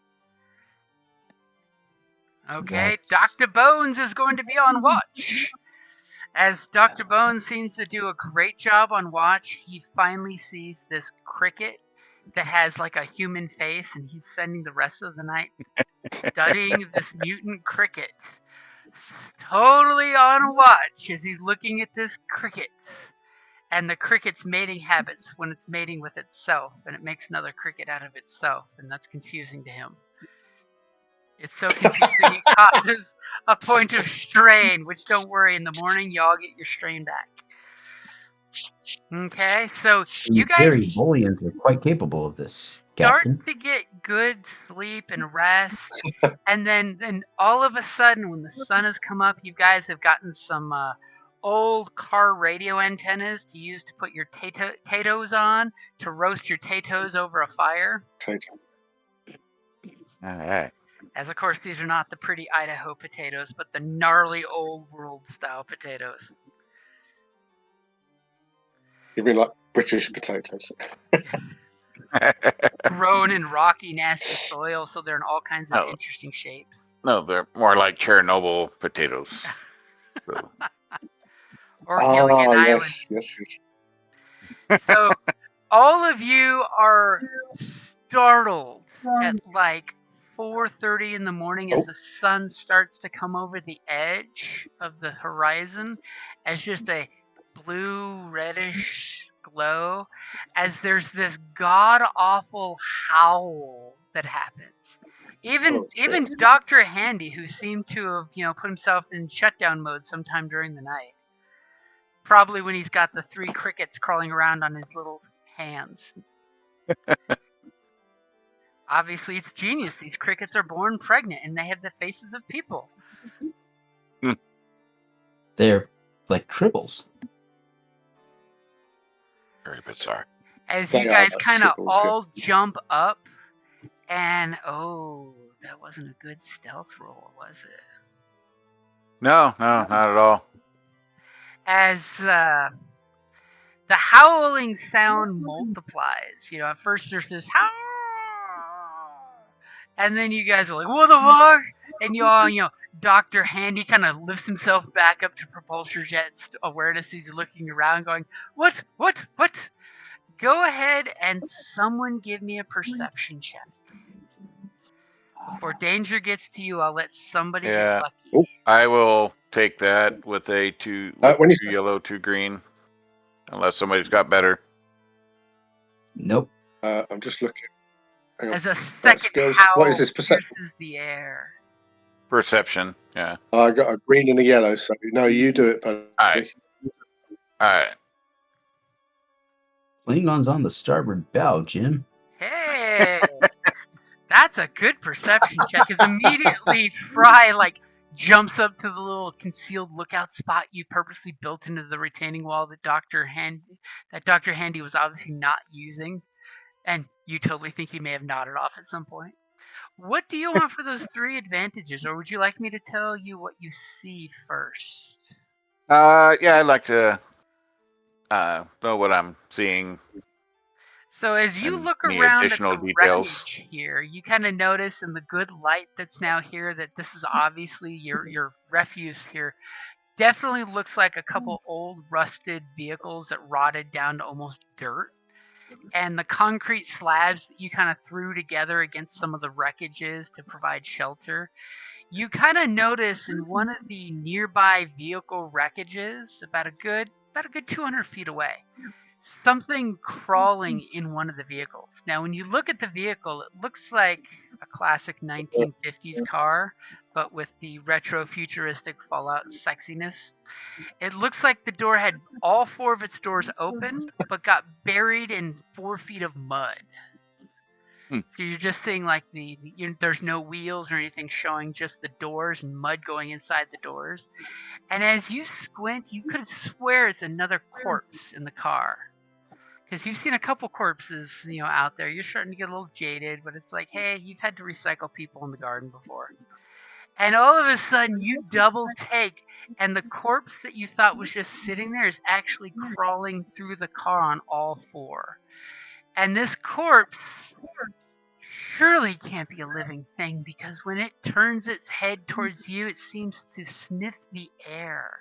Okay, Dr. Bones is going to be on watch. As Dr. Bones seems to do a great job on watch, he finally sees this cricket that has like a human face, and he's spending the rest of the night studying this mutant cricket. Totally on watch as he's looking at this cricket and the cricket's mating habits when it's mating with itself, and it makes another cricket out of itself, and that's confusing to him. It's so confusing it causes a point of strain, which, don't worry, in the morning you all get your strain back. Okay, so you guys very buoyant are quite capable of this, start Captain. to get good sleep and rest, and then all of a sudden, when the sun has come up, you guys have gotten some old car radio antennas to use to put your potatoes on to roast your potatoes over a fire. All right. As of course, these are not the pretty Idaho potatoes, but the gnarly old world style potatoes. You mean like British potatoes? Grown in rocky, nasty soil, so they're in all kinds of interesting shapes. No, they're more like Chernobyl potatoes. So. Or Gilligan Island. Yes. So all of you are startled at like 4:30 in the morning as the sun starts to come over the edge of the horizon as just a blue reddish glow, as there's this god awful howl that happens. Even Dr. Handy, who seemed to have put himself in shutdown mode sometime during the night, probably when he's got the 3 crickets crawling around on his little hands. Obviously, it's genius. These crickets are born pregnant, and they have the faces of people. They're like tribbles. Very bizarre. As you guys kind of all jump up, and that wasn't a good stealth roll, was it? No, not at all. As the howling sound multiplies, at first there's this howl, and then you guys are like, what the fuck? And you all, Dr. Handy kind of lifts himself back up to propulsion jet awareness. He's looking around going, what? Go ahead and someone give me a perception check. Before danger gets to you, I'll let somebody get lucky. I will take that with a 2 yellow, 2 green. Unless somebody's got better. Nope. I'm just looking. As a second howl what is this, perception? pierces the air. Perception, yeah. I got a green and a yellow, so no, you do it, buddy. All right. Klingon's on the starboard bow, Jim. Hey, that's a good perception check. Because immediately Fry jumps up to the little concealed lookout spot you purposely built into the retaining wall that Dr. Handy was obviously not using, and you totally think he may have nodded off at some point. What do you want for those 3 advantages, or would you like me to tell you what you see first? Yeah, I'd like to know what I'm seeing. So as you And look any around at additional the details? wreckage here, you kind of notice in the good light that's now here that this is obviously your refuse here. Definitely looks like a couple old rusted vehicles that rotted down to almost dirt. And the concrete slabs that you kind of threw together against some of the wreckages to provide shelter. You kind of notice in one of the nearby vehicle wreckages, about a good 200 feet away, something crawling in one of the vehicles. Now, when you look at the vehicle, it looks like a classic 1950s car, but with the retro futuristic Fallout sexiness. It looks like the door had all 4 of its doors open, but got buried in 4 feet of mud. Hmm. So you're just seeing there's no wheels or anything showing, just the doors and mud going inside the doors. And as you squint, you could swear it's another corpse in the car. Because you've seen a couple corpses, out there. You're starting to get a little jaded, but it's like, hey, you've had to recycle people in the garden before. And all of a sudden, you double take, and the corpse that you thought was just sitting there is actually crawling through the car on all 4. And this corpse surely can't be a living thing, because when it turns its head towards you, it seems to sniff the air.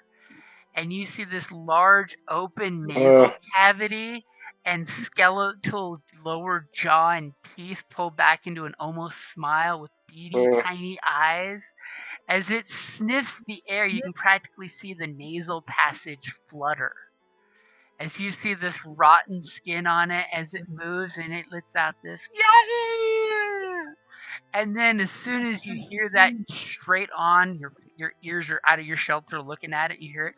And you see this large open nasal cavity and skeletal lower jaw and teeth pulled back into an almost smile with beady tiny eyes. As it sniffs the air, you can practically see the nasal passage flutter. As you see this rotten skin on it as it moves, and it lets out this yeah! And then as soon as you hear that straight on, your ears are out of your shelter looking at it, you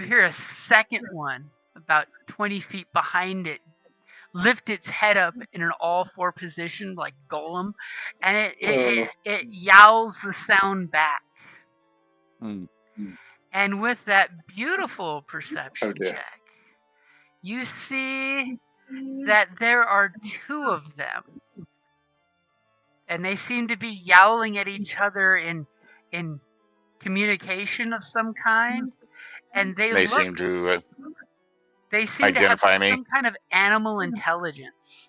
hear a second one about 20 feet behind it lift its head up in an all 4 position like Golem, and it yowls the sound back. Hmm. And with that beautiful perception dear. check, you see that there are 2 of them. And they seem to be yowling at each other in communication of some kind. And They seem to they seem to have identify me. some kind of animal intelligence.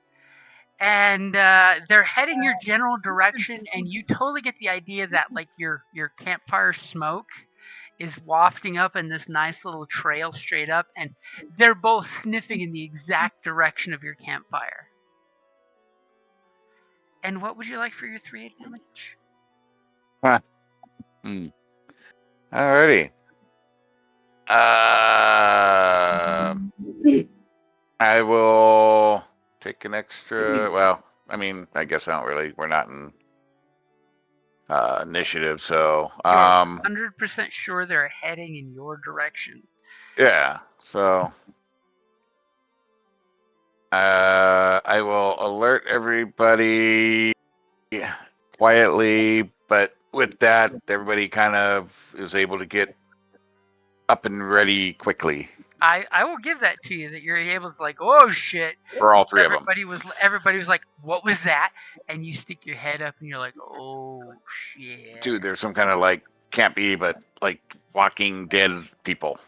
And they're heading your general direction, and you totally get the idea that your campfire smoke is wafting up in this nice little trail straight up, and they're both sniffing in the exact direction of your campfire. And what would you like for your 3 advantage? Huh. Alrighty. I will take an extra. Well, I mean, I guess I don't really. We're not in initiative, so You're 100% sure they're heading in your direction. yeah. So I will alert everybody quietly, but with that, everybody kind of is able to get up and ready quickly I will give that to you, that you're able to oh shit. for all 3 of them. Everybody was like, what was that? And you stick your head up and you're like, oh shit. Dude, there's some kind of can't be, but walking dead people.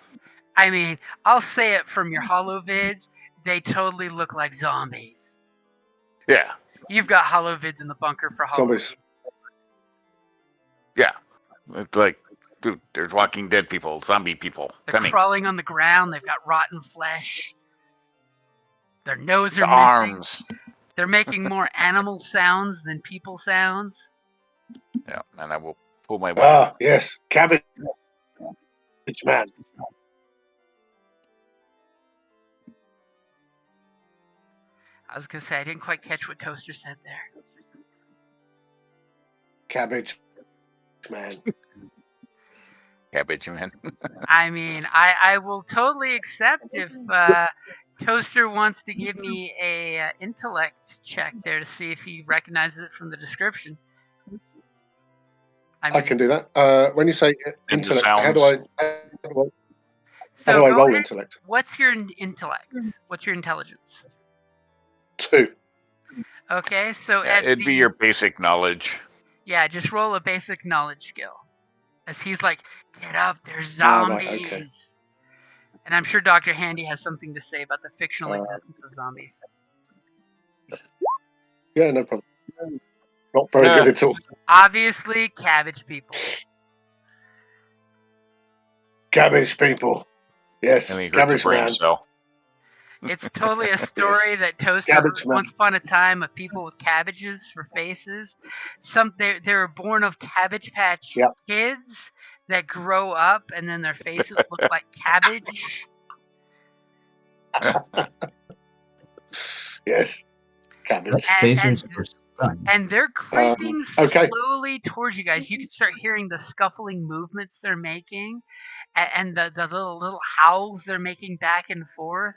I mean, I'll say it from your holo vids, they totally look like zombies. Yeah. You've got holo vids in the bunker for holo Zombies. Yeah. It's dude, there's walking dead people, zombie people They're coming. crawling on the ground. They've got rotten flesh. Their nose are The missing. arms. They're making more animal sounds than people sounds. Yeah, and I will pull my weapon. Yes, cabbage man. I was going to say, I didn't quite catch what Toaster said there. Cabbage man. Cabbage man. I mean, I will totally accept if Toaster wants to give me a intellect check there to see if he recognizes it from the description. I can do that. When you say And the intellect, how do sounds. how do I roll intellect? What's your intellect? What's your intelligence? 2. Okay, so Yeah, it'd be your basic knowledge. Yeah, just roll a basic knowledge skill. As he's like, get up, there's Ah, zombies. right, okay. And I'm sure Dr. Handy has something to say about the fictional existence of zombies. Yeah, no problem. Not very good at all. Obviously, cabbage people. Cabbage people. Yes, And he hurt the cabbage brain man. cell. It's totally a story that Toaster Cabbage heard man. once upon a time of people with cabbages for faces. They were born of Cabbage Patch Yep. Kids that grow up and then their faces look like cabbage. Yes, cabbage. Phasers for sun. And they're creeping okay. slowly towards you guys. You can start hearing the scuffling movements they're making, and the little howls they're making back and forth.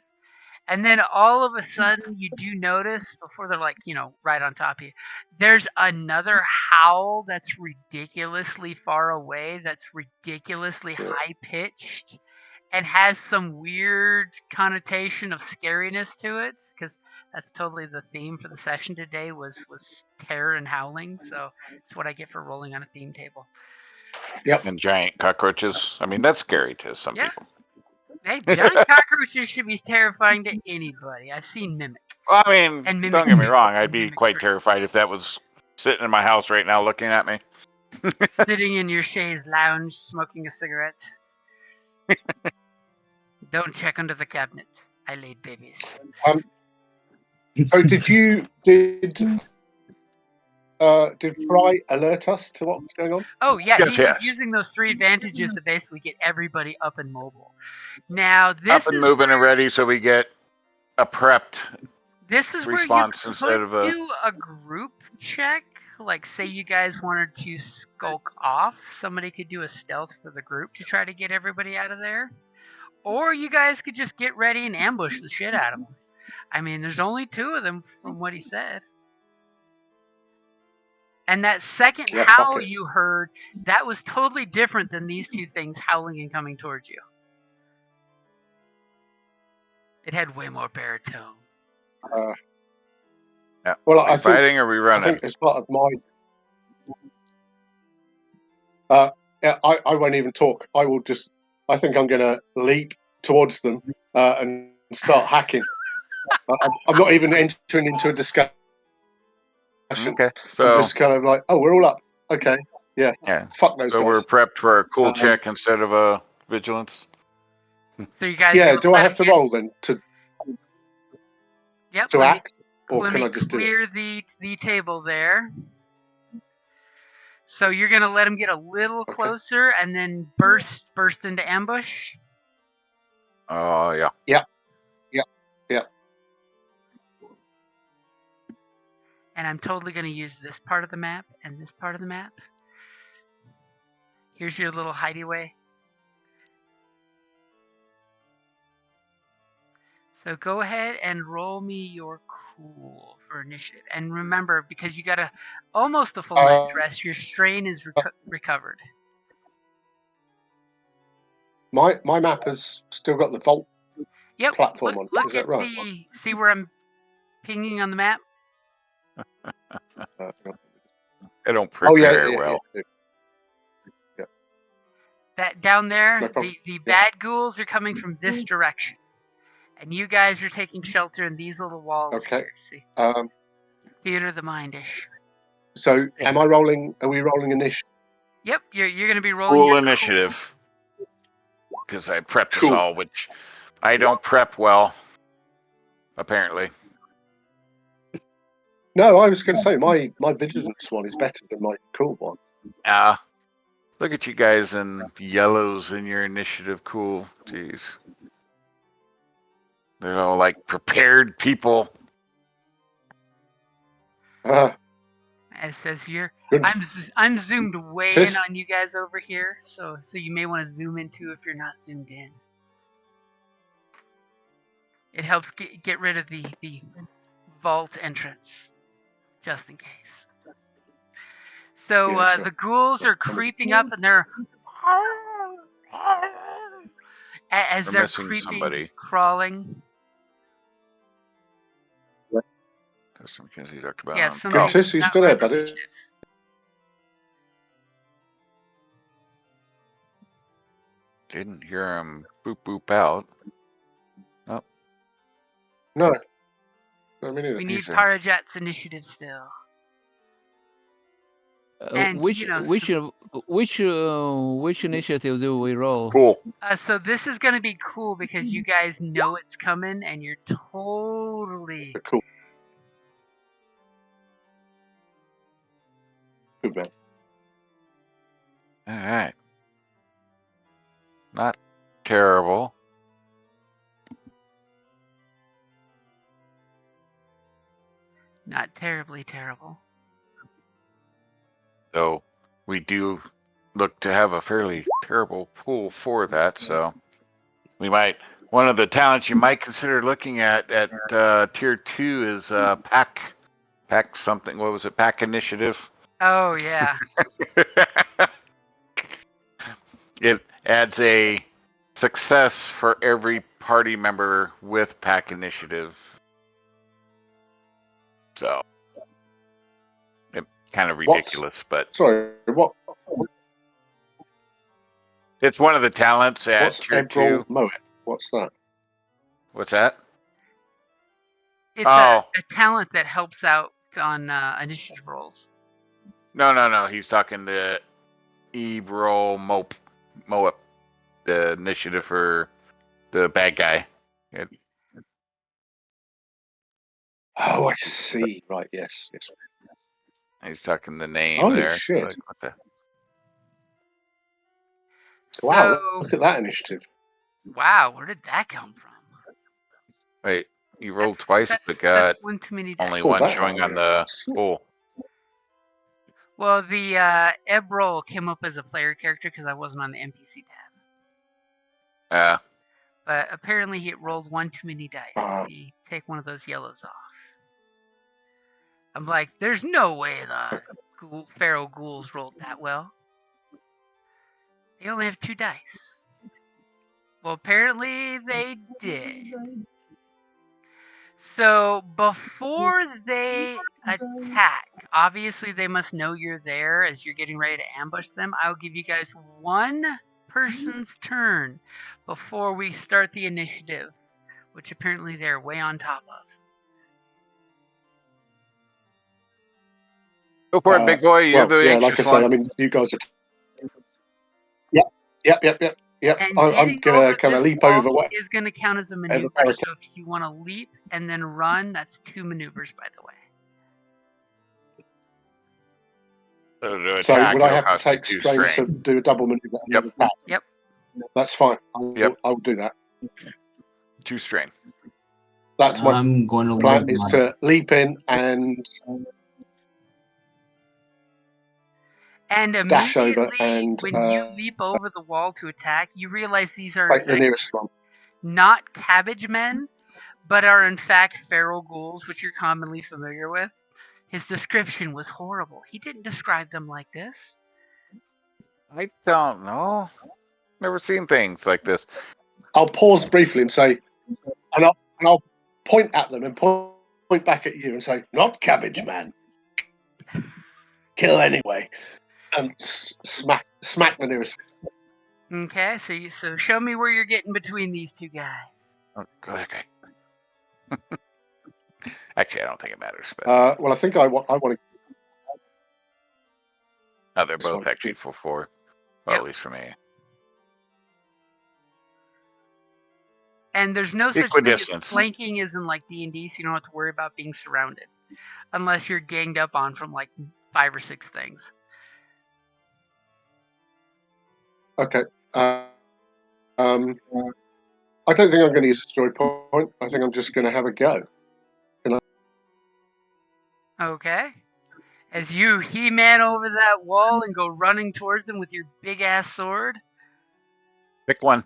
And then all of a sudden, you do notice before they're like, right on top of you, there's another howl that's ridiculously far away, that's ridiculously high pitched, and has some weird connotation of scariness to it, because that's totally the theme for the session today was terror and howling. So it's what I get for rolling on a theme table. Yep. And giant cockroaches. I mean, that's scary to some people. Hey, giant cockroaches should be terrifying to anybody. I've seen Mimic. Well, I mean, And Mimic don't get me 2, wrong. I'd and be Mimic quite 3. terrified if that was sitting in my house right now looking at me. Sitting in your chaise lounge, smoking a cigarette. Don't check under the cabinet. I laid babies. So did Fry alert us to what's going on? Oh yeah, Yes, he was yes. using those 3 advantages to basically get everybody up and mobile. Now this Up and moving and ready, so we get a prepped this is response where you instead of a. do a group check. Like, say you guys wanted to skulk off, somebody could do a stealth for the group to try to get everybody out of there. Or you guys could just get ready and ambush the shit out of them. I mean, there's only 2 of them from what he said. And that second howl you heard, that was totally different than these 2 things howling and coming towards you. It had way more baritone. Yeah. Well, Are we fighting or are we running? I think as part of my... I won't even talk. I think I'm going to leap towards them and start hacking. I'm not even entering into a discussion. Okay, so I'm just kind of like, oh, we're all up. Okay, yeah. Fuck those so guys. we're prepped for a cool check instead of a vigilance. So you guys. Yeah. Do I have to roll then to act, or can I just do it? Clear the table there. So you're gonna let him get a little closer and then burst into ambush. Oh yeah. Yeah. And I'm totally going to use this part of the map and this part of the map. Here's your little hideaway. So go ahead and roll me your cool for initiative. And remember, because you got almost a full night's rest, your strain is recovered. My map has still got the vault platform on. Is that right? See where I'm pinging on the map? They don't prepare well. Yeah. That down there, the bad ghouls are coming from this direction. And you guys are taking shelter in these little walls here. See? Theater of the Mind-ish. So am I rolling? Are we rolling initiative? Yep, you're going to be rolling cool initiative. Because I prepped us all, which I don't prep well, apparently. No, I was going to say my vigilance one is better than my cool one. Look at you guys in yellows in your initiative. Cool. Jeez. They're all like prepared people. It says here, I'm zoomed way in on you guys over here, so you may want to zoom in too if you're not zoomed in. It helps get rid of the vault entrance, just in case. So Yeah, sure. the ghouls are creeping up, and they're as We're they're missing creeping, somebody. crawling. That's from Mackenzie, Dr. Brown. Yeah, somebody Guntis, you not still there, run buddy? initiative. Didn't hear him boop boop out. Oh, No. No, me neither. We need he's there. Parajet's initiative still. And Which you know, which initiative do we roll? Cool. so this is going to be cool because you guys know it's coming, and you're totally Cool. Good man. All right. Not terrible. not terribly terrible. Though we do look to have a fairly terrible pool for that, so we might. One of the talents you might consider looking at tier 2 is pack something. What was it? Pack initiative. Oh yeah. It adds a success for every party member with pack initiative. So it kind of ridiculous, but Sorry, it's one of the talents at what's tier 2. Ebrol Moet? What's that? What's that? It's Oh. a talent that helps out on initiative rolls. No. He's talking the Ebrol Moep, the initiative for the bad guy. Oh, I see. Right, yes. He's talking the name Holy there. shit. Like, what the? Wow, So, look at that initiative. wow, where did that come from? Wait, you rolled twice, but got that's one too many dice. only Pulled one that showing out on of the there. pool. Well, the Ebrol came up as a player character because I wasn't on the NPC tab. But apparently it rolled one too many dice. Let me take one of those yellows off. I'm like, there's no way the feral ghouls rolled that well. They only have 2 dice. Well, apparently they did. So before they attack, obviously they must know you're there as you're getting ready to ambush them. I'll give you guys 1 person's turn before we start the initiative, which apparently they're way on top of. Go for it, big boy. You're the yeah, anxious like I say, one. I mean, you guys are. Yep. And I'm getting gonna over kind of this leap wall over what. is going to count as a maneuver. So if you want to leap and then run, that's 2 maneuvers, by the way. So would I have to take strain to do a double maneuver? Yep. Yep. That's fine. I'll do that. 2 strain. That's my I'm going to plan, is to leap in and dash over and when you leap over the wall to attack, you realize these are take the nearest one. not cabbage men, but are in fact feral ghouls, which you're commonly familiar with. His description was horrible. He didn't describe them like this. I don't know. Never seen things like this. I'll pause briefly and say, and I'll point at them and point back at you and say, "Not cabbage man. Kill anyway." And smack the nearest. Okay, so show me where you're getting between these 2 guys. Okay. Actually, I don't think it matters. But Well, I think I want to. they're both actually for 4. Well, at least for me. And there's no such thing as flanking as in like D&D, so you don't have to worry about being surrounded. Unless you're ganged up on from like 5 or 6 things. Okay. I don't think I'm going to use a story point. I think I'm just going to have a go. Okay. As you He-Man over that wall and go running towards them with your big-ass sword. Pick one.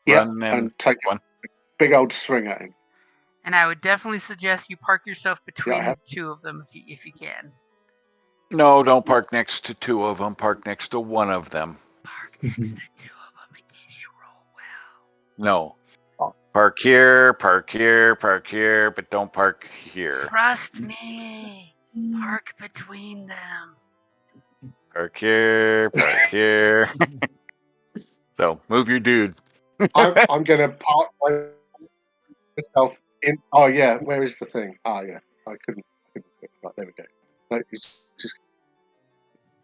Yeah, Run and take one. a big old swing at him. And I would definitely suggest you park yourself between have. the two of them if you can. No, don't park next to two of them. Park next to one of them. Park next to two of them in case you roll well. No. Oh. Park here, park here, park here, but don't park here. Trust me. Park between them. Park here, park here. So move your dude. I'm going to park myself in. Oh yeah, where is the thing? Ah yeah, I couldn't. Right, there we go. No, it's just,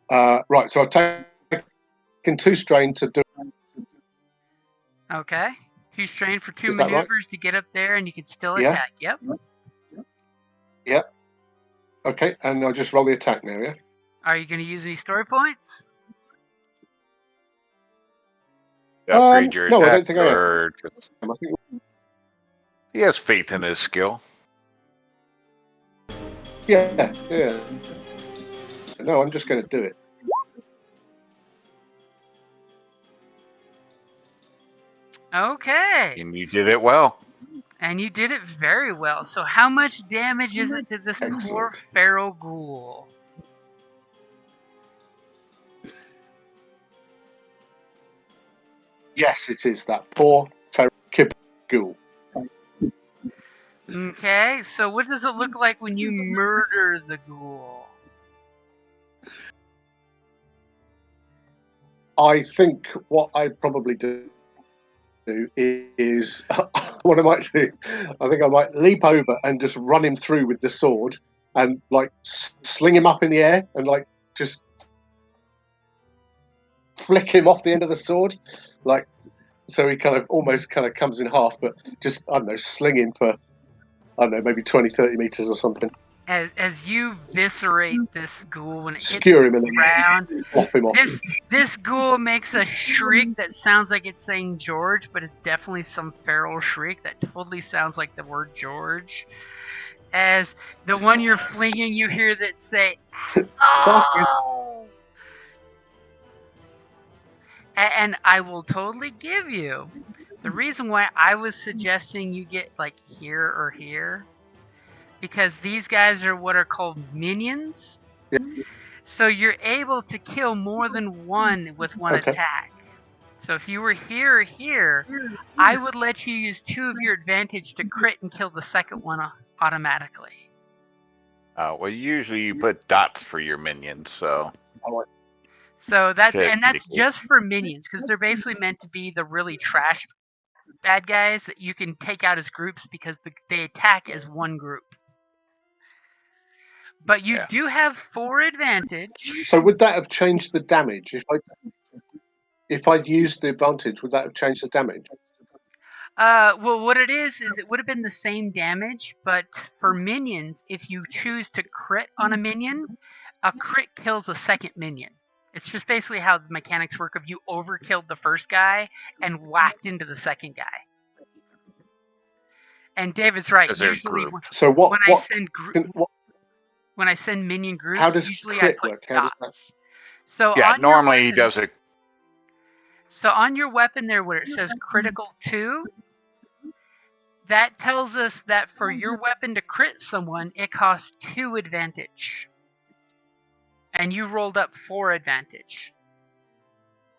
right, so I've taken 2 strain to do. Okay. 2 strain for 2 Is that right? maneuvers to get up there, and you can still Yeah. attack. Yep. Yep. Okay, and I'll just roll the attack now. Yeah. Are you going to use any story points? Upgrade your no, I attack, don't think I am. or just, I think. he has faith in his skill. Yeah. No, I'm just going to do it. Okay. And you did it well. And you did it very well. So how much damage is it to this poor Excellent. feral ghoul? Yes, it is that poor feral ghoul. Okay, so what does it look like when you murder the ghoul? I think what I'd probably do is what I might do. I think I might leap over and just run him through with the sword and like sling him up in the air and like just flick him off the end of the sword, like so he kind of almost kind of comes in half, but just I don't know, sling him for I don't know, maybe 20-30 meters or something. As you viscerate this ghoul when it hits Skewer him and the then ground, flop him off. this ghoul makes a shriek that sounds like it's saying George, but it's definitely some feral shriek that totally sounds like the word George. As the one you're flinging, you hear that say, "Oh!" And I will totally give you the reason why I was suggesting you get like here or here, because these guys are what are called minions. Yeah. So you're able to kill more than one with one Okay. attack. So if you were here or here, I would let you use 2 of your advantage to crit and kill the second one automatically. Well, usually you put dots for your minions, so. So that's to and that's indicate. just for minions, because they're basically meant to be the really trash bad guys that you can take out as groups because they attack as one group. But you do have 4 advantage. So would that have changed the damage if I'd used the advantage? Would that have changed the damage? Well, what it is it would have been the same damage, but for minions, if you choose to crit on a minion, a crit kills a second minion. It's just basically how the mechanics work of you overkilled the first guy and whacked into the second guy. And David's right. Usually, so what? When I send minion groups, how does usually crit I put work? How does that? So yeah, on normally your he does it. So on your weapon there, where it says critical 2, that tells us that for your weapon to crit someone, it costs 2 advantage. And you rolled up 4 advantage.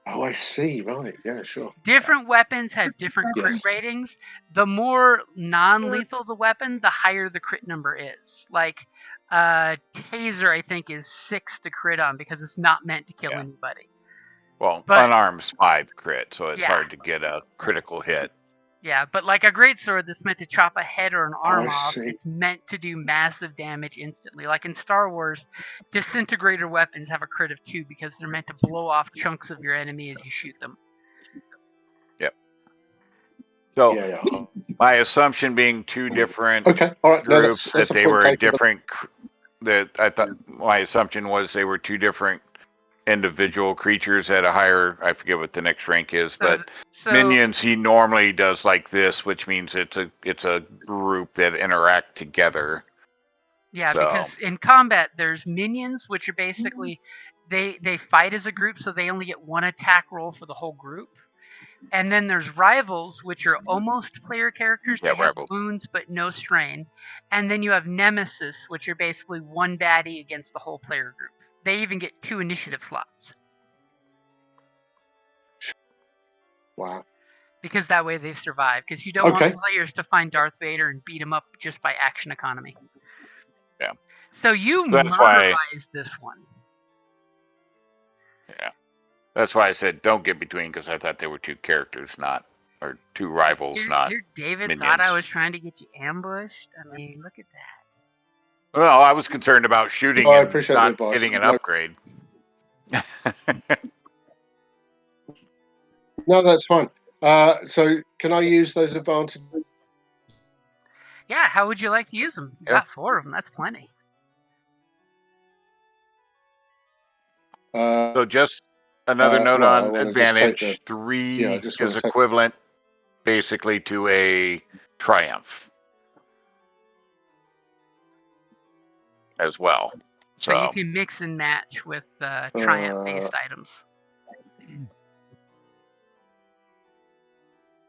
Oh, I see. Right. Yeah, sure. Different weapons have different crit ratings. The more non-lethal the weapon, the higher the crit number is. Like, taser, I think, is 6 to crit on because it's not meant to kill anybody. Well, unarmed 5 crit, so it's hard to get a critical hit. Yeah, but like a greatsword that's meant to chop a head or an arm off, see. it's meant to do massive damage instantly. Like in Star Wars, disintegrator weapons have a crit of 2 because they're meant to blow off chunks of your enemy as you shoot them. Yep. So my assumption being 2 different groups, that they were different. That I thought my assumption was they were 2 different individual creatures at a higher, I forget what the next rank is, but minions he normally does like this, which means it's a group that interact together. Yeah, because in combat there's minions, which are basically they fight as a group, so they only get 1 attack roll for the whole group. And then there's rivals, which are almost player characters. Yeah, They have rivals. wounds but no strain. And then you have nemesis, which are basically one baddie against the whole player group. They even get 2 initiative slots. Wow. Because that way they survive. Because you don't Okay. want players to find Darth Vader and beat him up just by action economy. Yeah. So you So that's why. murderized this one. Yeah. That's why I said don't get between, because I thought they were 2 characters, not, or 2 rivals, not Here David minions. thought I was trying to get you ambushed. I mean, look at that. Well, I was concerned about shooting Well, I and appreciate the not advice. getting an No, upgrade. no, that's fine. So can I use those advantages? Yeah, how would you like to use them? You Yeah. got 4 of them. That's plenty. So just another note Well, I on want to just take advantage. the. Yeah, I 3 just is want to take. equivalent basically to a triumph as well. So you So can mix and match with triumph-based items.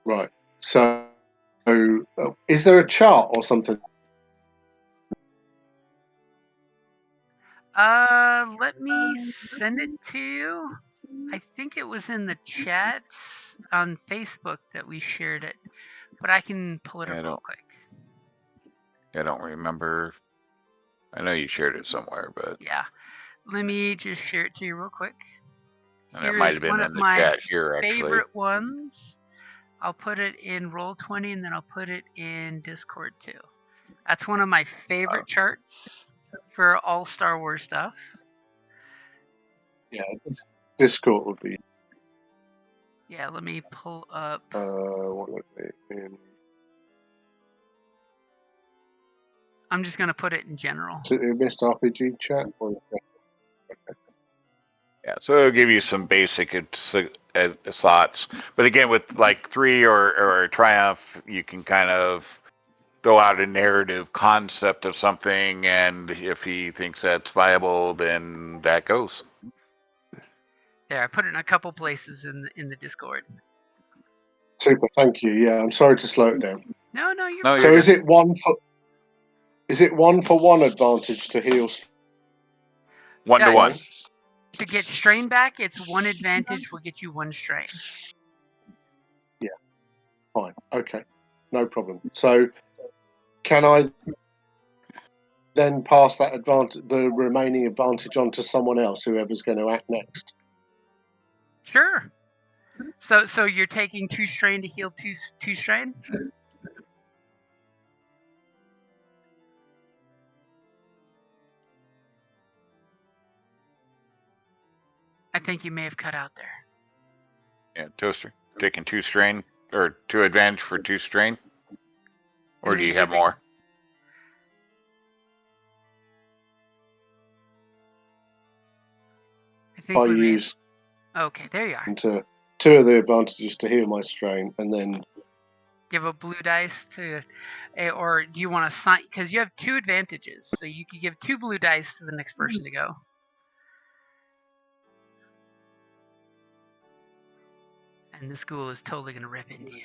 Right. So, is there a chart or something? Let me send it to you. I think it was in the chat on Facebook that we shared it, but I can pull it up real quick. I don't remember. I know you shared it somewhere, but Yeah, let me just share it to you real quick. and it Here might is have been one in of the my chat here actually. favorite ones. I'll put it in Roll20 and then I'll put it in Discord too. That's one of my favorite charts for all Star Wars stuff. Yeah, Discord would be. Yeah, let me pull up. What would it be in? I'm just gonna put it in general. Is it a missed RPG chat? Or... Yeah, so it'll give you some basic thoughts. But again, with like 3 or a triumph, you can kind of throw out a narrative concept of something, and if he thinks that's viable, then that goes. There, I put it in a couple places in the Discord. Super, thank you. Yeah, I'm sorry to slow it down. No, you're No, fine. So you're is it 1-for-1 advantage to heal? 1-to-1. To get strain back, it's 1 advantage will get you 1 strain. Yeah, fine. Okay, no problem. So can I then pass that advantage, the remaining advantage, on to someone else, whoever's going to act next? Sure. So you're taking 2 strain to heal 2 strain? I think you may have cut out there. Yeah, Toaster. Taking 2 strain, or 2 advantage for 2 strain? Or do you have more? I think I we use Okay, there you are. into 2 of the advantages to heal my strain, and then Give a blue dice to, or do you want to sign? Because you have 2 advantages, so you could give 2 blue dice to the next person to go. And this ghoul is totally gonna rip into you.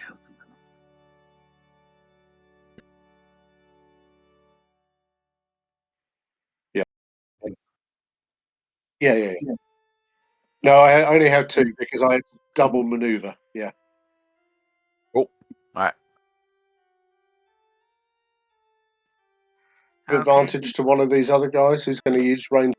yeah. No, I only have 2 because I double maneuver. Yeah. Oh, all right. Okay. Advantage to one of these other guys who's going to use range.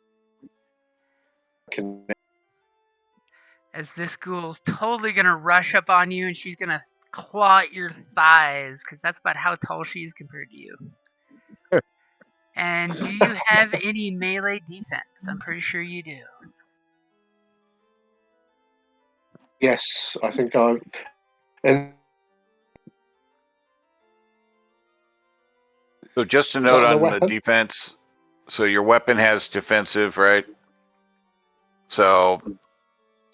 As this ghoul's totally gonna rush up on you, and she's gonna claw at your thighs, because that's about how tall she is compared to you. And do you have any melee defense? I'm pretty sure you do. Yes, I think I. And So just a is that note on a on the weapon? defense. So your weapon has defensive, right? So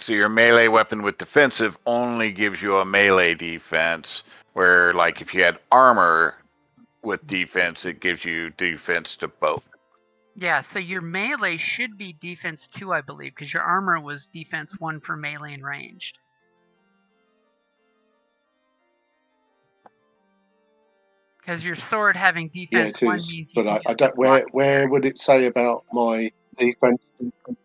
your melee weapon with defensive only gives you a melee defense, where like if you had armor with defense, it gives you defense to both. Yeah, so your melee should be defense 2, I believe, because your armor was defense 1 for melee and ranged. Because your sword having Yeah, defense it 1 is. means you But can I just don't. Where would it say about my defense? it would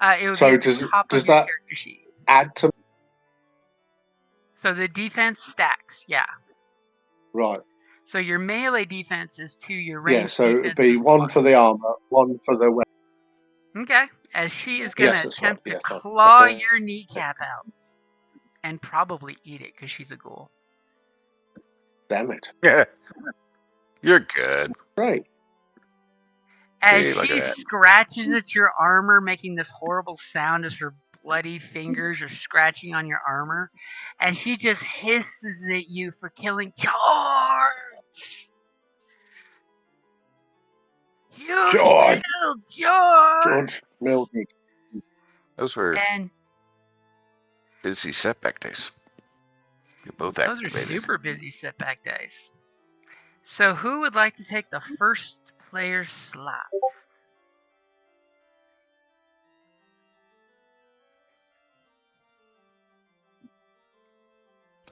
be So at the top does of your that character sheet. add to? So the defense stacks, yeah. Right. So your melee defense is 2, your Yeah. range So it'd defense be is 1 1. for the armor, 1 for the weapon. Okay. As she is going Yes, to that's right. attempt to Yeah, fine. claw Okay. your kneecap out. And probably eat it because she's a ghoul. Damn it. Yeah. You're good. Great. As See, look she at that. scratches at your armor, making this horrible sound as her bloody fingers are scratching on your armor, and she just hisses at you for killing George. You George. killed George. George Mildy. Those were And busy setback days. You both those are activated. super busy setback days. So who would like to take the first player slot?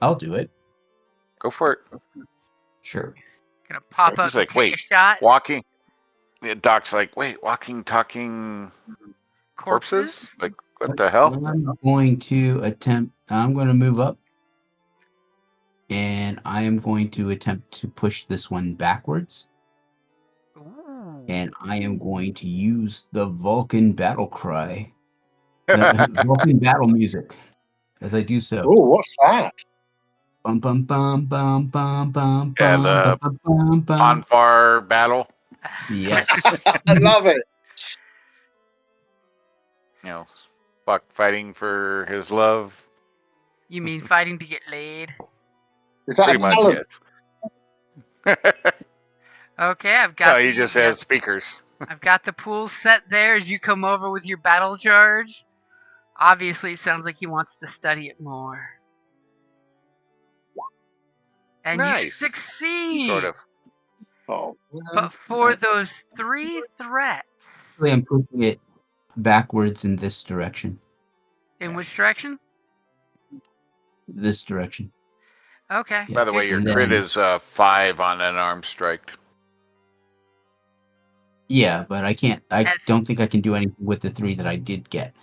I'll do it. Go for it. Sure. Gonna pop He's up and like, take wait, a shot. walking. Yeah, Doc's like, wait, walking, talking corpses? Like, what the hell? I'm going to attempt. I'm going to move up, and I am going to attempt to push this one backwards. Ooh. And I am going to use the Vulcan battle cry, Vulcan battle music, as I do so. Oh, what's that? Bum bum bum bum bum bum Yeah, bum the bum bum bum. Fanfare battle. Yes. I love it. You know, Spock fighting for his love. You mean fighting to get laid? Is that Pretty a much, talent? yes. Okay, I've got No, he just has speakers. I've got the pool set there as you come over with your battle charge. Obviously, it sounds like he wants to study it more. And Nice. you succeed. Sort of. Oh, But for those 3 threats, Actually, I'm pushing it backwards in this direction. in which direction? This direction. Okay. Yeah. By the way, your And crit then- is 5 on an arm strike. Yeah, but I can't. I As- don't think I can do anything with the 3 that I did get.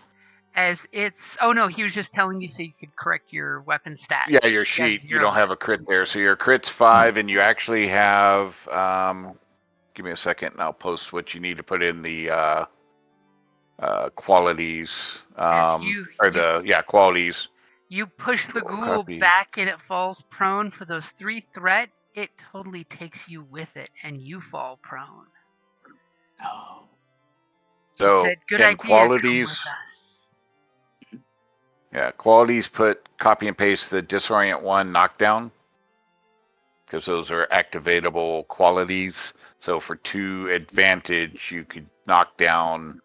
As it's oh no, he was just telling you so you could correct your weapon stats. Yeah, your You sheet. got You don't 0 have a crit there. So your crit's 5, and you actually have. Give me a second, and I'll post what you need to put in the qualities. Qualities. You push the ghoul Copy. back and it falls prone for those 3 threat. It totally takes you with it and you fall prone. Oh. So Said, good in idea. qualities, Come with us. yeah, qualities put copy and paste the disorient 1 knockdown, because those are activatable qualities. So for 2 advantage, you could knock down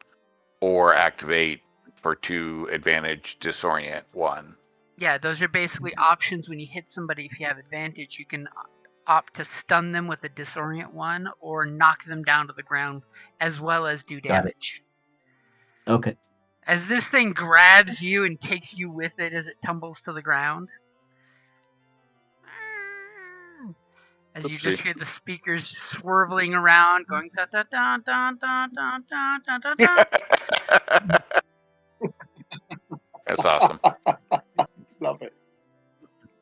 or activate for 2 advantage disorient 1. Yeah, those are basically options when you hit somebody. If you have advantage, you can opt to stun them with a disorient 1 or knock them down to the ground as well as do Got it. damage. Okay. As this thing grabs you and takes you with it as it tumbles to the ground. As you just Oopsie. hear the speakers swerving around, going da da da da da da da da da da. That's awesome. love it.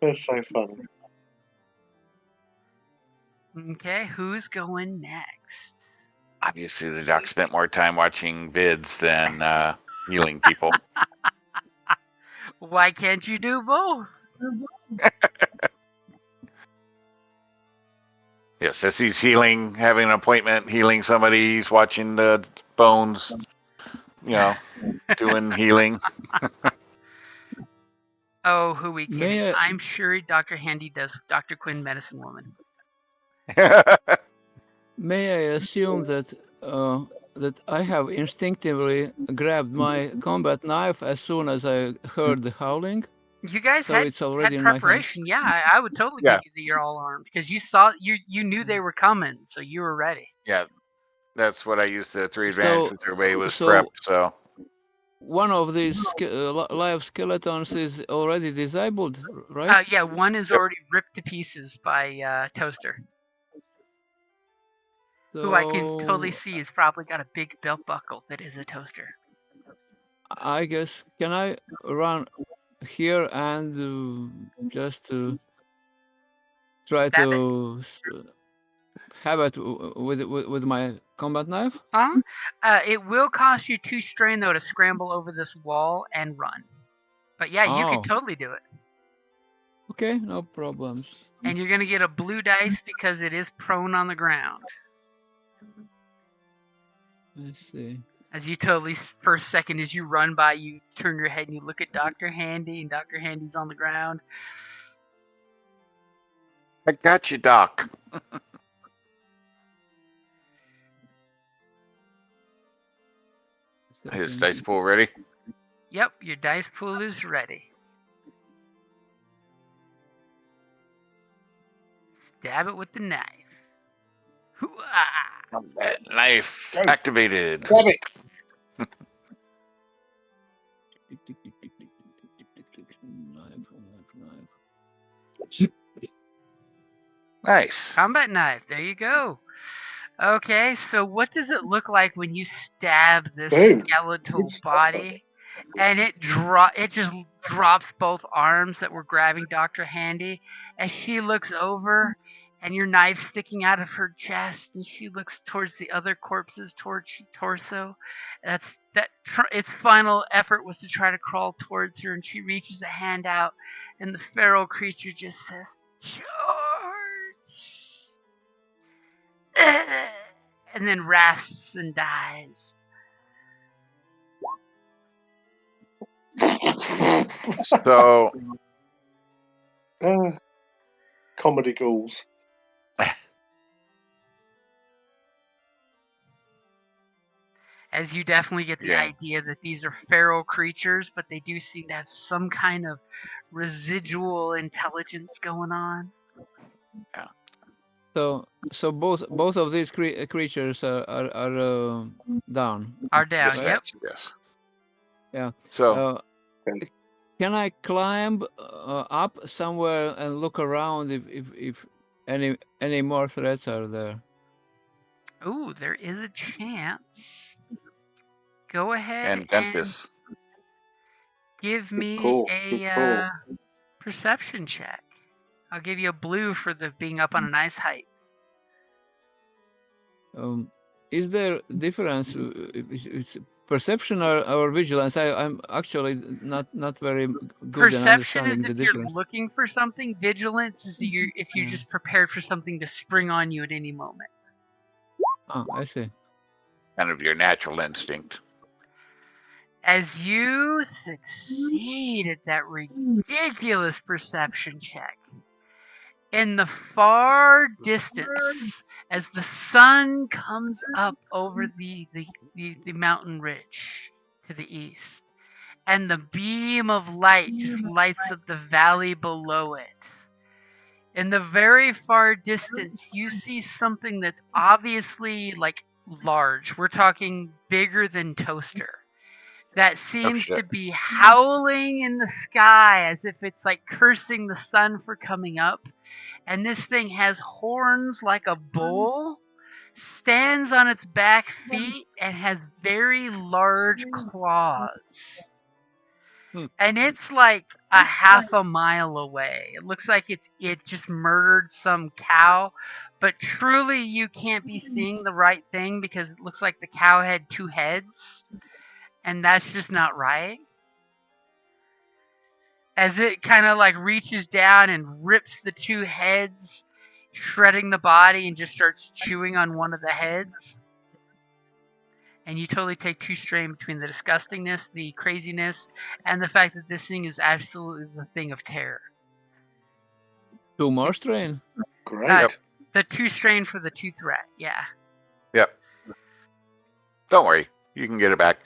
That's so funny. Okay, who's going next? Obviously, the doc spent more time watching vids than healing people. Why can't you do both? Yes, as he's healing, having an appointment, healing somebody, he's watching the bones, doing healing. Oh, who we kidding? May I- I'm sure Dr. Handy does Dr. Quinn Medicine Woman. May I assume that that I have instinctively grabbed my combat knife as soon as I heard the howling? You guys So had it's already in my hand. preparation. Yeah, I would totally Yeah. give you that you're all armed because you saw you knew they were coming, so you were ready. Yeah, that's what I used the 3 So- advantage, because everybody was so- prepped, so. one of these live skeletons is already disabled, right? Yeah, one is Yep. already ripped to pieces by Toaster, So who I can totally see has probably got a big belt buckle that is a toaster. I guess, can I run here and just try Stab it. to have it with my combat knife? It will cost you 2 strain though to scramble over this wall and run. But yeah, you could Oh, totally do it. okay, no problems. And you're gonna get a blue dice because it is prone on the ground. I see. As you totally, first second as you run by, you turn your head and you look at Dr. Handy, and Dr. Handy's on the ground. I got you, Doc. His dice pool ready? Yep, your dice pool is ready. Stab it with the knife. Hoo-ah! Knife Go. activated. Grab it. Nice. Combat knife, there you go. Okay, so what does it look like when you stab this Boom. skeletal body? And it just drops both arms that were grabbing Dr. Handy as she looks over and your knife sticking out of her chest and she looks towards the other corpse's torso. Its final effort was to try to crawl towards her and she reaches a hand out and the feral creature just says, "George!" and then rasps and dies. So, Comedy ghouls. As you definitely get the Yeah. idea that these are feral creatures, but they do seem to have some kind of residual intelligence going on. So both of these creatures are down. Are down, yes, yep. yes. Yeah. So, Can I climb up somewhere and look around if any more threats are there? Ooh, there is a chance. Go ahead and and Guntis. give me Cool. a perception check. I'll give you a blue for the being up on a nice height. Is there difference? Is perception or vigilance? I'm actually not very good in Perception is understanding the if you're difference. looking for something. Vigilance is if you're just prepared for something to spring on you at any moment. Oh, I see. Kind of your natural instinct. As you succeed at that ridiculous perception check, in the far distance, as the sun comes up over the mountain ridge to the east, and the beam of light just lights up the valley below it. In the very far distance, you see something that's obviously like large. We're talking bigger than Toaster. That seems shit. to be howling in the sky as if it's like cursing the sun for coming up. And this thing has horns like a bull, stands on its back feet, and has very large claws. And it's like a half a mile away. It looks like it just murdered some cow, but truly you can't be seeing the right thing because it looks like the cow had 2 heads, and that's just not right. As it kind of like reaches down and rips the 2 heads, shredding the body, and just starts chewing on one of the heads. And you totally take 2 strain between the disgustingness, the craziness, and the fact that this thing is absolutely the thing of terror. 2 more strain? Great. The 2 strain for the 2 threat, yeah. Yep. Don't worry, you can get it back.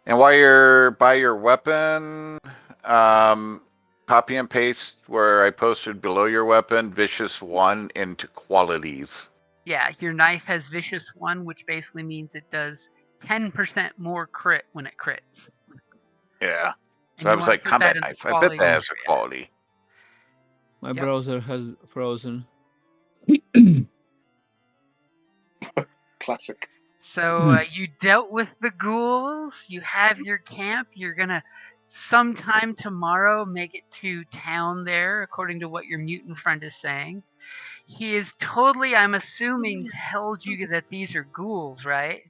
And while you're by your weapon, copy and paste where I posted below your weapon, Vicious 1 into qualities. Yeah, your knife has Vicious 1, which basically means it does 10% more crit when it crits. Yeah. And So I you was want to like, put that combat in the knife. I bet quality that has a area. quality. My Yep. browser has frozen. Classic. So you dealt with the ghouls. You have your camp. You're gonna sometime tomorrow make it to town there, according to what your mutant friend is saying. He is totally, I'm assuming, told you that these are ghouls, right?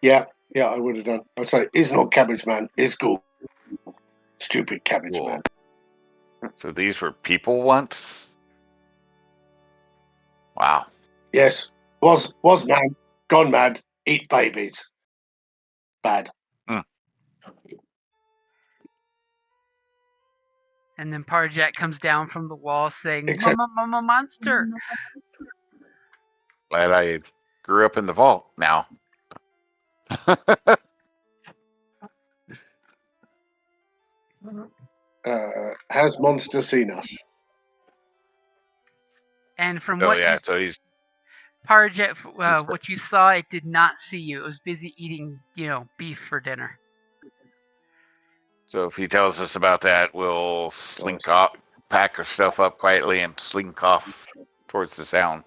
Yeah, I would have done. I'd say, it's not Cabbage Man, it's cool. Stupid Cabbage Cool. Man. So these were people once? Wow. Yes, was man, gone mad, eat babies. Bad. And then Parjet comes down from the wall saying, Except- "Mama, mama, monster!" Glad I grew up in the vault now. Has Monster seen us? And from Oh what yeah, you, so he's Parjet, what you saw, it did not see you. It was busy eating, beef for dinner. so if he tells us about that, we'll slink Nice. off, pack our stuff up quietly, and slink off towards the sound.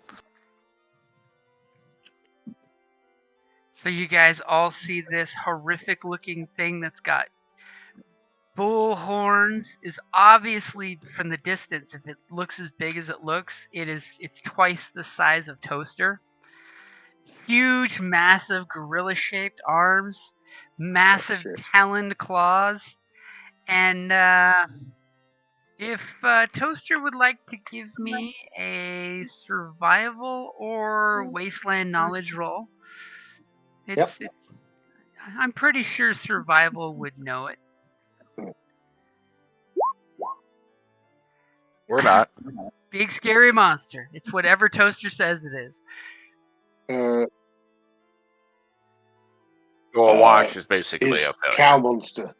So you guys all see this horrific looking thing that's got bull horns. Is obviously from the distance, if it looks as big as it looks, it's twice the size of Toaster. Huge, massive gorilla shaped arms, massive shit. taloned claws, and if Toaster would like to give me a survival or wasteland knowledge roll, it's I'm pretty sure survival would know it. Or not. Big scary monster. It's whatever Toaster says it is. So a wash is basically Is a failure. Cow Monster.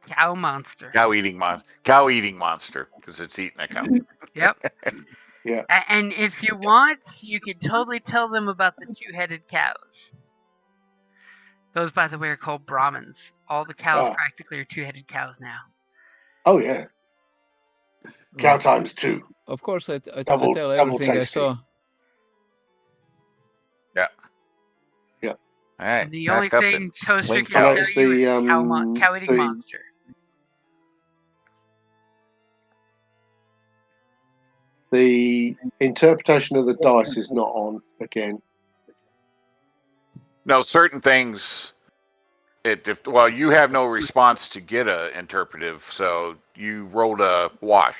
Cow monster. Cow eating monster, because it's eating a cow. Yep. Yeah. And if you want, you can totally tell them about the two-headed cows. Those, by the way, are called Brahmins. All the cows Ah. practically are two-headed cows now. Oh yeah. Cow times 2. Of course, I Double tell everything I tasty. saw. Yeah. Yeah. All right. And the only pack up thing and Toaster slink can I out. tell noticed you is the cow-eating monster. The interpretation of the dice is not on again. No, certain things. You have no response to get a interpretive, so you rolled a wash.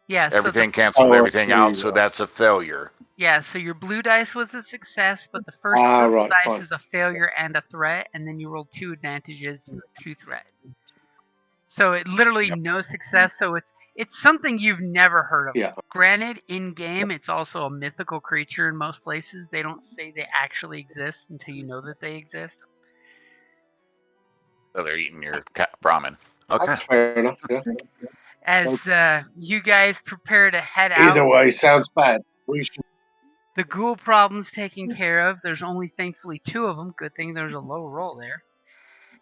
Yeah, Everything canceled I everything see, out, so right. that's a failure. so your blue dice was a success, but the first Ah, purple right, dice fine. is a failure and a threat, and then you rolled 2 advantages and 2 threats. So it literally no success. So it's something you've never heard of. Yeah. Granted, in game, it's also a mythical creature in most places. They don't say they actually exist until you know that they exist. So they're eating your Brahmin. Okay. That's fair enough. Yeah. As you guys prepare to head Either out, way, sounds bad. We should. the ghoul problem's taken care of. There's only thankfully 2 of them. Good thing there's a low roll there.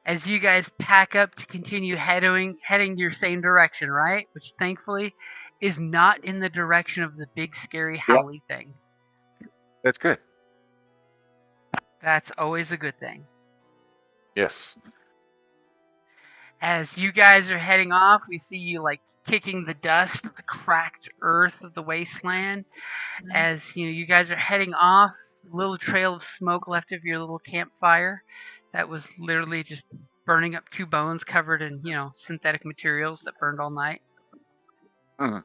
As you guys pack up to continue heading your same direction, right? Which thankfully is not in the direction of the big scary howly thing. That's good. That's always a good thing. Yes. As you guys are heading off, we see you like kicking the dust of the cracked earth of the wasteland. As you guys are heading off, a little trail of smoke left of your little campfire that was literally just burning up 2 bones covered in synthetic materials that burned all night. Mhm.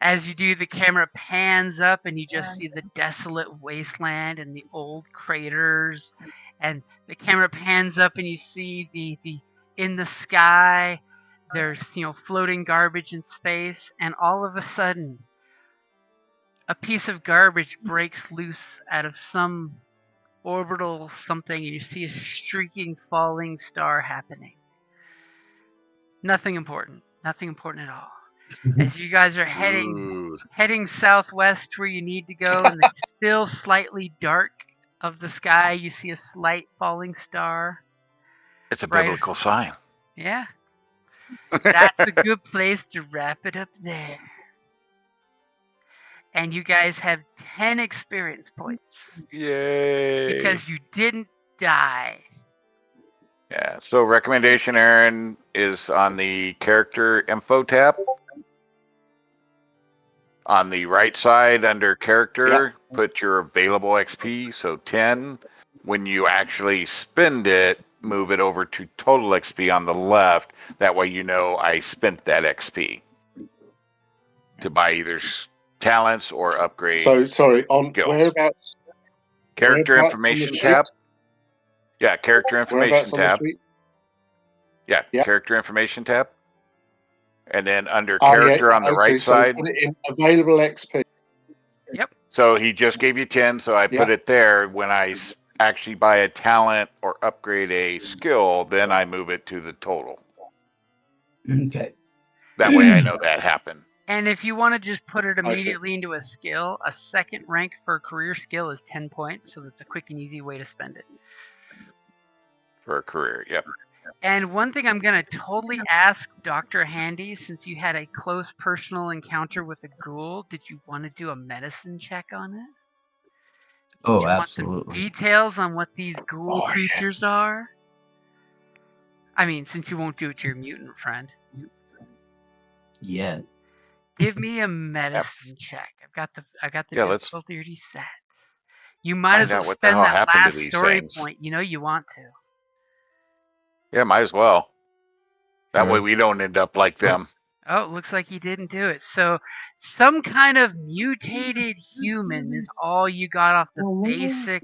As you do, the camera pans up and you just see the desolate wasteland and the old craters. And the camera pans up and you see the in the sky, there's floating garbage in space, and all of a sudden a piece of garbage breaks loose out of some orbital something, and you see a streaking falling star happening. Nothing important at all. As you guys are heading Ooh. southwest where you need to go, and it's still slightly dark of the sky. You see a slight falling star. It's a Right. biblical sign. Yeah. That's a good place to wrap it up there. And you guys have 10 experience points. Yay. Because you didn't die. Yeah, so recommendation, Aaron, is on the character info tab. On the right side under character, put your available XP, so 10. When you actually spend it, move it over to total XP on the left. That way you know I spent that XP to buy either talents or upgrade So sorry, on skills. whereabouts? Character whereabouts on the information sheet? tab. Yeah, character information Whereabouts on the tab. sheet? Yeah, Yeah. character information tab. And then under Oh, character yeah, on the I see. right So side. put it in available XP. Yep. So he just gave you 10, so I put it there. When I actually buy a talent or upgrade a skill, then I move it to the total. Okay. That way I know that happened. And if you want to just put it I see. immediately into a skill, a second rank for a career skill is 10 points, so that's a quick and easy way to spend it. For a career, yep. And one thing I'm going to totally ask Dr. Handy, since you had a close personal encounter with a ghoul, did you want to do a medicine check on it? Oh, Do you absolutely. want some details on what these ghoul creatures are? I mean, since you won't do it to your mutant friend. Yeah. Give me a medicine check. I got the let's difficulty already set. You might as find well out what the spend hell that happened to last these story things. point. You know you want to. Yeah, might as well. That Sure. way we don't end up like them. Oh, it looks like you didn't do it. So, some kind of mutated human is all you got off the basic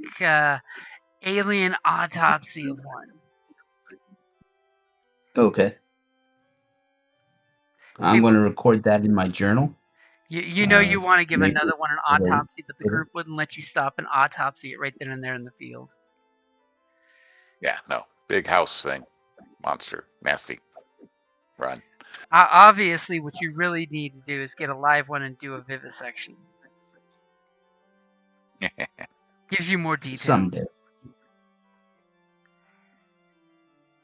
alien autopsy of one. Okay. I'm going to record that in my journal. You know you want to give maybe another one an autopsy, but the group wouldn't let you stop and autopsy it right then and there in the field. Yeah, no. Big house thing. Monster. Nasty. Run. Obviously, what you really need to do is get a live one and do a vivisection. Gives you more detail. Someday.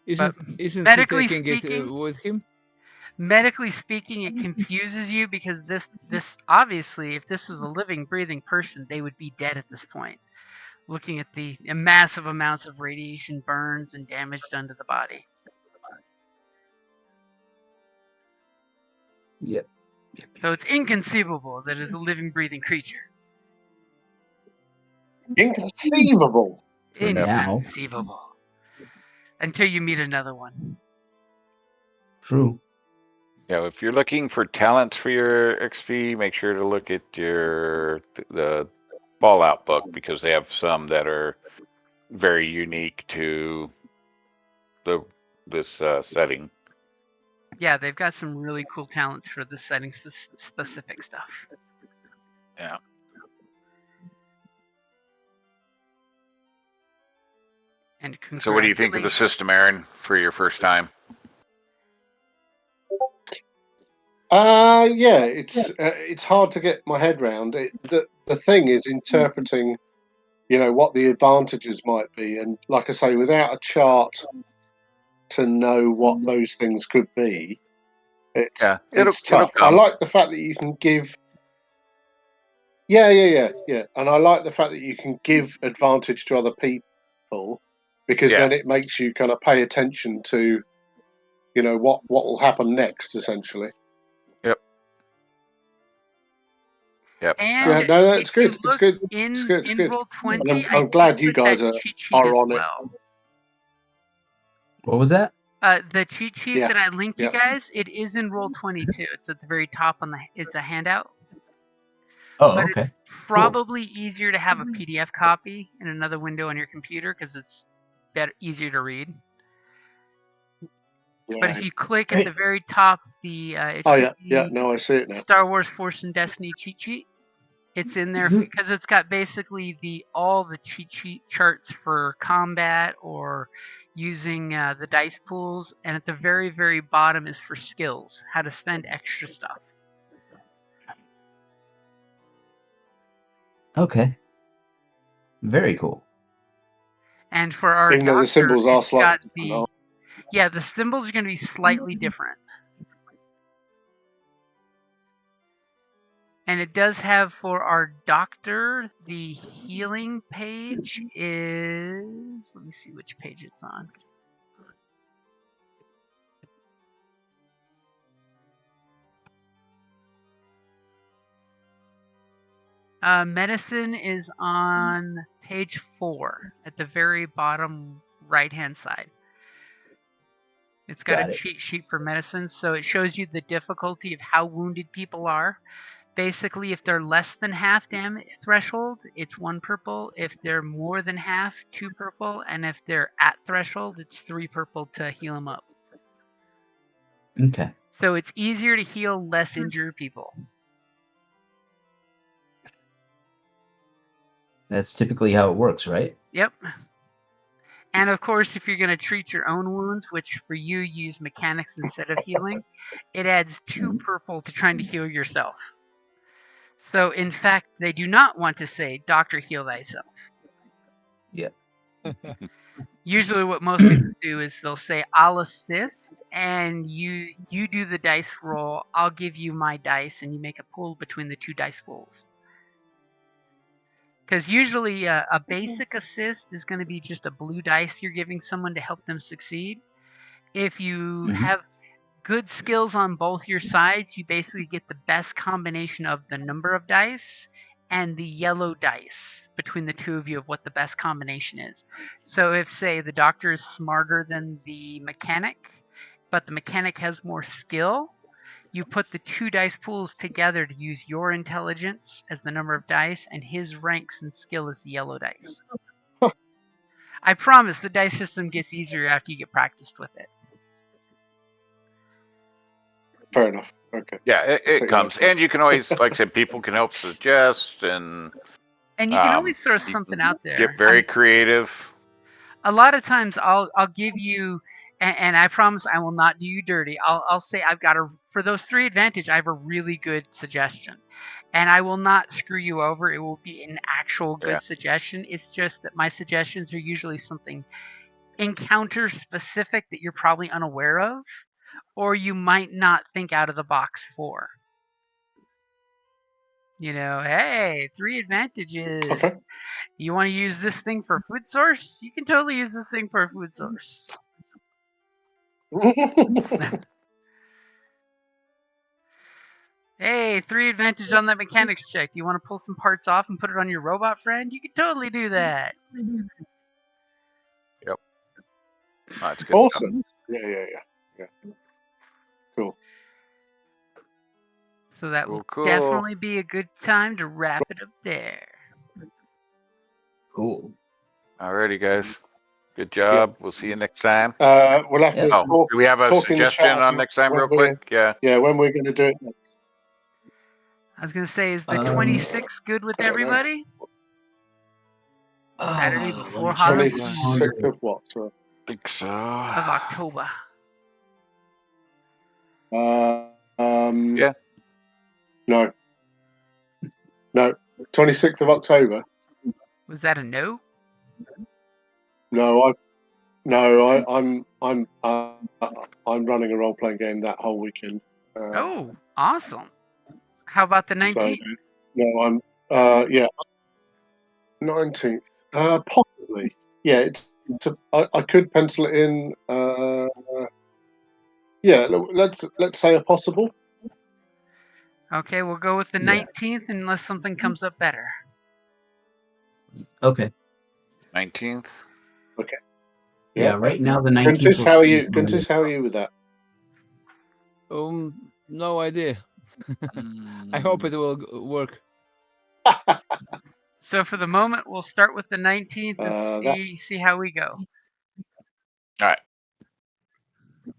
Isn't he medically taking speaking, it with him? Medically speaking, it confuses you because this obviously, if this was a living, breathing person, they would be dead at this point. Looking at the massive amounts of radiation burns and damage done to the body. Yep. So it's inconceivable that it's a living, breathing creature. Inconceivable. For now. Inconceivable. Until you meet another one. True. Yeah, if you're looking for talents for your XP, make sure to look at the Fallout book, because they have some that are very unique to this setting. Yeah, they've got some really cool talents for the setting specific stuff. Yeah. And So what do you think of the system, Aaron, for your first time? Yeah, it's hard to get my head round. The thing is interpreting, what the advantages might be, and like I say, without a chart to know what those things could be, it's tough. It'll come. I like the fact that you can give. Yeah, and I like the fact that you can give advantage to other people, because then it makes you kind of pay attention to, what will happen next, essentially. Yep. And yeah, no, it's good. It's good. In Roll20, and I'm glad you guys are on it. What was that? The cheat sheet that I linked you guys, it is in Roll20 too. It's at the very top it's a handout. Oh, but okay. It's probably easier to have a PDF copy in another window on your computer because it's easier to read. Yeah. But if you click at the very top, I see it now. Star Wars Force and Destiny cheat sheet. It's in there because it's got basically all the cheat sheet charts for combat or using the dice pools, and at the very, very bottom is for skills, how to spend extra stuff. Okay. Very cool. And for our Even though the doctor, symbols are it's got slightly different. the yeah, the symbols are it's slightly got different. the symbols are going to be slightly different. And it does have for our doctor, the healing page is, let me see which page it's on. Medicine is on page 4 at the very bottom right-hand side. It's got a cheat sheet for medicine, so it shows you the difficulty of how wounded people are. Basically, if they're less than half damage threshold, it's 1 purple. If they're more than half, 2 purple. And if they're at threshold, it's 3 purple to heal them up. Okay. So it's easier to heal less injured people. That's typically how it works, right? Yep. And of course, if you're going to treat your own wounds, which for you use mechanics instead of healing, it adds 2 purple to trying to heal yourself. So in fact, they do not want to say, "Doctor, heal thyself." Yeah. Usually what most people do is they'll say, "I'll assist, and you do the dice roll. I'll give you my dice, and you make a pool between the 2 dice pools." Because usually a basic assist is going to be just a blue dice you're giving someone to help them succeed. If you have good skills on both your sides, you basically get the best combination of the number of dice and the yellow dice between the two of you of what the best combination is. So if, say, the doctor is smarter than the mechanic, but the mechanic has more skill, you put the 2 dice pools together to use your intelligence as the number of dice and his ranks and skill as the yellow dice. I promise the dice system gets easier after you get practiced with it. Fair enough. Okay. Yeah, it comes, and you can always, like I said, people can help suggest, and you can always throw you something can out there. get very creative. A lot of times I'll give you, and I promise I will not do you dirty. I'll say I've got for those 3 advantage, I have a really good suggestion, and I will not screw you over. It will be an actual good suggestion. It's just that my suggestions are usually something encounter specific that you're probably unaware of, or you might not think out of the box for. Hey, 3 advantages. Okay. You want to use this thing for food source? You can totally use this thing for a food source. Hey, 3 advantage on that mechanics check. You want to pull some parts off and put it on your robot friend? You can totally do that. Yep. That's good. Awesome. Yeah. Cool. So that will Cool. definitely be a good time to wrap it up there. Cool. Alrighty, guys. Good job. We'll see you next time. We'll have to Do we have a talk in the suggestion chat on next time, real quick? Yeah. Yeah, when we're going to do it next. I was going to say, is the 26th good with everybody? Saturday before Halloween? 26th of what? I think so. Of October. Yeah. No. 26th of October. Was that a no? No, I'm running a role playing game that whole weekend. Oh, awesome. How about the 19th? So, no, I'm 19th. Possibly. Yeah, I could pencil it in. Yeah, let's say a possible. Okay, we'll go with the 19th unless something comes up better. Okay. 19th. Okay. Yeah, right now the 19th. Guntis, how are you? Guntis, how are you with that? No idea. I hope it will work. So for the moment, we'll start with the 19th to see how we go. All right.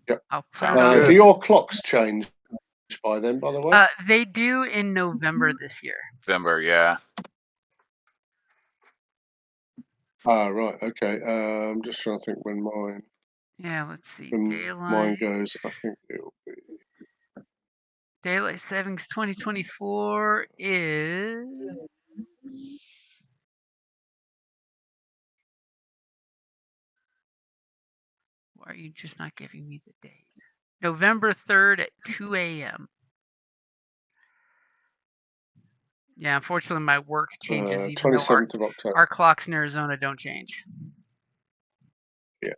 Yep. I'll put it on. Do your clocks change by then, by the way? They do in November this year. November, yeah. Right. Okay. I'm just trying to think when mine. Yeah, let's see. When mine goes, I think it'll be. Daylight Savings 2024 is you just not giving me the date? November 3rd at 2 a.m. Yeah, unfortunately, my work changes even though 27th of October. our clocks in Arizona don't change. Yeah.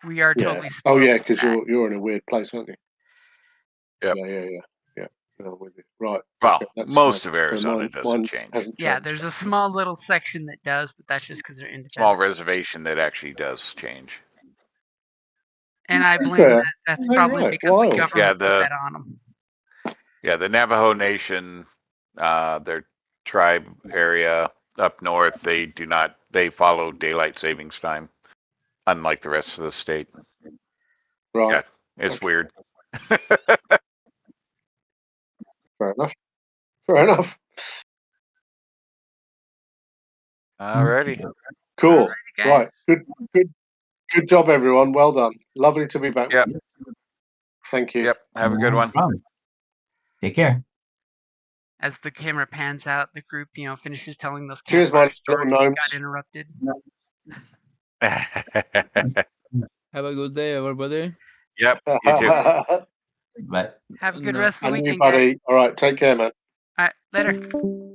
We are Yeah. totally Oh spoiled yeah, for because that. you're in a weird place, aren't you? Yep. Yeah. I'm with you. Right. Well, okay, that's most fine. of Arizona mine doesn't change. hasn't Yeah, changed. there's a small little section that does, but that's just because they're independent. Small reservation that actually does change. And I Is blame there? that. That's Oh, probably right. because the Wild. government Yeah, put the- that on them. Yeah, the Navajo Nation, their tribe area up north, they follow daylight savings time, unlike the rest of the state. Right. Yeah, it's Okay. weird. Fair enough. Alrighty. Cool. Alrighty, guys. Right. Good job, everyone. Well done. Lovely to be back. Yep. With you. Thank you. Yep. Have a good No one. problem. Take care. As the camera pans out, the group, finishes telling those Cheers, my campfire little stories and gnomes. got interrupted. Have a good day, everybody. Yep. You too. But Have a good No. rest of the And you, weekend, guys. buddy. All right. Take care, man. All right, later.